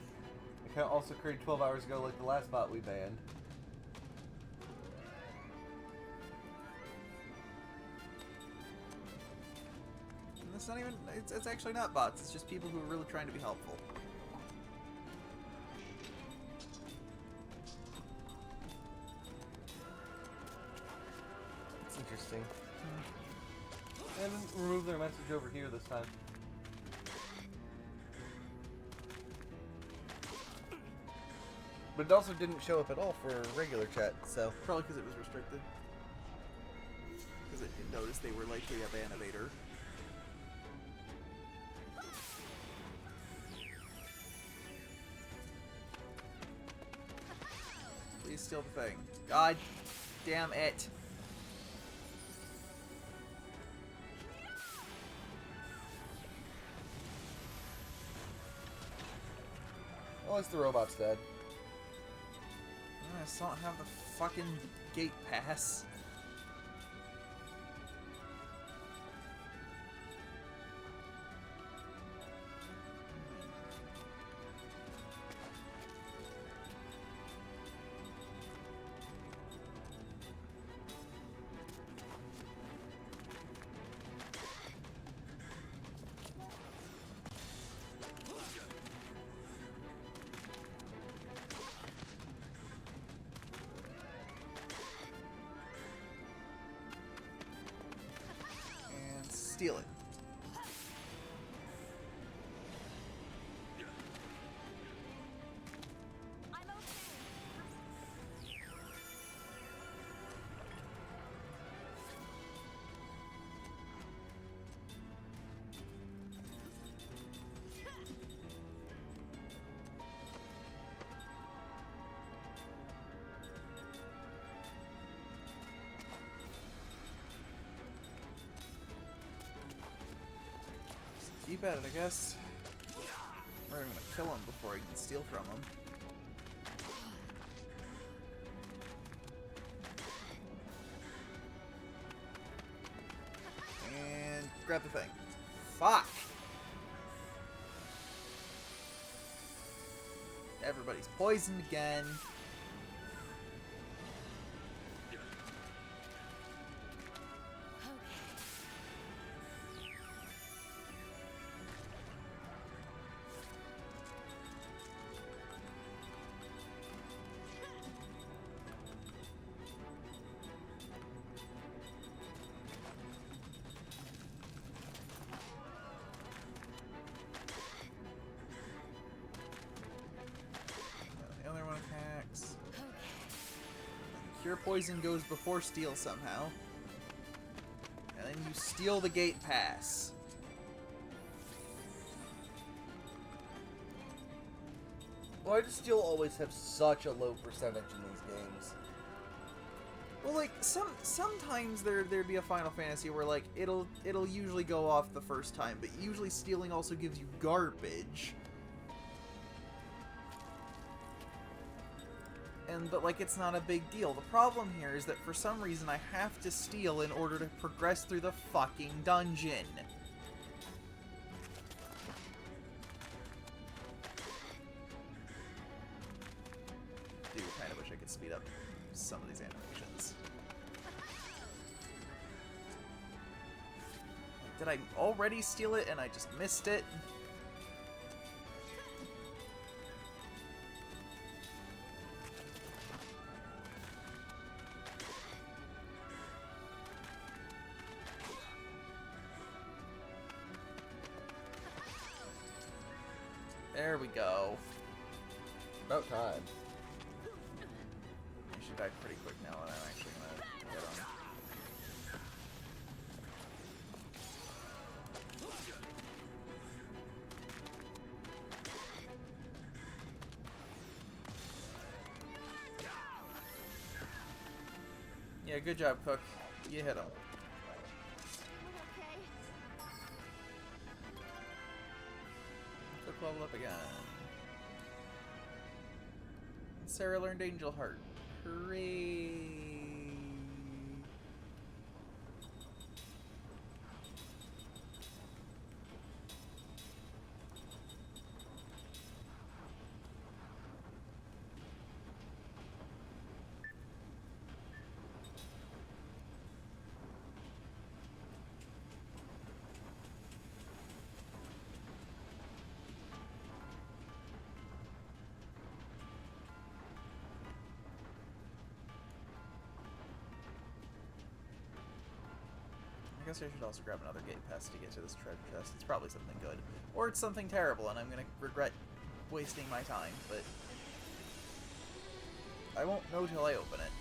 Account also created 12 hours ago like the last bot we banned. It's not even, it's actually not bots, it's just people who are really trying to be helpful. It's interesting. And remove their message over here this time. But it also didn't show up at all for regular chat, so... Probably because it was restricted. Because it noticed they were likely a ban evader. Please steal the thing. God damn it. Oh, it's the robot's dead. I still don't have the fucking gate pass. Steal it. Keep at it, I guess. Or I'm gonna kill him before I can steal from him. And grab the thing. Fuck! Everybody's poisoned again. Cure poison goes before steal somehow. And then you steal the gate pass. Why does steal always have such a low percentage in these games? Well, like sometimes there'd be a Final Fantasy where like it'll usually go off the first time, but usually stealing also gives you garbage. But like it's not a big deal. The problem here is that for some reason I have to steal in order to progress through the fucking dungeon. Do kind of wish I could speed up some of these animations. Did I already steal it and I just missed it? There we go. About time. You should die pretty quick now, and I'm actually gonna get on. Yeah, good job, Cook. You hit him. Okay. Cook level up again. Sarah learned Angel Heart. Hooray! I guess I should also grab another gate pass to get to this treasure chest. It's probably something good. Or it's something terrible, and I'm gonna regret wasting my time, but I won't know till I open it.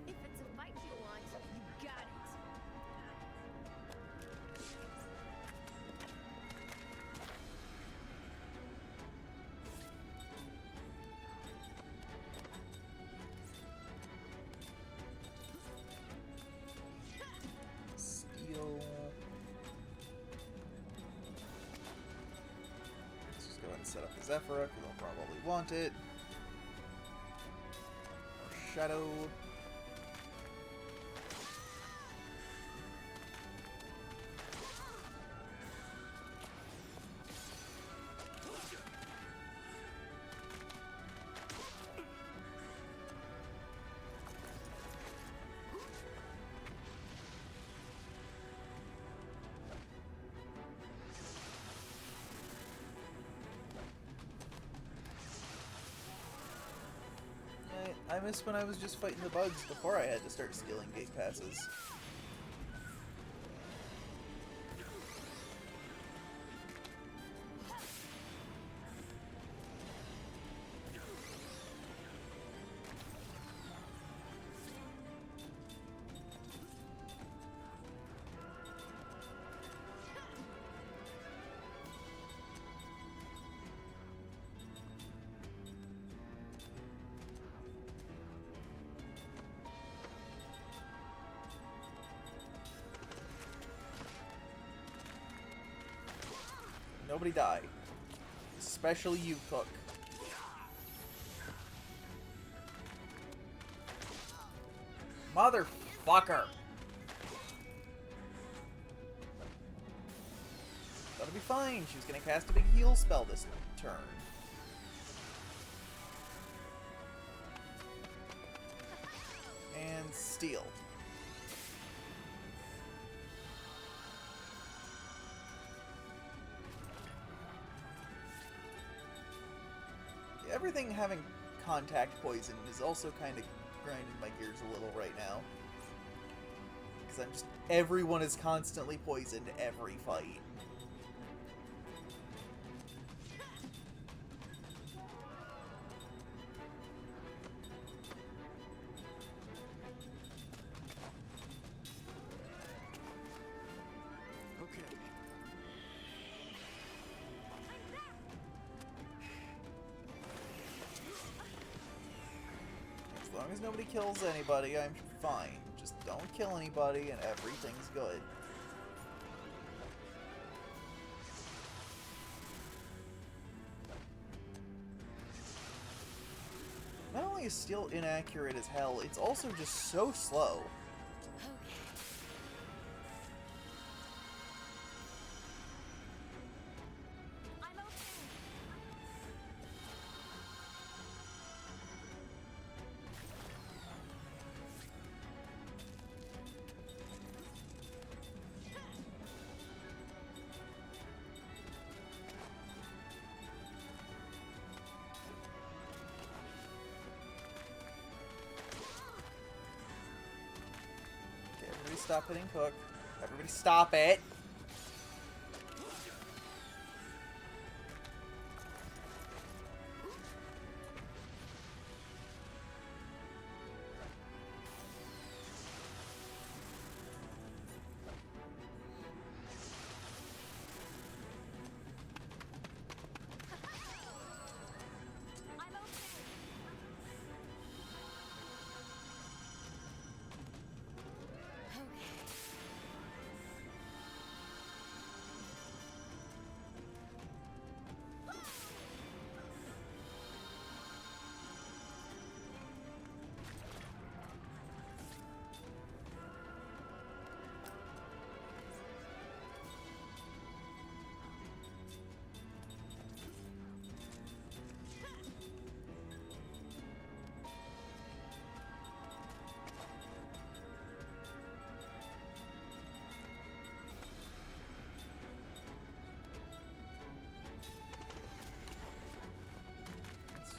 If it's a fight you want, you got it. Steel. Let's just go ahead and set up the Zephyra, because I'll probably want it. More Shadow. I miss when I was just fighting the bugs before I had to start stealing gate passes. Nobody die. Especially you, Cook. Motherfucker! That'll be fine. She's gonna cast a big heal spell this turn. And steal. Everything having contact poison is also kind of grinding my gears a little right now. Because I'm just... everyone is constantly poisoned every fight. Okay. As long as nobody kills anybody, I'm fine. Just don't kill anybody and everything's good. Not only is steel inaccurate as hell, it's also just so slow. I'm okay. stop hitting Cook. Everybody stop it.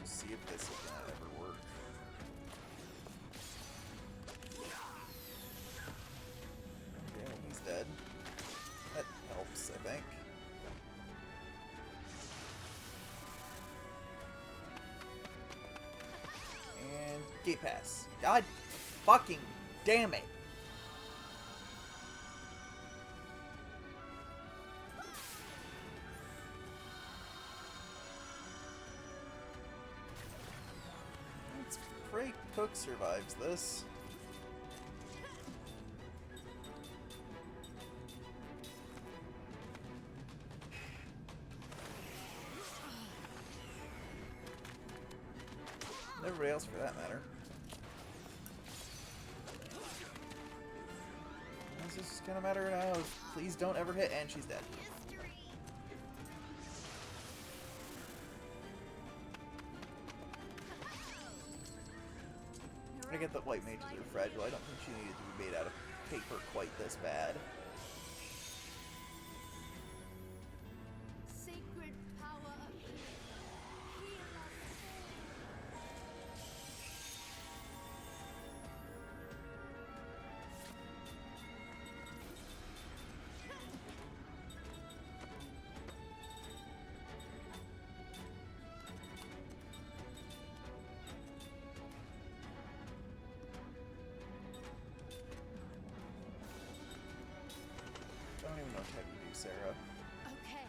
See if this is gonna ever work. Okay, he's dead. That helps, I think. And gate pass. God fucking damn it! Pray Cook survives this. And everybody else for that matter. This is just gonna matter now. Please don't ever hit, and she's dead. I get that white mages are fragile. I don't think she needed to be made out of paper quite this bad. Sacred power of heal us. I don't even know what type you do, Sarah. Okay.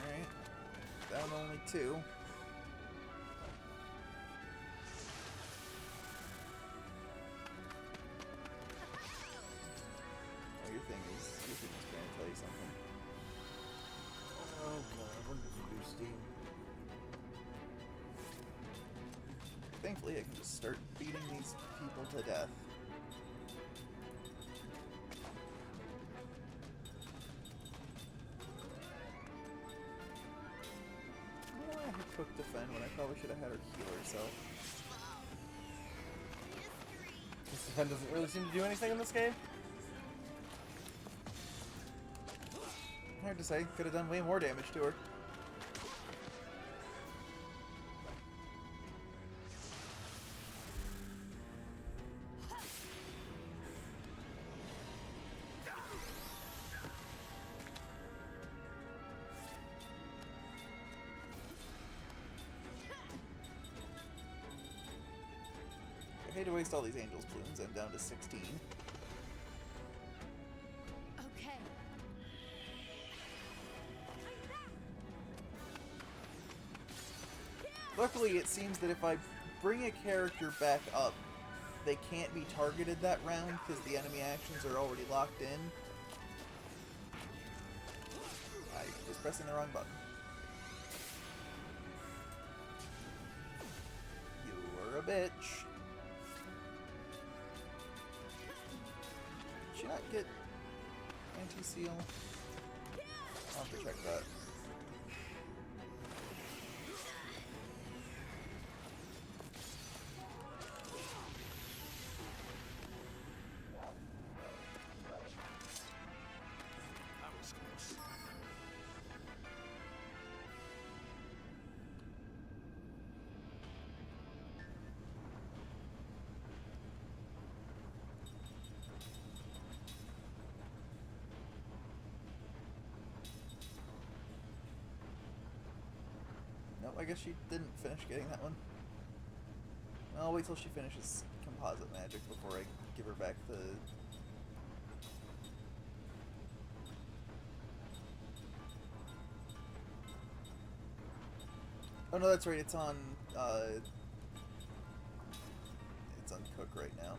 Alright. Down only 2. Oh, your thing is trying to tell you something. Oh god, when did you do Steam? Thankfully, I can just start beating these people to death. Why did Cook defend when I probably should have had her heal herself? This defend doesn't really seem to do anything in this game. Hard to say. Could have done way more damage to her. I hate to waste all these angels plumes. I'm down to 16. Okay. Luckily, it seems that if I bring a character back up, they can't be targeted that round because the enemy actions are already locked in. I was pressing the wrong button. You're a bitch. Did she not get anti-seal? I'll have to check that. I guess she didn't finish getting that one. I'll wait till she finishes composite magic before I give her back the... Oh no, that's right, it's on Cook right now.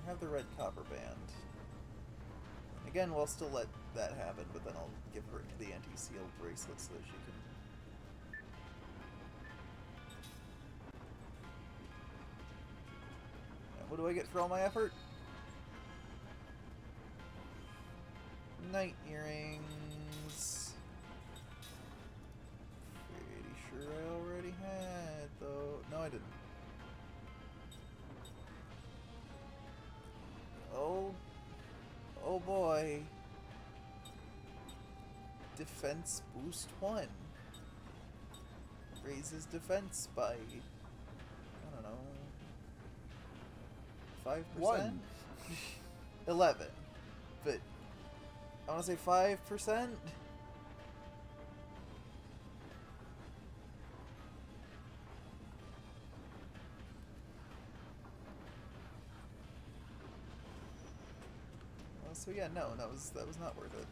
I have the red copper band. Again, we'll still let that happen, but then I'll give her the anti-seal bracelet so that she can... What do I get for all my effort? Night earrings. Pretty sure I already had, though. No, I didn't. Oh boy. Defense boost 1. Raises defense by, I don't know, 5%? 1. 11. But I want to say 5%? So yeah, no, that was not worth it.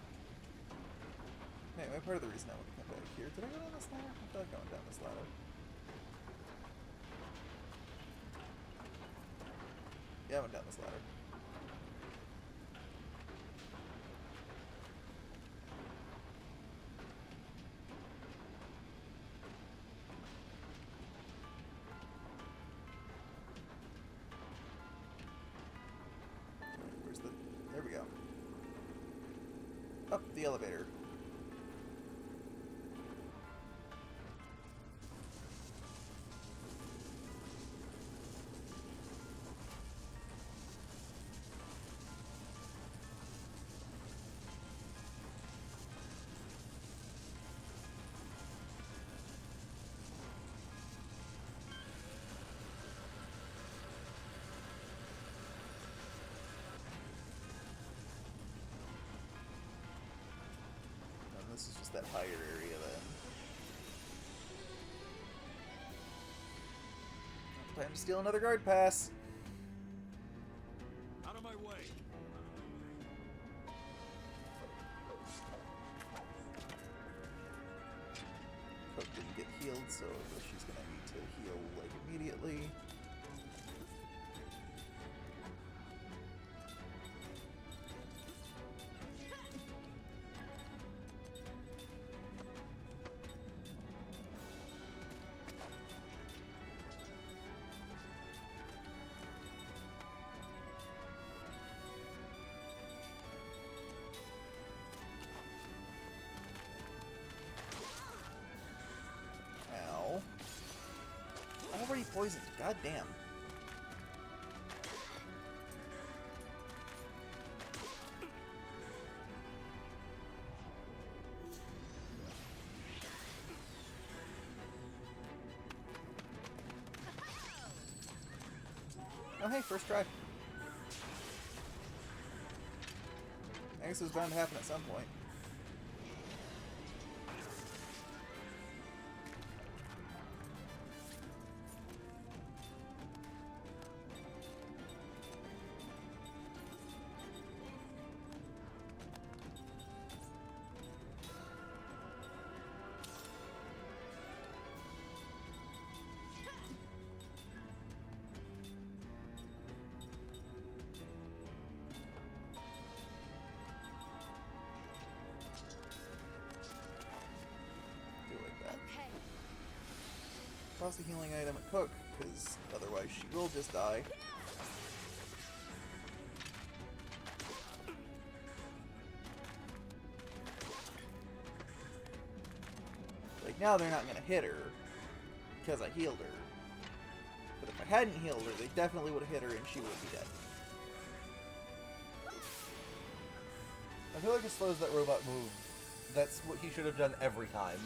Anyway, part of the reason I want to come back here. Did I go down this ladder? I feel like I went down this ladder. Yeah, I went down this ladder. Where's the... There we go. Up the elevator. This is just that higher area then. Time to steal another guard pass. Out of my way. Cook didn't get healed, so she's gonna need to heal like immediately. Already poisoned. God damn. Oh hey, first try. I guess it was bound to happen at some point. Toss a healing item at Cook, because otherwise she will just die. Like, now they're not going to hit her, because I healed her. But if I hadn't healed her, they definitely would have hit her and she would be dead. I feel like it slows that robot move. That's what he should have done every time.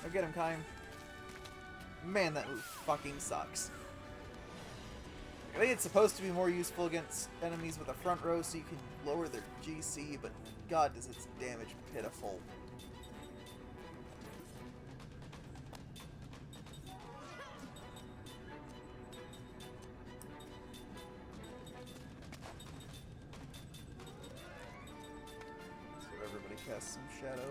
Now get him, Kaim. Man, that move fucking sucks. I think it's supposed to be more useful against enemies with a front row so you can lower their GC, but god does its damage pitiful. So everybody casts some shadow.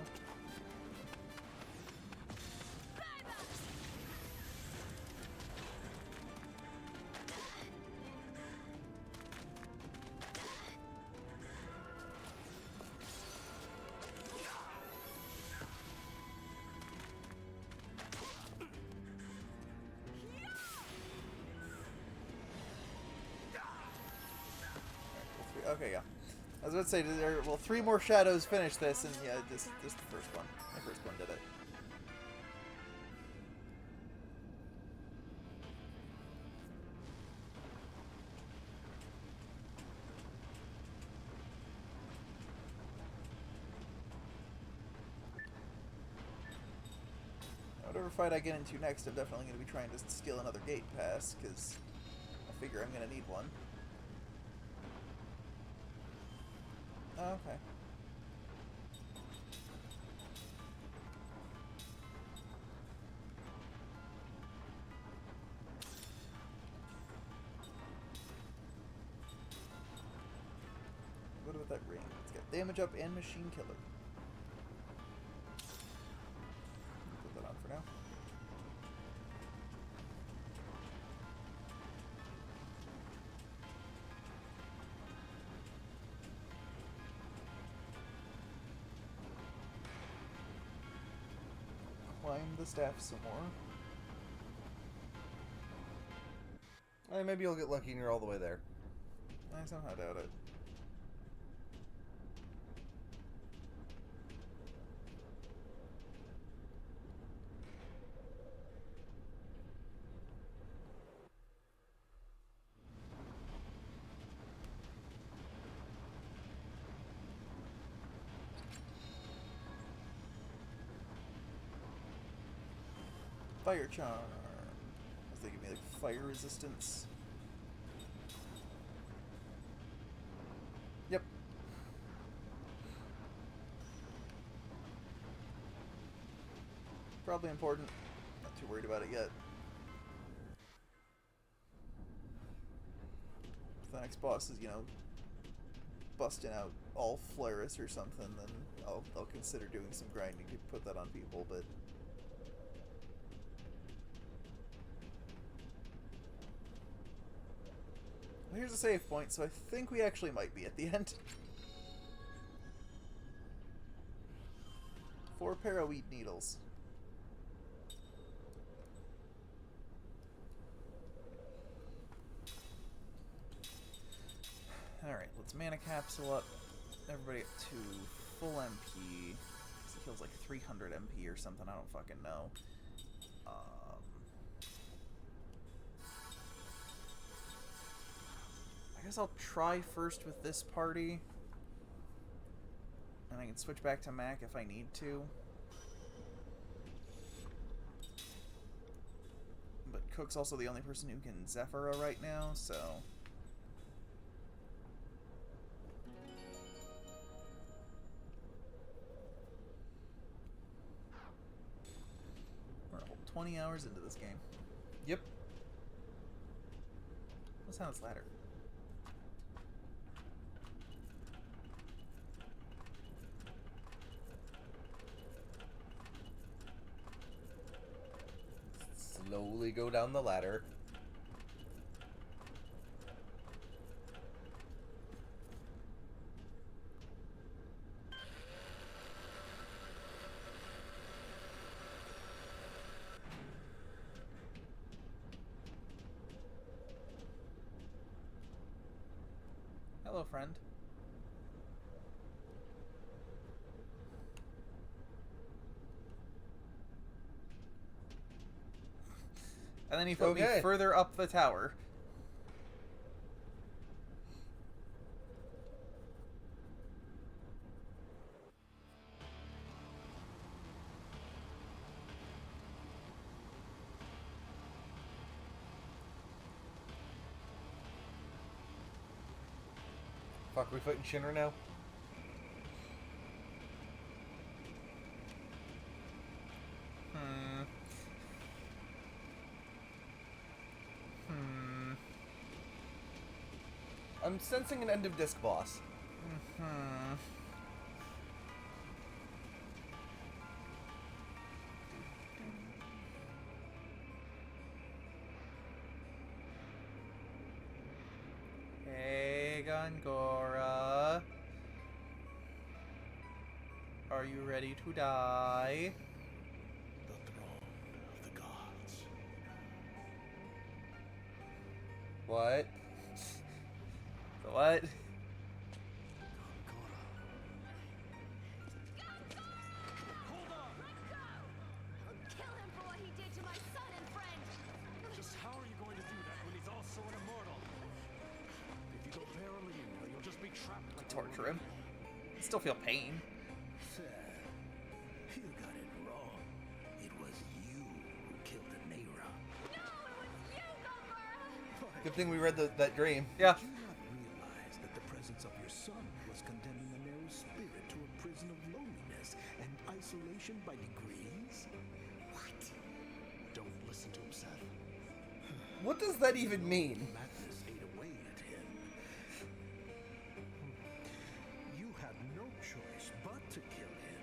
Okay, yeah. I was about to say, well, 3 more shadows finish this, and yeah, just the first one. The first one did it. Whatever fight I get into next, I'm definitely going to be trying to steal another gate pass, because I figure I'm going to need one. Oh, okay. What about that ring? It's got damage up and machine killer. Put that on for now. Climb the staff some more. Maybe you'll get lucky and you're all the way there. I somehow doubt it. Fire charm. Does they give me like fire resistance? Yep. Probably important. Not too worried about it yet. If the next boss is, you know, busting out all Flaris or something, then I'll consider doing some grinding to put that on people, but here's a save point, so I think we actually might be at the end. 4 paraweed needles. Alright, let's mana capsule up. Everybody up to full MP. It feels like 300 MP or something, I don't fucking know. I guess I'll try first with this party. And I can switch back to Mac if I need to. But Cook's also the only person who can Zephyra right now, so... We're a whole 20 hours into this game. Yep. What's on this ladder? Slowly go down the ladder. Hello, friend. And then he put me further up the tower. Fuck, we fighting Shinra now? I'm sensing an end of disc boss. Hey, Gongora. Are you ready to die? The throne of the gods. What? The what? Gongora. Hold on! Kill him for what he did to my son and friend. Just how are you going to do that when he's also an immortal? If you go barely in there, you'll just be trapped like Torture him. Still feel pain. You got it wrong. It was you who killed Neira. No, it was you, Gongora. Good thing we read that dream. Yeah. Did you not realize that the presence of your son was condemning a narrow spirit to a prison of loneliness and isolation by degrees? What? Don't listen to him, Seth. What does that even mean? Madness ate away at him. You had no choice but to kill him.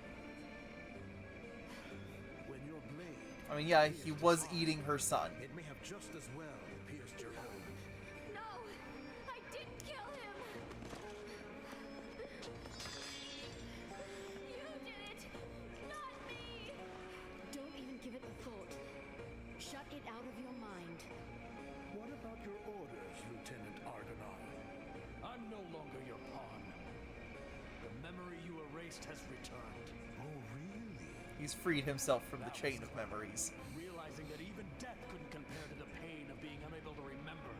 When your blade I mean, yeah, he was eating her son. it may have just as well pierced your own. No, I didn't kill him. You did it, not me. Don't even give it a thought. Shut it out of your mind. What about your orders, Lieutenant Argonaut? I'm no longer your pawn. The memory you erased has returned. Oh, really? He's freed himself from the chain of memories. Realizing that even death couldn't compare to the pain of being unable to remember,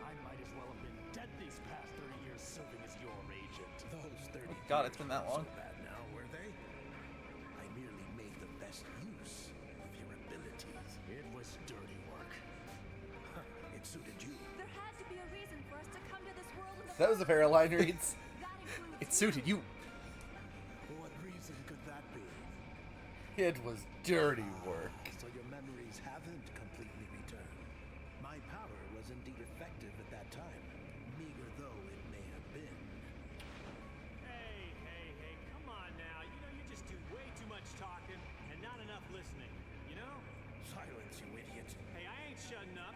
I might as well have been dead these past 30 years serving as your agent. Those 30 Oh God, it's been that long. So bad now, were they? I merely made the best use of your abilities. It was dirty work. It suited you. There had to be a reason for us to come to this world in the That was a pair of line reads. That includes It suited you. What reason could that be? It was dirty work. So your memories haven't completely returned. My power was indeed effective at that time, meager though it may have been. Hey, come on now. You know, you just do way too much talking and not enough listening. You know? Silence, you idiot. Hey, I ain't shutting up.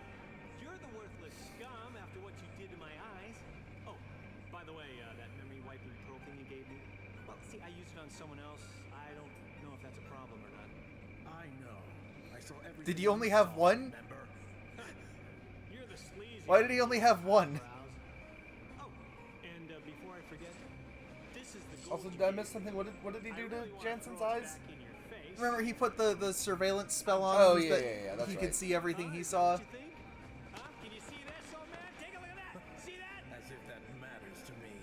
You're the worthless scum after what you did to my eyes. Oh, by the way, that memory wiping pearl thing you gave me. Well, see, I used it on someone else. I don't know if that's a problem or not. I know. I saw everything. Did he only have saw, one? Remember? You're the sleazy. Why did he only have one? Oh, and before I forget, this is the gold Also, you did I gave miss me. something? What did he I do to really wanna Jansen's throw it eyes? back in your face. Remember, he put the surveillance spell on Oh, him yeah, that yeah, that's he right. could see everything he Huh? saw. What you think? Huh? Can you see this, old man? Take a look at that. See that? As if that matters to me.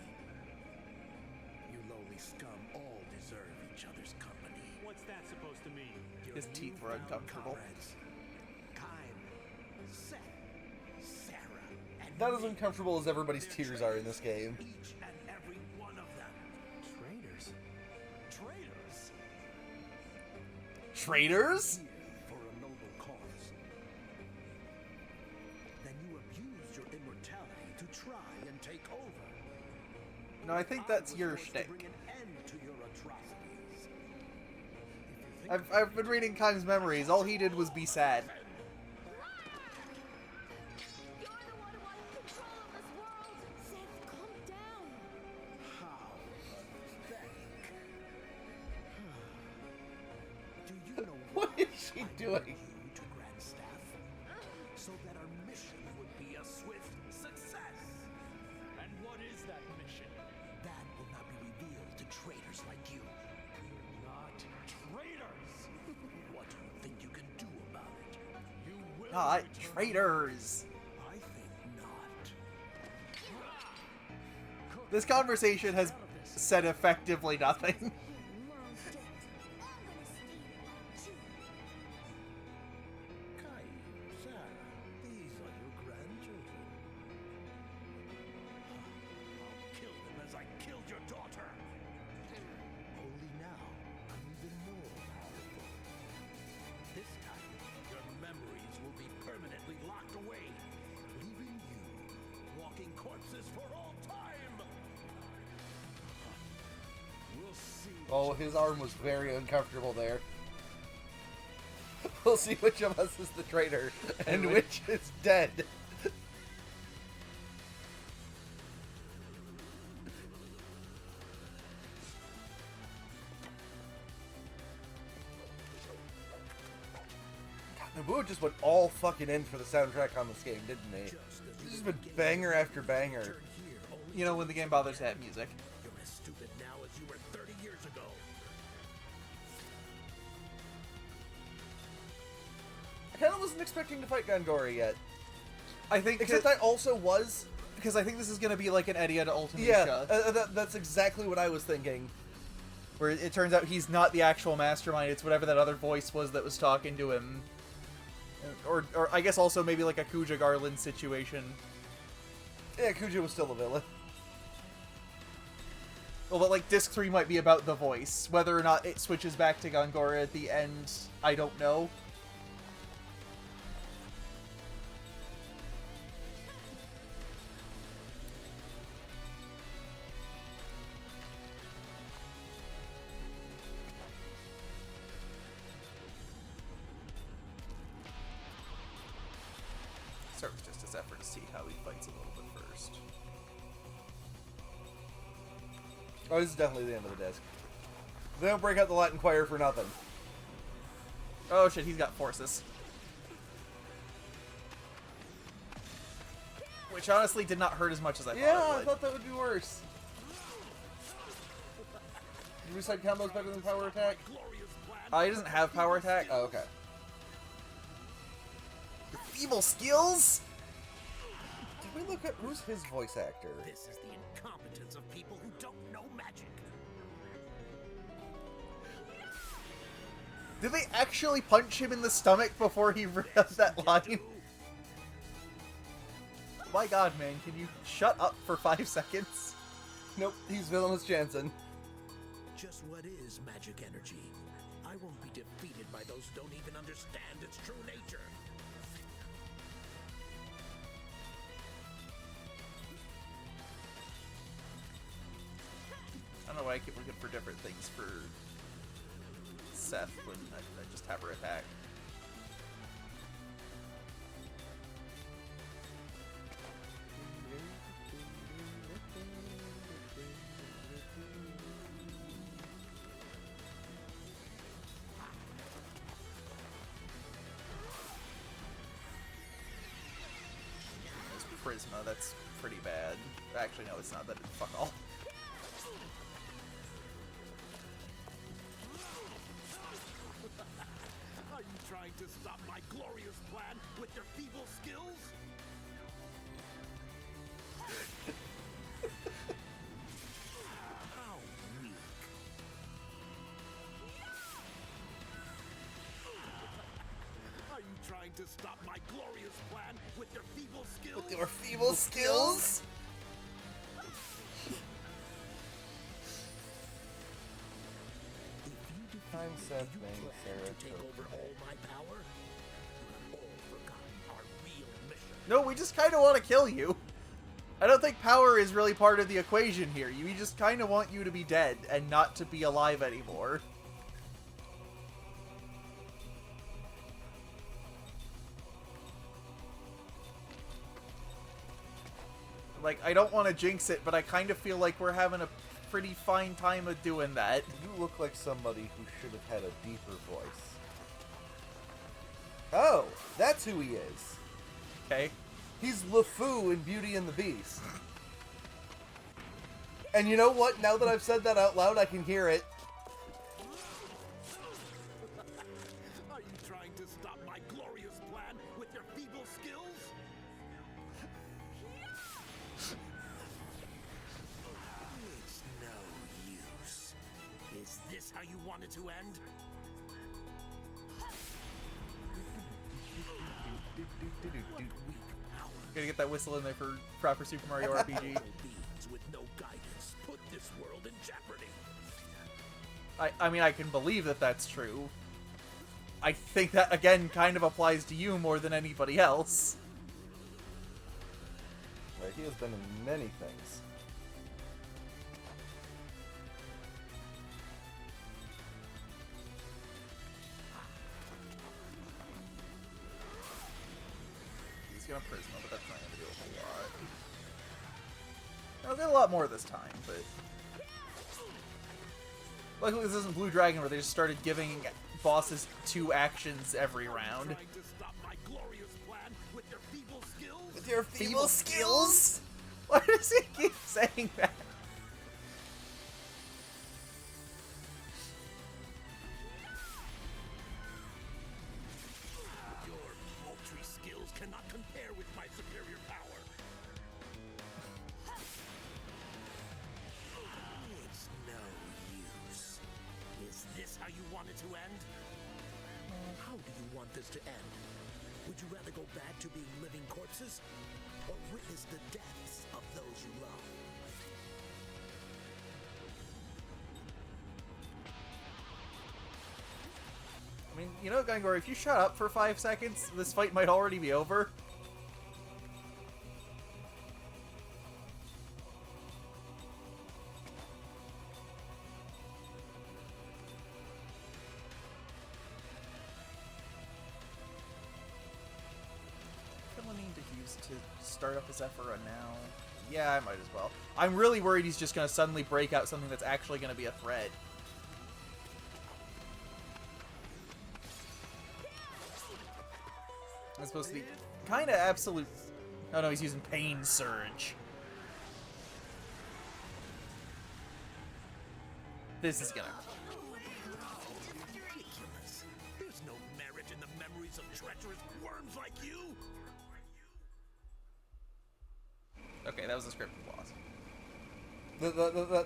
You lowly scum all deserve each other's company. What's that supposed to mean? Your His teeth were newfound uncomfortable. comrades, Kyle, Seth, Sarah, and Not as me. uncomfortable as everybody's They're tears are in this traitors, game. Each and every one of them. Traitors. Traitors. Traitors? Here for a noble cause. Then you abused your immortality to try and take over. No, I think I that's was your forced to shtick. bring an end to your atrocities. If you think I've been reading Kai's memories. All he did was be sad. You're the one who wanted control of this world. Seth, calm down. how pathetic. Do you know What why is she I doing? brought you to Grand Staff? So that our mission would be a swift success. And what is that mission? That will not be revealed to traitors like you. We're not traitors. What do you think you can do about it? You will Not return. traitors. I think not. This conversation has said effectively nothing. Kai, Sarah, these are your grandchildren. I'll kill them as Oh, his arm was very uncomfortable there. We'll see which of us is the traitor and which is dead. Naboo just went all fucking in for the soundtrack on this game, didn't he? It's just been banger after banger. You know, when the game bothers to have music. You're as stupid now as you were 30 years ago. I kind of wasn't expecting to fight Gongora yet. I think... Except I also was. Because I think this is going to be like an Eddie to Ultimate. Yeah, that's exactly what I was thinking. Where it turns out he's not the actual mastermind, it's whatever that other voice was that was talking to him. Or I guess also maybe like a Kuja Garland situation. Yeah, Kuja was still a villain. Well, but like Disc 3 might be about the voice. Whether or not it switches back to Gongora at the end, I don't know. Start with just his effort to see how he fights a little bit first. Oh, this is definitely the end of the disc. They don't break out the Latin choir for nothing. Oh shit, he's got forces. Which honestly did not hurt as much as I thought it Yeah, would. I thought that would be worse. Recite combos better than power attack? He doesn't have power attack. Oh, okay. Evil skills? Did we look at who's his voice actor? This is the incompetence of people who don't know magic. Did they actually punch him in the stomach before he read that line? My god, man, can you shut up for 5 seconds? Nope, he's Villainous Jansen. Just what is magic energy? I won't be defeated by those who don't even understand its true nature. I don't know why I keep looking for different things for Seth when I just have her attack. This Prisma, that's pretty bad. Actually, no, it's not. That fuck all. Are you trying to stop my glorious plan with your feeble skills? How weak. Are you trying to stop my glorious plan with your feeble skills? With your feeble skills? I'm Seth Ming, Sarah To take over all my power? You have all forgotten our real mission. No, we just kind of want to kill you. I don't think power is really part of the equation here. We just kind of want you to be dead and not to be alive anymore. Like, I don't want to jinx it, but I kind of feel like we're having a pretty fine time of doing that. You look like somebody who should have had a deeper voice. Oh, that's who he is. Okay. He's LeFou in Beauty and the Beast. And you know what? Now that I've said that out loud, I can hear it. Are you trying to stop my glorious plan with your feeble skills? It's no use. Is this how you want it to end? Gotta get that whistle in there for proper Super Mario RPG. Beings with no guidance put this world in jeopardy. I mean, I can believe that that's true. I think that, again, kind of applies to you more than anybody else. Right, he has been in many things. He's gonna Prisma, but that's not gonna do a whole lot. I'll get a lot more this time, but... Luckily this isn't Blue Dragon where they just started giving bosses 2 actions every round. Trying to stop my glorious plan with your feeble skills? With your feeble skills? Why does he keep saying that? Your paltry skills cannot compare with my superior power. It's no use. Is this how you want it to end? How do you want this to end? Would you rather go back to being living corpses? Or witness the deaths of those you love? I mean, you know, Gongora, if you shut up for 5 seconds, this fight might already be over. To start up his Ephora now. Yeah, I might as well. I'm really worried he's just going to suddenly break out something that's actually going to be a threat. It's supposed to be kind of absolute... Oh no, he's using Pain Surge. This is gonna... Ridiculous. There's no merit in the memories of treacherous worms like you. Okay, that was a scripted loss.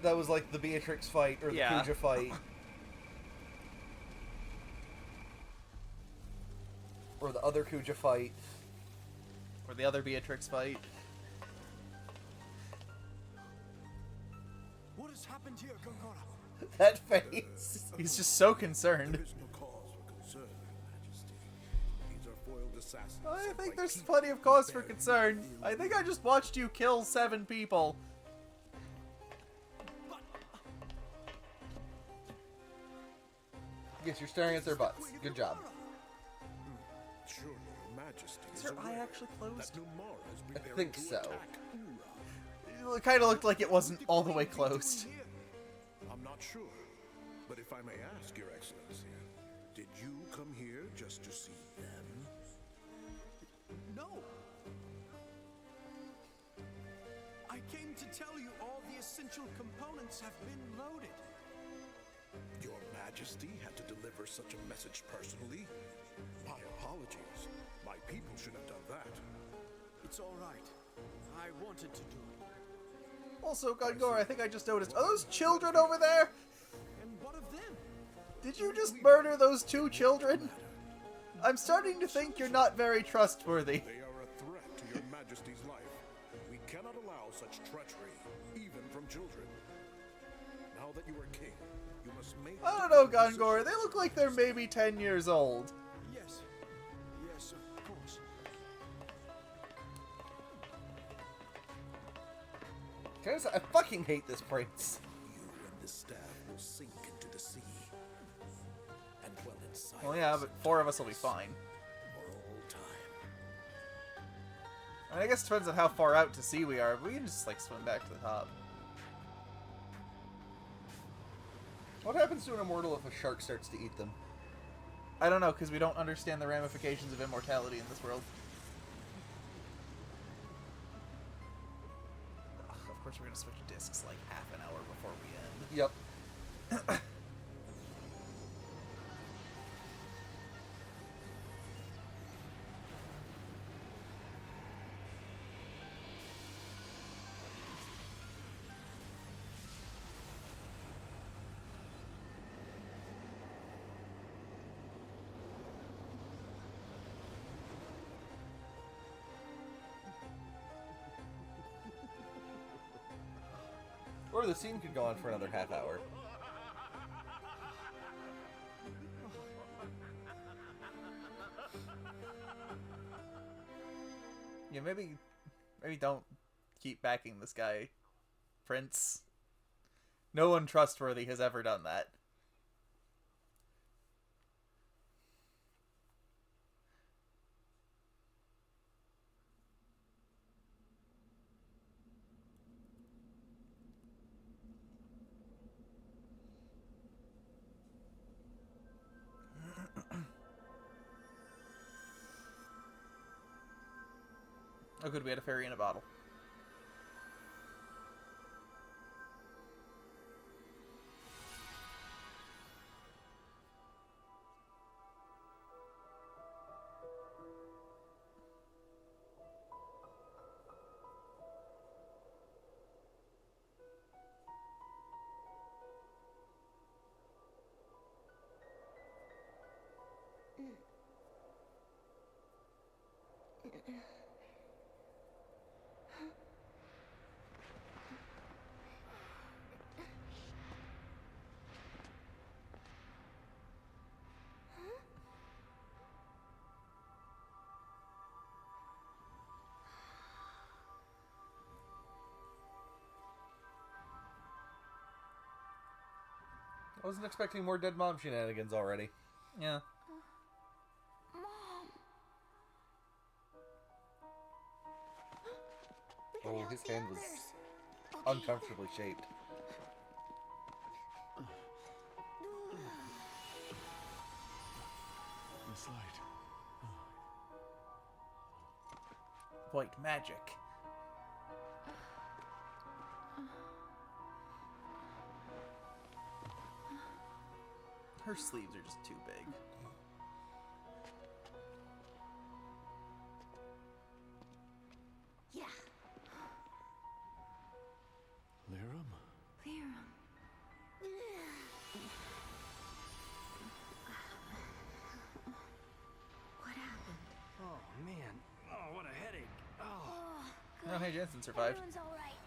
That was like the Beatrix fight, or the Kuja fight. Or the other Kuja fight. Or the other Beatrix fight. What has happened here, Gongora? That face! He's just so concerned. There is no cause for concern, Majesty. These are foiled assassins. I think there's plenty of cause for concern. I think I just watched you kill 7 people. Yes, you're staring at their butts. Good job. Surely, Your Majesty Is her eye actually closed? I think so. It kind of looked like it wasn't all the way closed. I'm not sure, but if I may ask, Your Excellency, did you come here just to see them? No. I came to tell you all the essential components have been loaded. Your Majesty had to deliver such a message personally? My apologies. My people should have done that. It's all right. I wanted to do it. Also, Gongora, I think I just noticed. Are those children over there? And what of them? Did you just murder those 2 children? I'm starting to think you're not very trustworthy. They are a threat to Your Majesty's life. We cannot allow such treachery, even from children. Now that you are king, you must make... I don't know, Gongora. They look like they're maybe 10 years old. Yes. Yes, of course. I fucking hate this prince. You and the staff will sink into the sea. And dwell in silence. Well, yeah, but 4 of us will be fine. For all time. I mean, I guess it depends on how far out to sea we are, but we can just, like, swim back to the top. What happens to an immortal if a shark starts to eat them? I don't know, because we don't understand the ramifications of immortality in this world. Ugh, of course we're going to switch discs like half an hour before we end. Yep. Or the scene could go on for another half hour. Yeah, maybe don't keep backing this guy, Prince. No one trustworthy has ever done that. Oh, good, we had a fairy in a bottle. I wasn't expecting more dead mom shenanigans already. Yeah. Mom. Oh, his hand was uncomfortably shaped. This light. White magic. Her sleeves are just too big. Yeah. Lirum? Lirum. What happened? Oh, man. Oh, what a headache. Oh. Oh, hey, Jensen survived. Everyone's all right.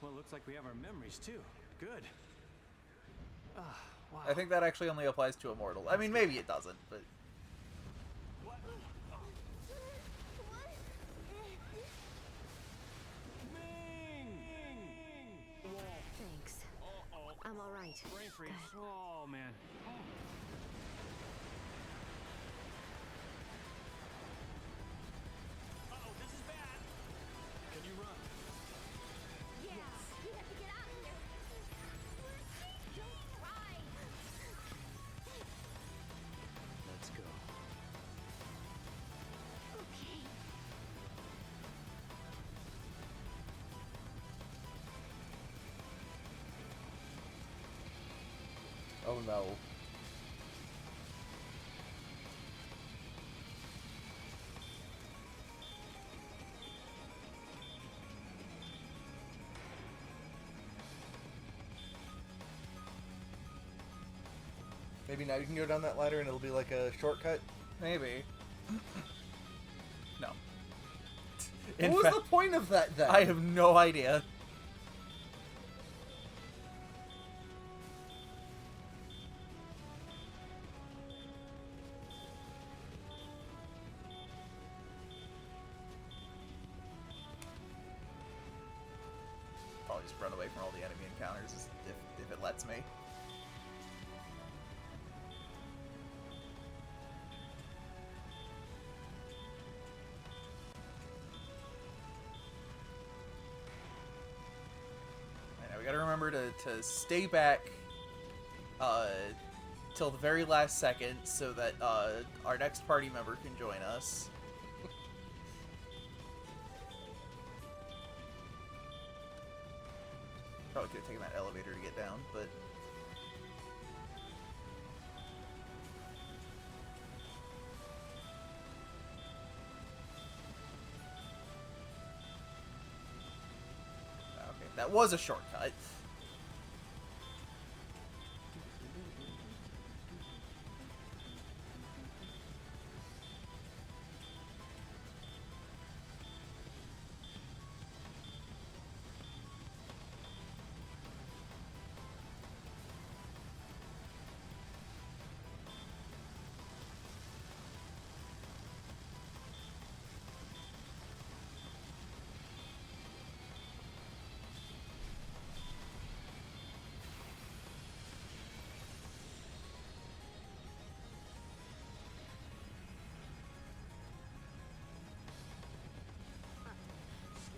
Well, it looks like we have our memories, too. Good. Wow. I think that actually only applies to Immortal. I mean, maybe it doesn't, but... What? Thanks. I'm all right. Brain freeze. Oh, man. Uh-oh, this is bad. Can you run? Yes. We have to get out of here. Don't cry. Let's go. Okay. Oh no. Maybe now you can go down that ladder and it'll be like a shortcut. Maybe. No. What was the point of that then? I have no idea. Probably just run away from all the enemy encounters if it lets me. We gotta remember to stay back till the very last second so that our next party member can join us. Probably could have taken that elevator to get down, but... Okay, that was a shortcut.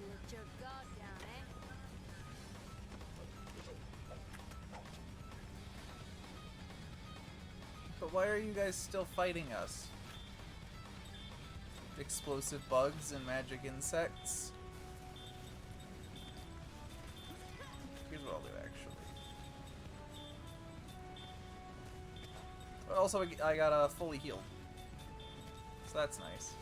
Let your guard down, eh? But why are you guys still fighting us? explosive bugs and magic insects. Here's what I'll do, actually. But also, I got fully healed. So that's nice.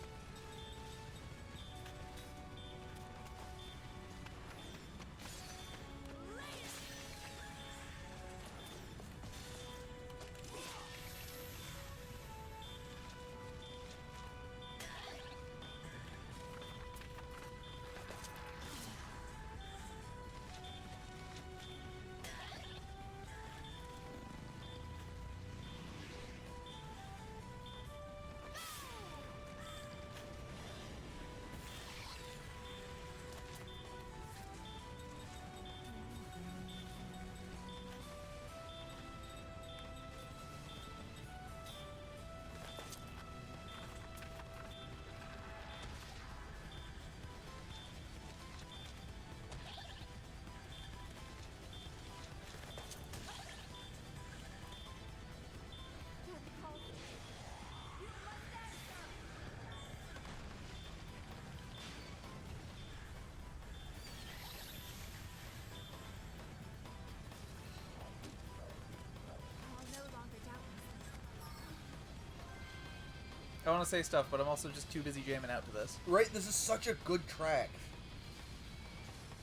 I want to say stuff, but I'm also just too busy jamming out to this. Right, this is such a good track.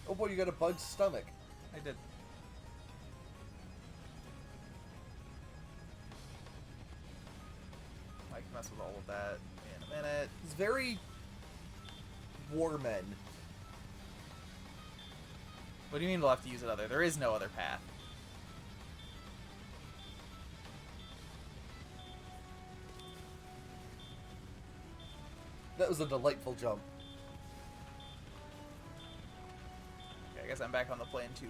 Oh boy, you got a bug's stomach. I did. I can mess with all of that in a minute. It's very Warmen. What do you mean we'll have to use it other? There is no other path. That was a delightful jump. Okay, I guess I'm back on the plane to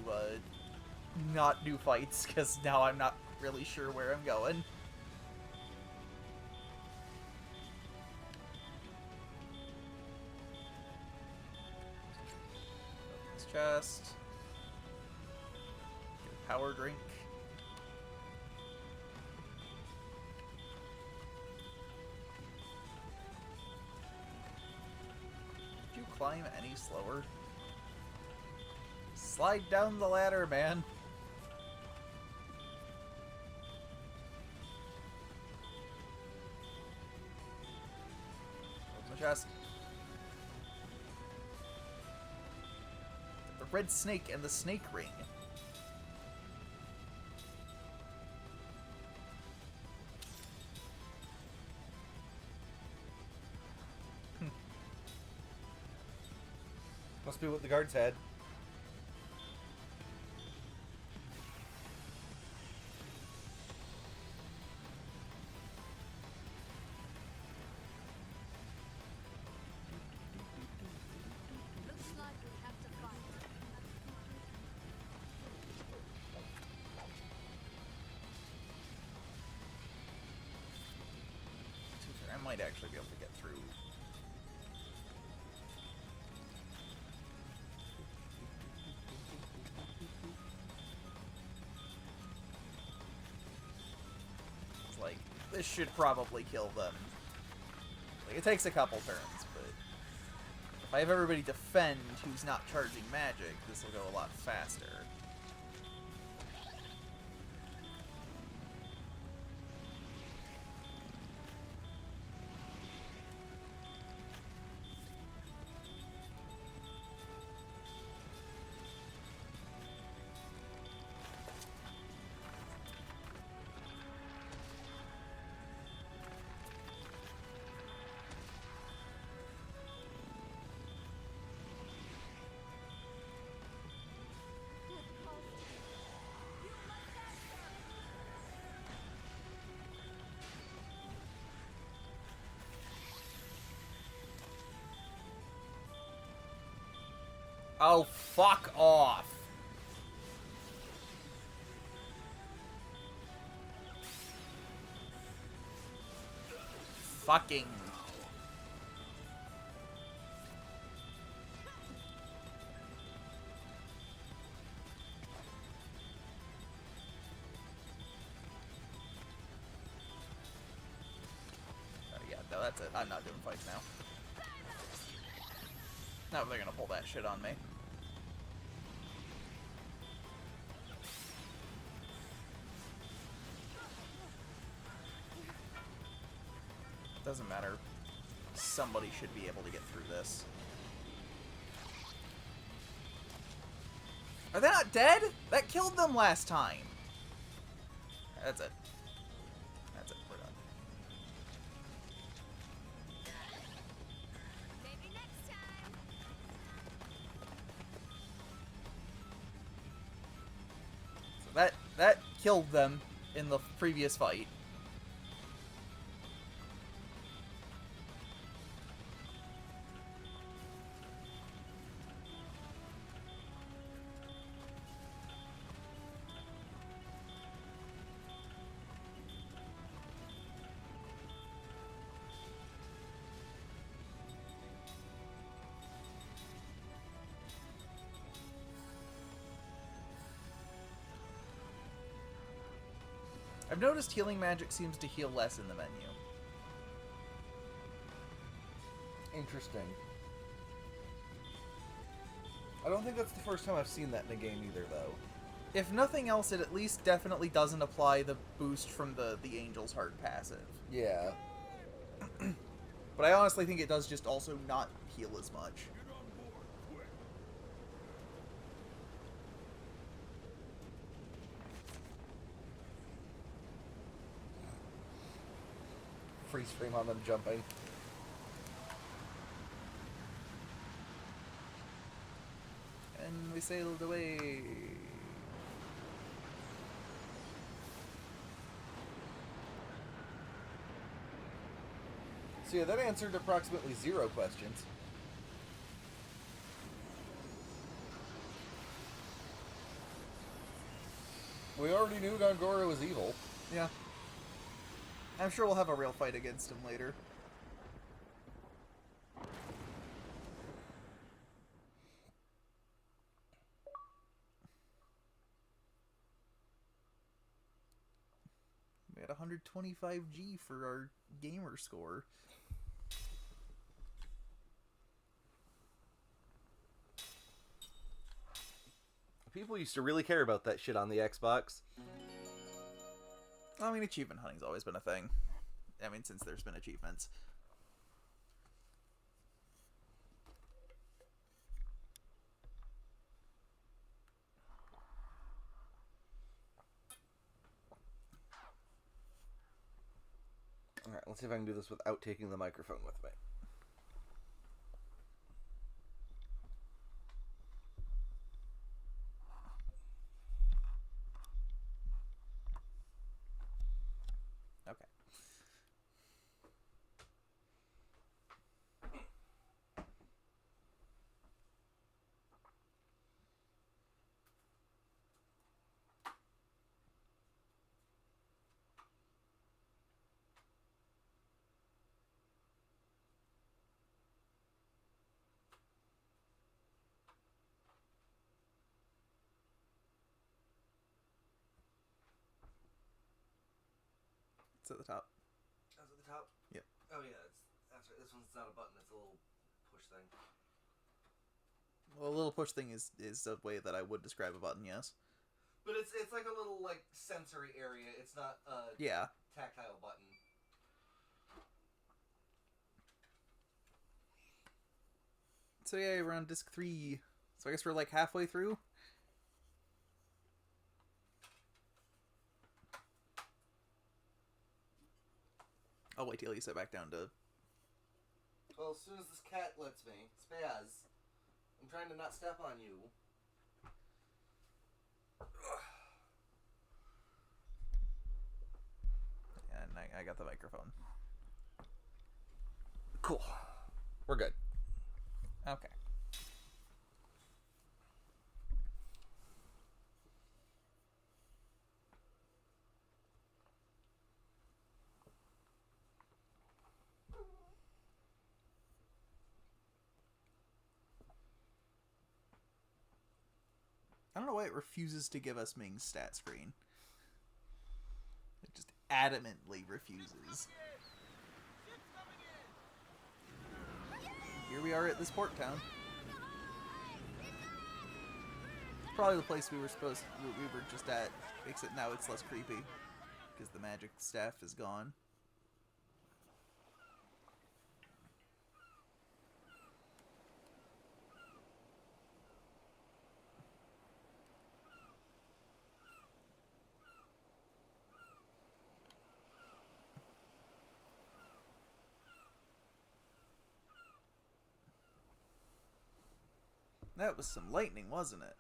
not do fights, because now I'm not really sure where I'm going. Open this chest. Get a power drink. Did you climb any slower? Slide down the ladder, man. Open the chest. The red snake and the snake ring. Must be what the guards had. Looks like we have to fight. To be fair, I might actually be able to get through. It's like, this should probably kill them. Like, it takes a couple turns, but if I have everybody defend who's not charging magic, this will go a lot faster. Oh, fuck off. Fucking. Yeah, no, that's it. I'm not doing fights now. No, they're gonna pull that shit on me. Doesn't matter. Somebody should be able to get through this. Are they not dead? That killed them last time. That's it. That's it. We're done. Maybe next time. So that killed them in the previous fight. I've noticed healing magic seems to heal less in the menu. Interesting. I don't think that's the first time I've seen that in a game either, though. If nothing else, it at least definitely doesn't apply the boost from the Angel's Heart passive. Yeah. But I honestly think it does just also not heal as much. Freeze frame on them jumping. And we sailed away. So yeah, that answered approximately 0 questions. We already knew Gongora was evil. Yeah. I'm sure we'll have a real fight against him later. We had 125G for our gamer score. People used to really care about that shit on the Xbox. I mean, achievement hunting's always been a thing. I mean, since there's been achievements. Alright, let's see if I can do this without taking the microphone with me. Okay. It's at the top. That's at the top? Yep. Oh yeah, that's right. This one's not a button, it's a little push thing. Well, a little push thing is a way that I would describe a button, yes. But it's like a little, like, sensory area. It's not a tactile button. So yeah, we're on disc 3. So I guess we're like halfway through? I'll wait till you sit back down to... Well, as soon as this cat lets me. Spaz. I'm trying to not step on you. And I got the microphone. Cool. We're good. Okay. I don't know why it refuses to give us Ming's stat screen. It just adamantly refuses. Here we are at this port town. probably the place we were just at, except now it's less creepy because the magic staff is gone. That was some lightning, wasn't it?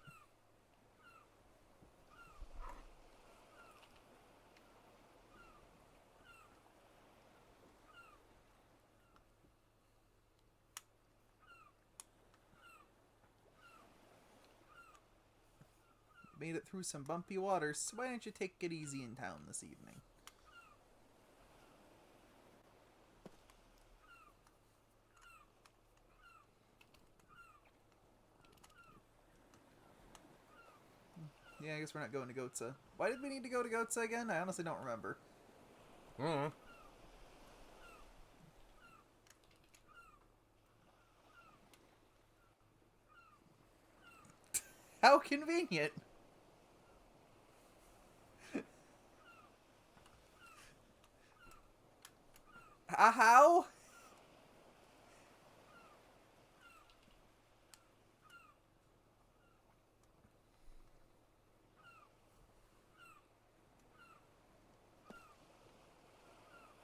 Made it through some bumpy waters, so why don't you take it easy in town this evening? Yeah, I guess we're not going to Gohtza. Why did we need to go to Gohtza again? I honestly don't remember. How convenient! How?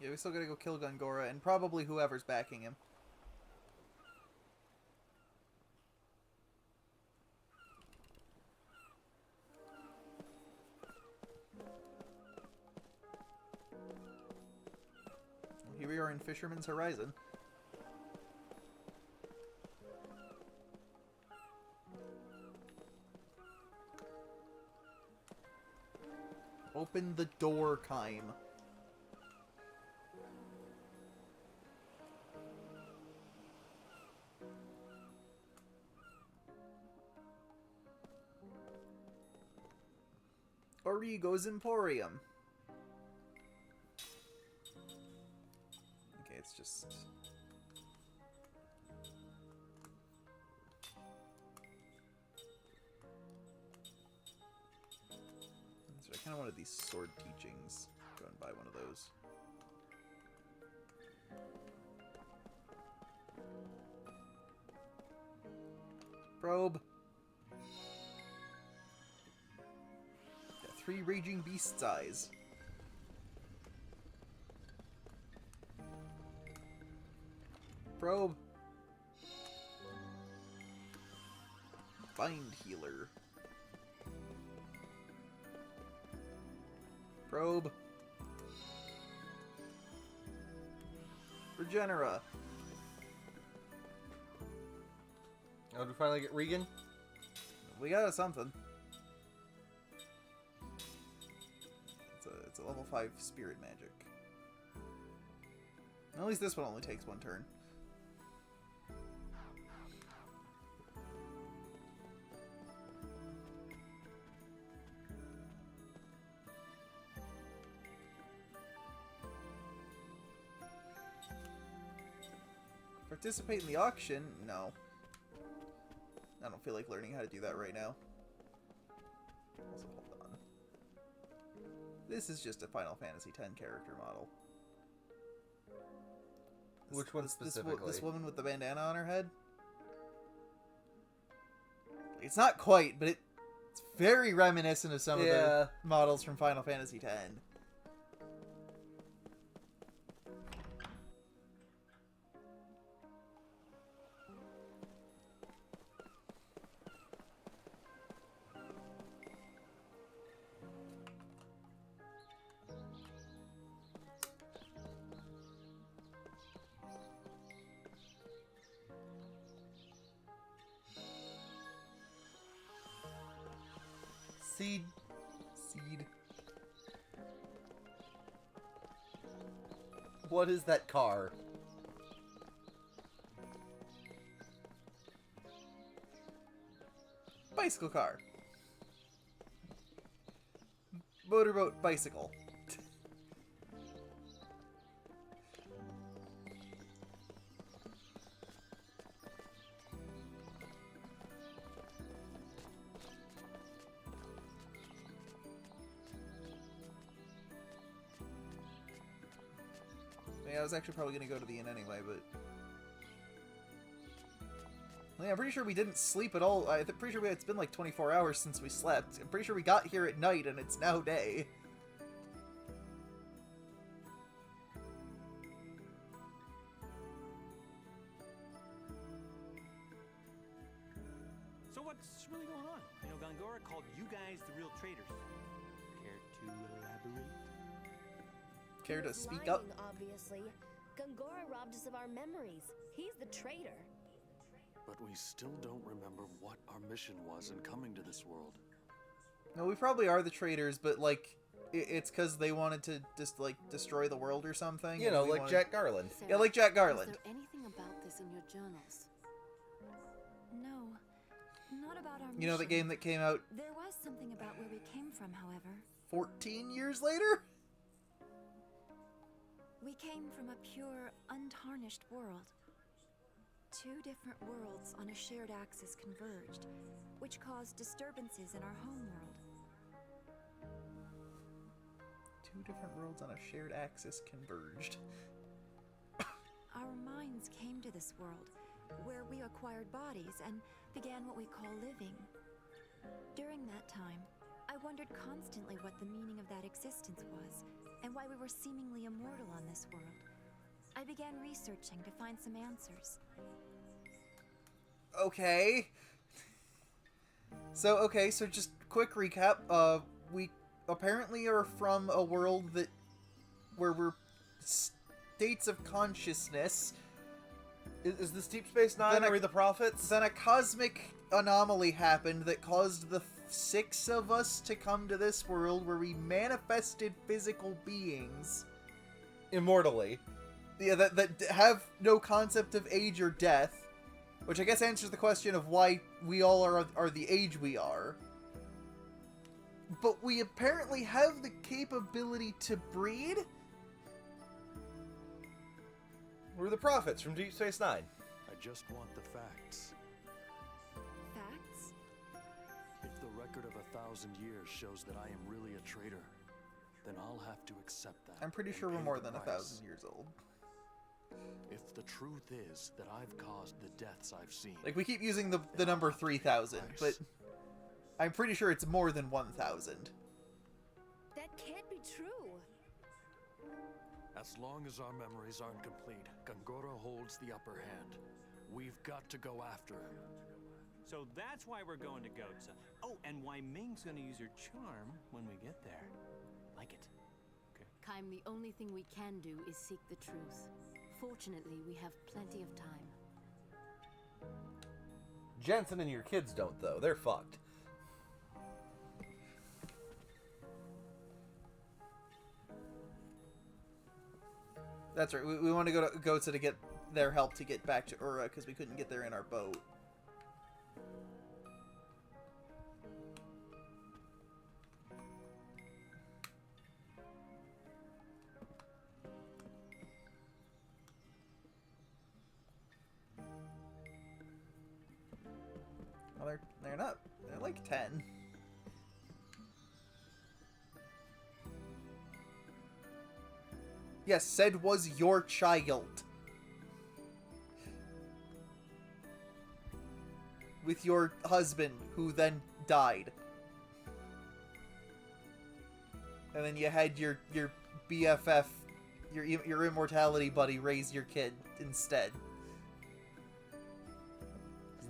Yeah, we still gotta go kill Gongora and probably whoever's backing him. Well, here we are in Fisherman's Horizon. Open the door, Kime. Origo's Emporium. Okay, it's just... So I kind of wanted these sword teachings. Go and buy one of those. Probe. Got 3 raging beast's eyes. Probe. Bind healer. Probe. Regenera. Oh, did we finally get Regan? We got something. It's a level 5 spirit magic. At least this one only takes 1 turn. Participate in the auction? No. I don't feel like learning how to do that right now. Also, hold on. This is just a Final Fantasy X character model. Which one specifically? This woman with the bandana on her head? It's not quite, but it's very reminiscent of some of the models from Final Fantasy X. Seed. What is that car? Bicycle car. Motorboat bicycle. Yeah, I was actually probably going to go to the inn anyway, but... Yeah, I'm pretty sure we didn't sleep at all. I'm pretty sure it's been like 24 hours since we slept. I'm pretty sure we got here at night and it's now day. So what's really going on? You know, Gongora called you guys the real traitors. Care to elaborate? Care to He's speak lying, up? Obviously. Gongora robbed us of our memories. He's the traitor. But we still don't remember what our mission was in coming to this world. No, we probably are the traitors, but like, it's because they wanted to just like destroy the world or something. You know, like Jack Garland. Sarah, Yeah, like Jack Garland. Is there anything about this in your journals? No, not about our You know the mission. game that came out There was something about where we came from, however. 14 years later? We came from a pure, untarnished world. Two different worlds on a shared axis converged, which caused disturbances in our home world. Two different worlds on a shared axis converged. Our minds came to this world, where we acquired bodies and began what we call living. During that time, I wondered constantly what the meaning of that existence was, and why we were seemingly immortal on this world. I began researching to find some answers. Okay. So just quick recap. We apparently are from a world where we're states of consciousness. Is this Deep Space Nine? Are we the prophets? Then a cosmic anomaly happened that caused the 6 of us to come to this world where we manifested physical beings. Immortally. Yeah, that have no concept of age or death. Which I guess answers the question of why we all are the age we are. But we apparently have the capability to breed? We're the prophets from Deep Space Nine. I just want the facts. Facts? If the record of 1,000 years shows that I am really a traitor, then I'll have to accept that. I'm pretty and sure we're pay more the than price. 1,000 years old. If the truth is that I've caused the deaths I've seen... Like, we keep using the number 3,000, but I'm pretty sure it's more than 1,000. That can't be true. As long as our memories aren't complete, Gongora holds the upper hand. We've got to go after him. So that's why we're going to Gohtza. Oh, and why Ming's gonna use her charm when we get there. Like it. Okay. Kaim, the only thing we can do is seek the truth. Fortunately, we have plenty of time. Jensen and your kids don't, though. They're fucked. That's right. We want to go to Gohtza to get their help to get back to Ura because we couldn't get there in our boat. Well, they're not. They're like 10. Yes, said was your child. With your husband, who then died. And then you had your BFF, your immortality buddy, raise your kid instead.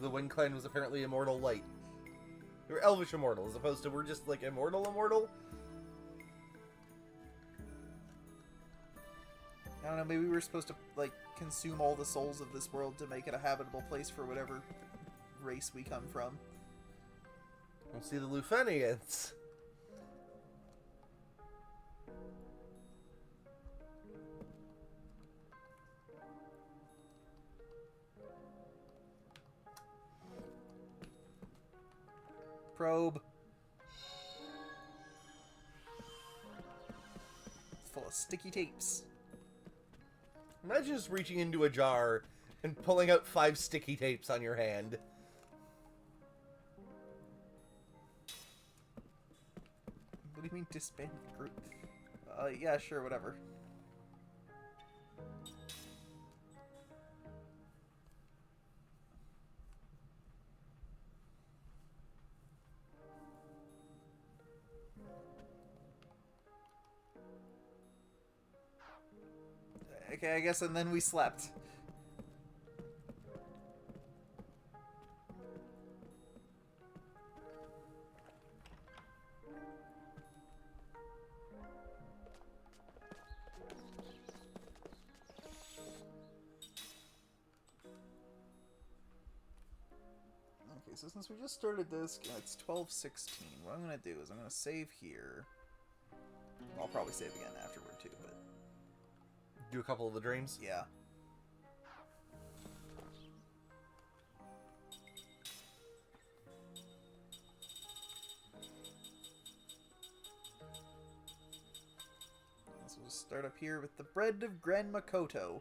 The Wind Clan was apparently immortal light. They were elvish immortal, as opposed to we're just like immortal. I don't know, maybe we were supposed to, like, consume all the souls of this world to make it a habitable place for whatever race we come from. We'll see the Lufenians. Probe. It's full of sticky tapes. Imagine just reaching into a jar and pulling out 5 sticky tapes on your hand. What do you mean disband the group? Yeah, sure, whatever. Okay, I guess, and then we slept. Okay, so since we just started this, it's 12:16. What I'm gonna do is I'm gonna save here. I'll probably save again afterward too, but Do a couple of the dreams? yeah. So we'll start up here with the bread of Grandma Koto.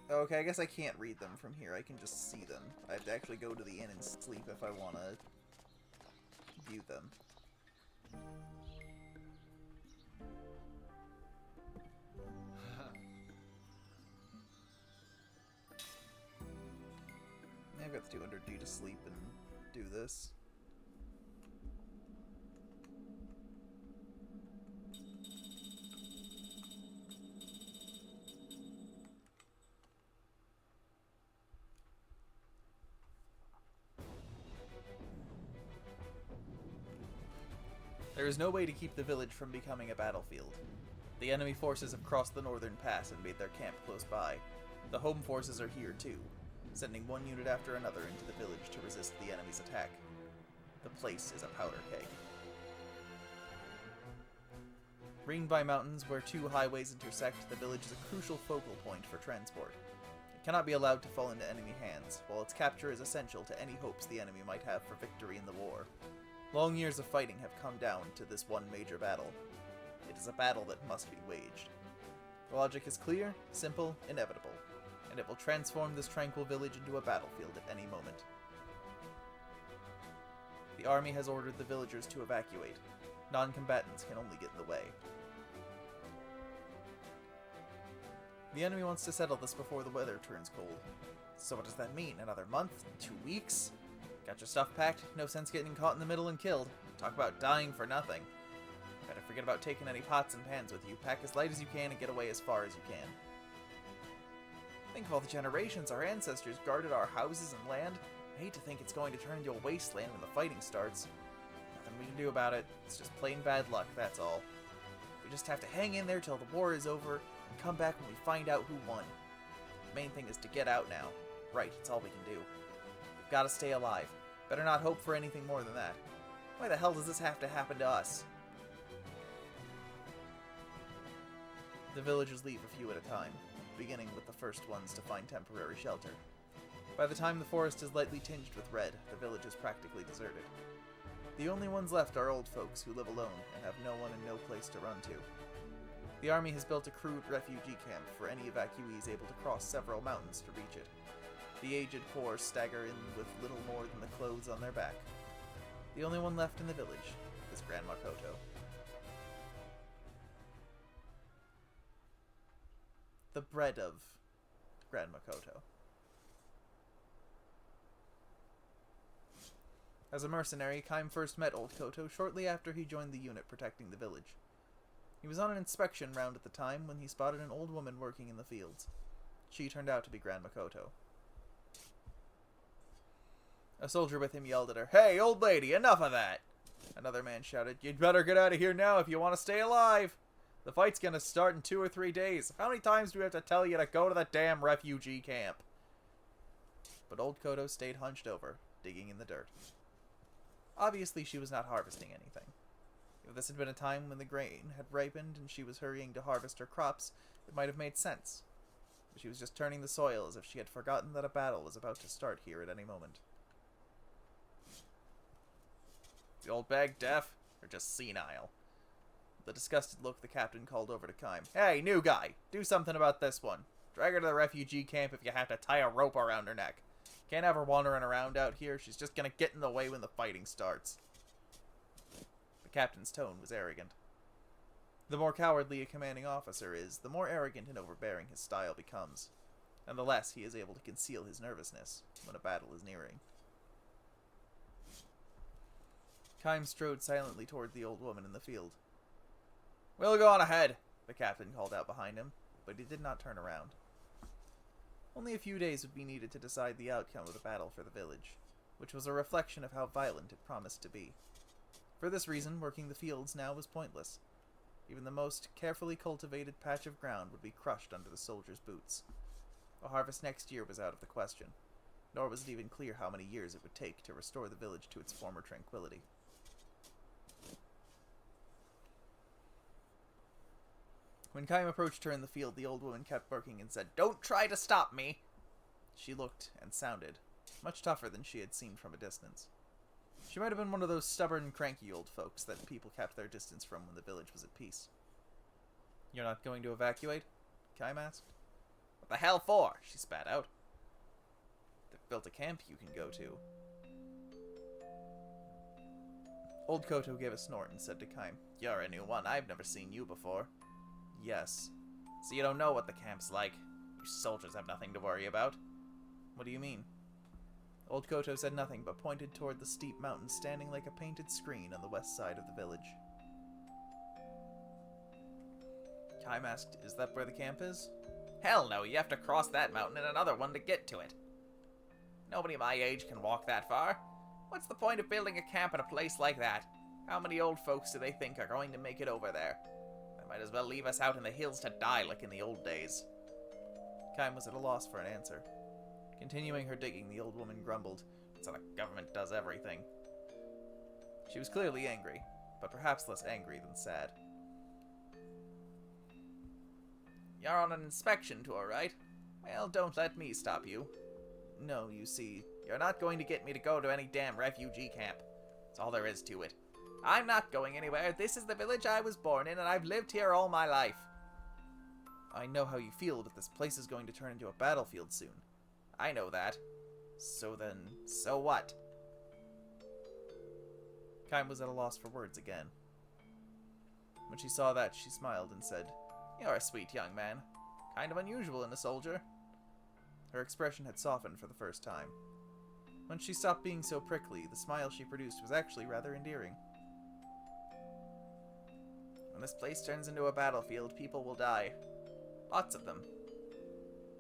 Okay, I guess I can't read them from here. I can just see them. I have to actually go to the inn and sleep if I want to view them. I've got the 200G to sleep and do this. There is no way to keep the village from becoming a battlefield. The enemy forces have crossed the northern pass and made their camp close by. The home forces are here too, sending one unit after another into the village to resist the enemy's attack. The place is a powder keg. Ringed by mountains where two highways intersect, the village is a crucial focal point for transport. It cannot be allowed to fall into enemy hands, while its capture is essential to any hopes the enemy might have for victory in the war. Long years of fighting have come down to this one major battle. It is a battle that must be waged. The logic is clear, simple, inevitable, and it will transform this tranquil village into a battlefield at any moment. The army has ordered the villagers to evacuate. Non-combatants can only get in the way. The enemy wants to settle this before the weather turns cold. So what does that mean? Another month? 2 weeks? Got your stuff packed? No sense getting caught in the middle and killed. Talk about dying for nothing. Better forget about taking any pots and pans with you. Pack as light as you can and get away as far as you can. Think of all the generations our ancestors guarded our houses and land. I hate to think it's going to turn into a wasteland when the fighting starts. Nothing we can do about it. It's just plain bad luck, that's all. We just have to hang in there till the war is over and come back when we find out who won. The main thing is to get out now. Right, it's all we can do. We've got to stay alive. Better not hope for anything more than that. Why the hell does this have to happen to us? The villagers leave a few at a time, beginning with the first ones to find temporary shelter. By the time the forest is lightly tinged with red, the village is practically deserted. The only ones left are old folks who live alone and have no one and no place to run to. The army has built a crude refugee camp for any evacuees able to cross several mountains to reach it. The aged poor stagger in with little more than the clothes on their back. The only one left in the village is Grandma Koto. The bread of Grandma Koto. As a mercenary, Kaim first met old Koto shortly after he joined the unit protecting the village. He was on an inspection round at the time when he spotted an old woman working in the fields. She turned out to be Grandma Koto. A soldier with him yelled at her, "Hey, old lady, enough of that!" Another man shouted, "You'd better get out of here now if you want to stay alive! The fight's gonna start in 2 or 3 days. How many times do we have to tell you to go to the damn refugee camp?" But old Koto stayed hunched over, digging in the dirt. Obviously, she was not harvesting anything. If this had been a time when the grain had ripened and she was hurrying to harvest her crops, it might have made sense. But she was just turning the soil as if she had forgotten that a battle was about to start here at any moment. The old bag deaf? Or just senile? With a disgusted look, the captain called over to Kaim. "Hey, new guy! Do something about this one. Drag her to the refugee camp if you have to tie a rope around her neck. Can't have her wandering around out here. She's just gonna get in the way when the fighting starts." The captain's tone was arrogant. The more cowardly a commanding officer is, the more arrogant and overbearing his style becomes, and the less he is able to conceal his nervousness when a battle is nearing. Kaim strode silently toward the old woman in the field, We'll go on ahead, the captain called out behind him, but he did not turn around. Only a few days would be needed to decide the outcome of the battle for the village, which was a reflection of how violent it promised to be. For this reason, working the fields now was pointless. Even the most carefully cultivated patch of ground would be crushed under the soldiers' boots. A harvest next year was out of the question, nor was it even clear how many years it would take to restore the village to its former tranquility. When Kaim approached her in the field, the old woman kept barking and said, "Don't try to stop me!" She looked and sounded much tougher than she had seen from a distance. She might have been one of those stubborn, cranky old folks that people kept their distance from when the village was at peace. "You're not going to evacuate?" Kaim asked. "What the hell for?" she spat out. "They've built a camp you can go to." Old Koto gave a snort and said to Kaim, "You're a new one. I've never seen you before." "Yes. So you don't know what the camp's like. You soldiers have nothing to worry about." "What do you mean?" Old Koto said nothing, but pointed toward the steep mountain standing like a painted screen on the west side of the village. Kaim asked, "Is that where the camp is?" "Hell no, you have to cross that mountain and another one to get to it. Nobody my age can walk that far. What's the point of building a camp in a place like that? How many old folks do they think are going to make it over there? They might as well leave us out in the hills to die like in the old days." Kaim was at a loss for an answer. Continuing her digging, the old woman grumbled, "So the government does everything." She was clearly angry, but perhaps less angry than sad. "You're on an inspection tour, right? Well, don't let me stop you. No, you see, you're not going to get me to go to any damn refugee camp. That's all there is to it. I'm not going anywhere. This is the village I was born in, and I've lived here all my life." "I know how you feel, but this place is going to turn into a battlefield soon." "I know that. So then, so what?" Kaim was at a loss for words again. When she saw that, she smiled and said, "You're a sweet young man. Kind of unusual in a soldier." Her expression had softened for the first time. When she stopped being so prickly, the smile she produced was actually rather endearing. "When this place turns into a battlefield, people will die. Lots of them.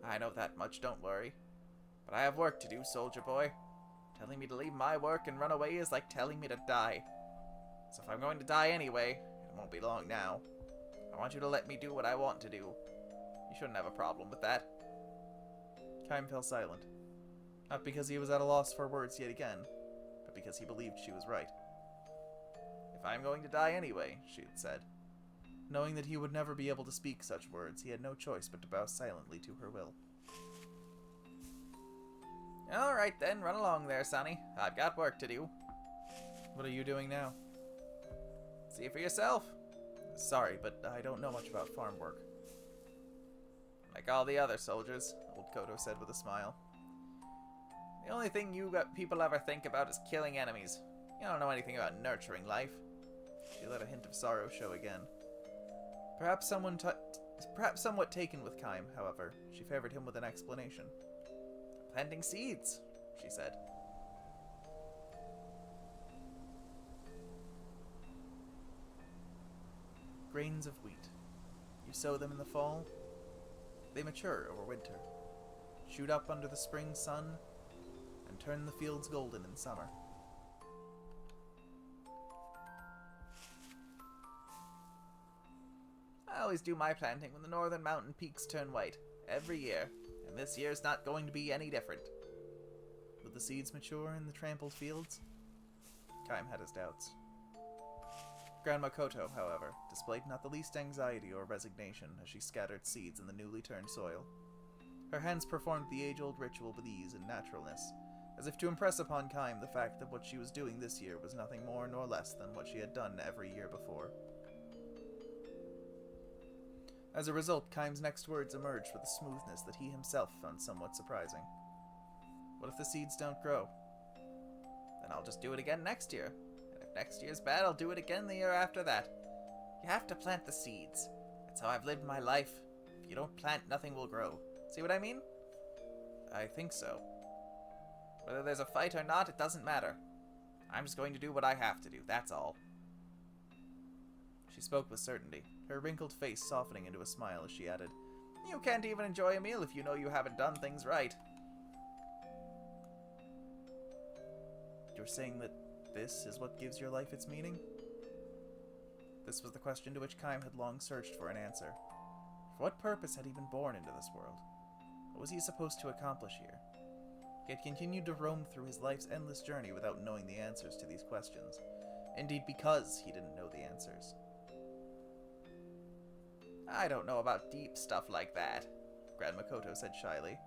I know that much, don't worry. But I have work to do, soldier boy. Telling me to leave my work and run away is like telling me to die. So if I'm going to die anyway, it won't be long now. I want you to let me do what I want to do. You shouldn't have a problem with that." Kaim fell silent. Not because he was at a loss for words yet again, but because he believed she was right. "If I'm going to die anyway," she had said. Knowing that he would never be able to speak such words, he had no choice but to bow silently to her will. "Alright then, run along there, Sonny. I've got work to do." "What are you doing now?" "See for yourself." "Sorry, but I don't know much about farm work." "Like all the other soldiers," old Koto said with a smile. "The only thing you people ever think about is killing enemies. You don't know anything about nurturing life." She let a hint of sorrow show again. Perhaps somewhat taken with Kaim, however, she favored him with an explanation. "Planting seeds," she said. Grains of wheat. You sow them in the fall. They mature over winter, shoot up under the spring sun, and turn the fields golden in summer. "I always do my planting when the northern mountain peaks turn white, every year, and this year's not going to be any different." Would the seeds mature in the trampled fields? Kaim had his doubts. Grandma Koto, however, displayed not the least anxiety or resignation as she scattered seeds in the newly turned soil. Her hands performed the age-old ritual with ease and naturalness, as if to impress upon Kaim the fact that what she was doing this year was nothing more nor less than what she had done every year before. As a result, Kaim's next words emerged with a smoothness that he himself found somewhat surprising. "What if the seeds don't grow?" "Then I'll just do it again next year. And if next year's bad, I'll do it again the year after that. You have to plant the seeds. That's how I've lived my life. If you don't plant, nothing will grow. See what I mean?" "I think so." "Whether there's a fight or not, it doesn't matter. I'm just going to do what I have to do, that's all." She spoke with certainty, her wrinkled face softening into a smile as she added, "You can't even enjoy a meal if you know you haven't done things right." You're saying that this is what gives your life its meaning? This was the question to which Kaim had long searched for an answer. For what purpose had he been born into this world? What was he supposed to accomplish here? He had continued to roam through his life's endless journey without knowing the answers to these questions. Indeed, because he didn't know the answers. "I don't know about deep stuff like that," Grand Makoto said shyly.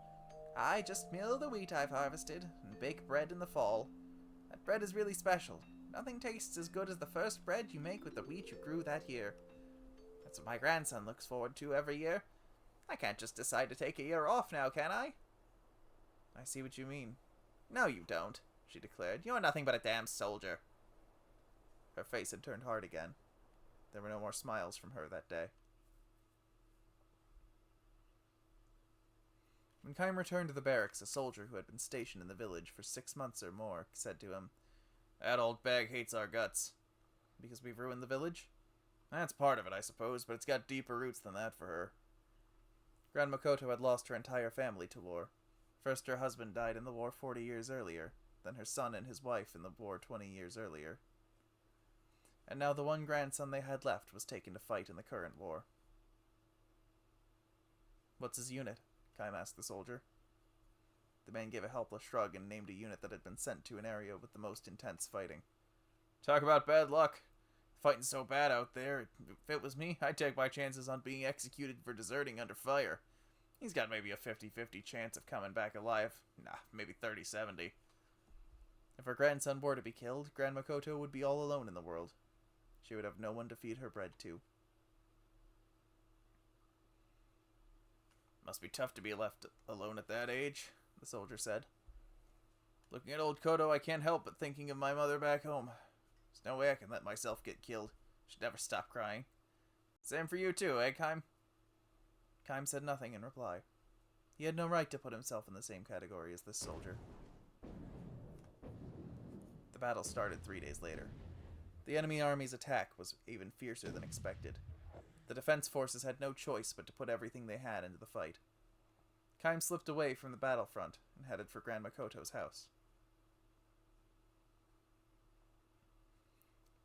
"I just mill the wheat I've harvested and bake bread in the fall. That bread is really special. Nothing tastes as good as the first bread you make with the wheat you grew that year. That's what my grandson looks forward to every year. I can't just decide to take a year off now, can I?" "I see what you mean." "No, you don't," she declared. "You're nothing but a damn soldier." Her face had turned hard again. There were no more smiles from her that day. When Kaim returned to the barracks, a soldier who had been stationed in the village for 6 months or more said to him, "That old bag hates our guts." "Because we've ruined the village?" "That's part of it, I suppose, but it's got deeper roots than that for her." Grand Makoto had lost her entire family to war. First her husband died in the war 40 years earlier, then her son and his wife in the war 20 years earlier. And now the one grandson they had left was taken to fight in the current war. "What's his unit?" Kaim asked the soldier. The man gave a helpless shrug and named a unit that had been sent to an area with the most intense fighting. "Talk about bad luck. Fighting's so bad out there, if it was me, I'd take my chances on being executed for deserting under fire. He's got maybe a 50-50 chance of coming back alive. Nah, maybe 30-70. If her grandson were to be killed, Grand Makoto would be all alone in the world. She would have no one to feed her bread to. "Must be tough to be left alone at that age," the soldier said. "Looking at old Kodo, I can't help but thinking of my mother back home. There's no way I can let myself get killed. Should never stop crying. Same for you too, eh, Kaim?" Kaim said nothing in reply. He had no right to put himself in the same category as this soldier. The battle started 3 days later. The enemy army's attack was even fiercer than expected. The defense forces had no choice but to put everything they had into the fight. Kaim slipped away from the battlefront and headed for Grand Makoto's house.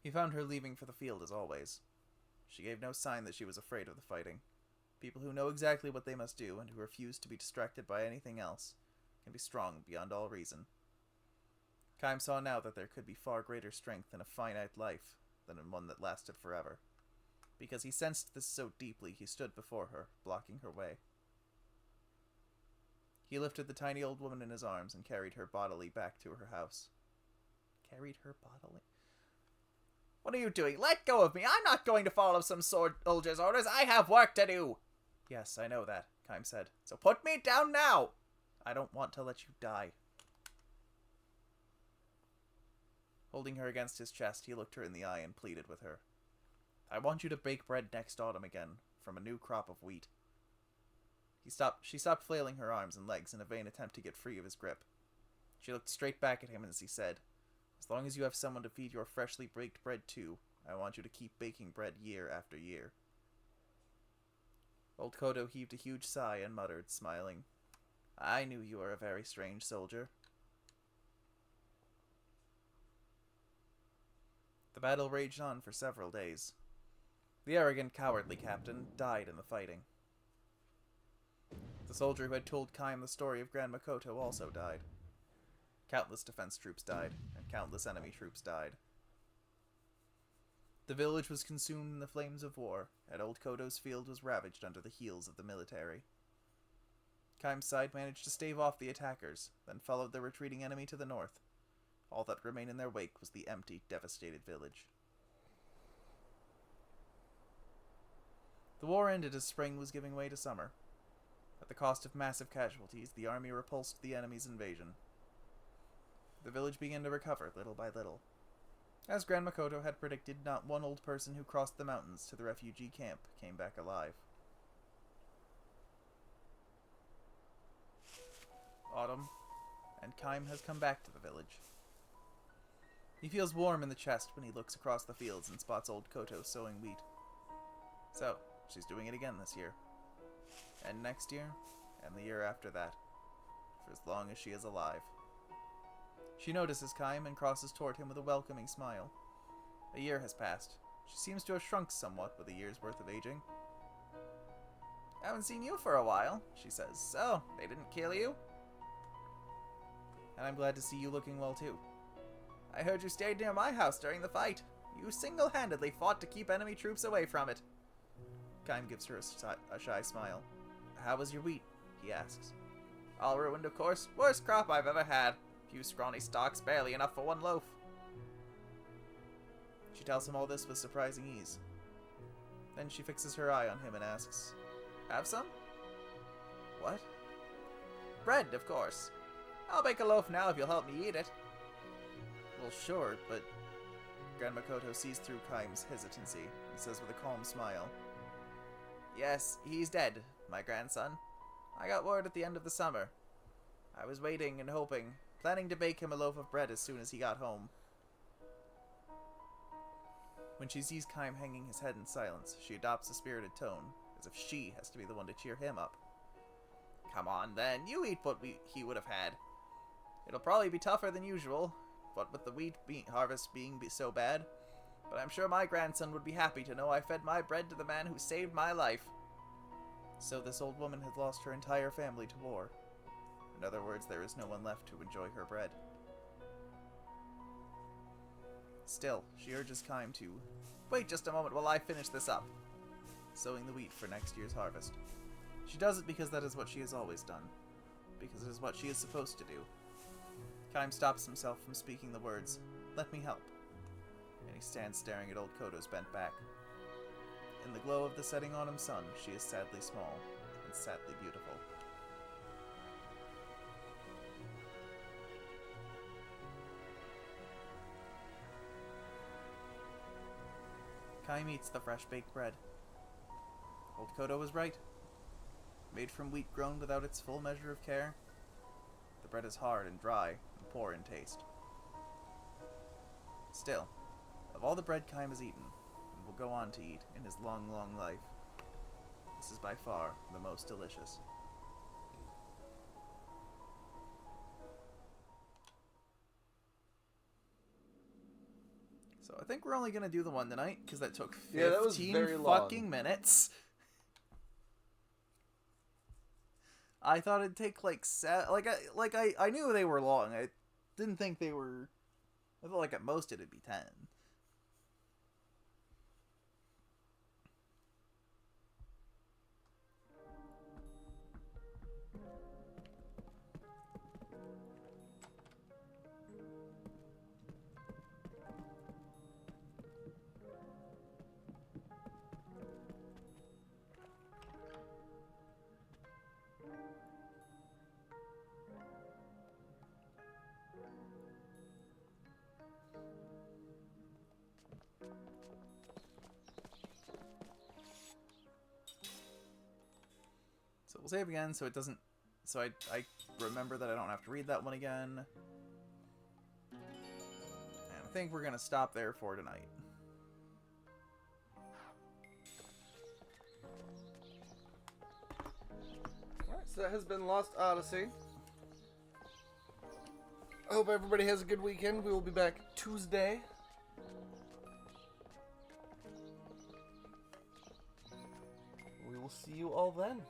He found her leaving for the field as always. She gave no sign that she was afraid of the fighting. People who know exactly what they must do and who refuse to be distracted by anything else can be strong beyond all reason. Kaim saw now that there could be far greater strength in a finite life than in one that lasted forever. Because he sensed this so deeply, he stood before her, blocking her way. He lifted the tiny old woman in his arms and carried her bodily back to her house. Carried her bodily? "What are you doing? Let go of me! I'm not going to follow some soldier's orders! I have work to do!" "Yes, I know that," Kaim said. "So put me down now! I don't want to let you die." Holding her against his chest, he looked her in the eye and pleaded with her. "I want you to bake bread next autumn again, from a new crop of wheat." She stopped flailing her arms and legs in a vain attempt to get free of his grip. She looked straight back at him as he said, "As long as you have someone to feed your freshly baked bread to, I want you to keep baking bread year after year." Old Kodo heaved a huge sigh and muttered, smiling, "I knew you were a very strange soldier." The battle raged on for several days. The arrogant, cowardly captain died in the fighting. The soldier who had told Kaim the story of Grand Makoto also died. Countless defense troops died, and countless enemy troops died. The village was consumed in the flames of war, and Old Kodo's field was ravaged under the heels of the military. Kaim's side managed to stave off the attackers, then followed the retreating enemy to the north. All that remained in their wake was the empty, devastated village. The war ended as spring was giving way to summer. At the cost of massive casualties, the army repulsed the enemy's invasion. The village began to recover little by little. As Grand Makoto had predicted, not one old person who crossed the mountains to the refugee camp came back alive. Autumn, and Kaim has come back to the village. He feels warm in the chest when he looks across the fields and spots old Koto sowing wheat. So, she's doing it again this year. And next year, and the year after that. For as long as she is alive. She notices Kaim and crosses toward him with a welcoming smile. A year has passed. She seems to have shrunk somewhat with a year's worth of aging. I haven't seen you for a while, she says. So, they didn't kill you? And I'm glad to see you looking well too. I heard you stayed near my house during the fight. You single-handedly fought to keep enemy troops away from it. Kaim gives her a shy smile. How was your wheat? He asks. All ruined, of course. Worst crop I've ever had. Few scrawny stalks, barely enough for one loaf. She tells him all this with surprising ease. Then she fixes her eye on him and asks, Have some? What? Bread, of course. I'll bake a loaf now if you'll help me eat it. Well, sure, but... Grand Makoto sees through Kaim's hesitancy and says with a calm smile, Yes, he's dead, my grandson. I got word at the end of the summer. I was waiting and hoping, planning to bake him a loaf of bread as soon as he got home. When she sees Kaim hanging his head in silence, she adopts a spirited tone, as if she has to be the one to cheer him up. Come on, then, you eat what he would have had. It'll probably be tougher than usual, what with the wheat harvest being so bad, but I'm sure my grandson would be happy to know I fed my bread to the man who saved my life. So this old woman has lost her entire family to war. In other words, there is no one left to enjoy her bread. Still, she urges Kaim to wait just a moment while I finish this up, sowing the wheat for next year's harvest. She does it because that is what she has always done, because it is what she is supposed to do. Kaim stops himself from speaking the words, "Let me help," and he stands staring at old Koto's bent back. In the glow of the setting autumn sun, she is sadly small and sadly beautiful. Kaim eats the fresh baked bread. Old Koto was right. Made from wheat grown without its full measure of care, the bread is hard and dry and poor in taste. Still, of all the bread Kaim has eaten, and will go on to eat in his long, long life, this is by far the most delicious. So I think we're only going to do the one tonight, because that took 15 that was very long. fucking minutes. I thought it'd take like I knew they were long. I didn't think they were. I thought like at most it'd be 10. So we'll save again so it doesn't... So I remember that I don't have to read that one again. And I think we're going to stop there for tonight. Alright, so that has been Lost Odyssey. I hope everybody has a good weekend. We will be back Tuesday. We will see you all then.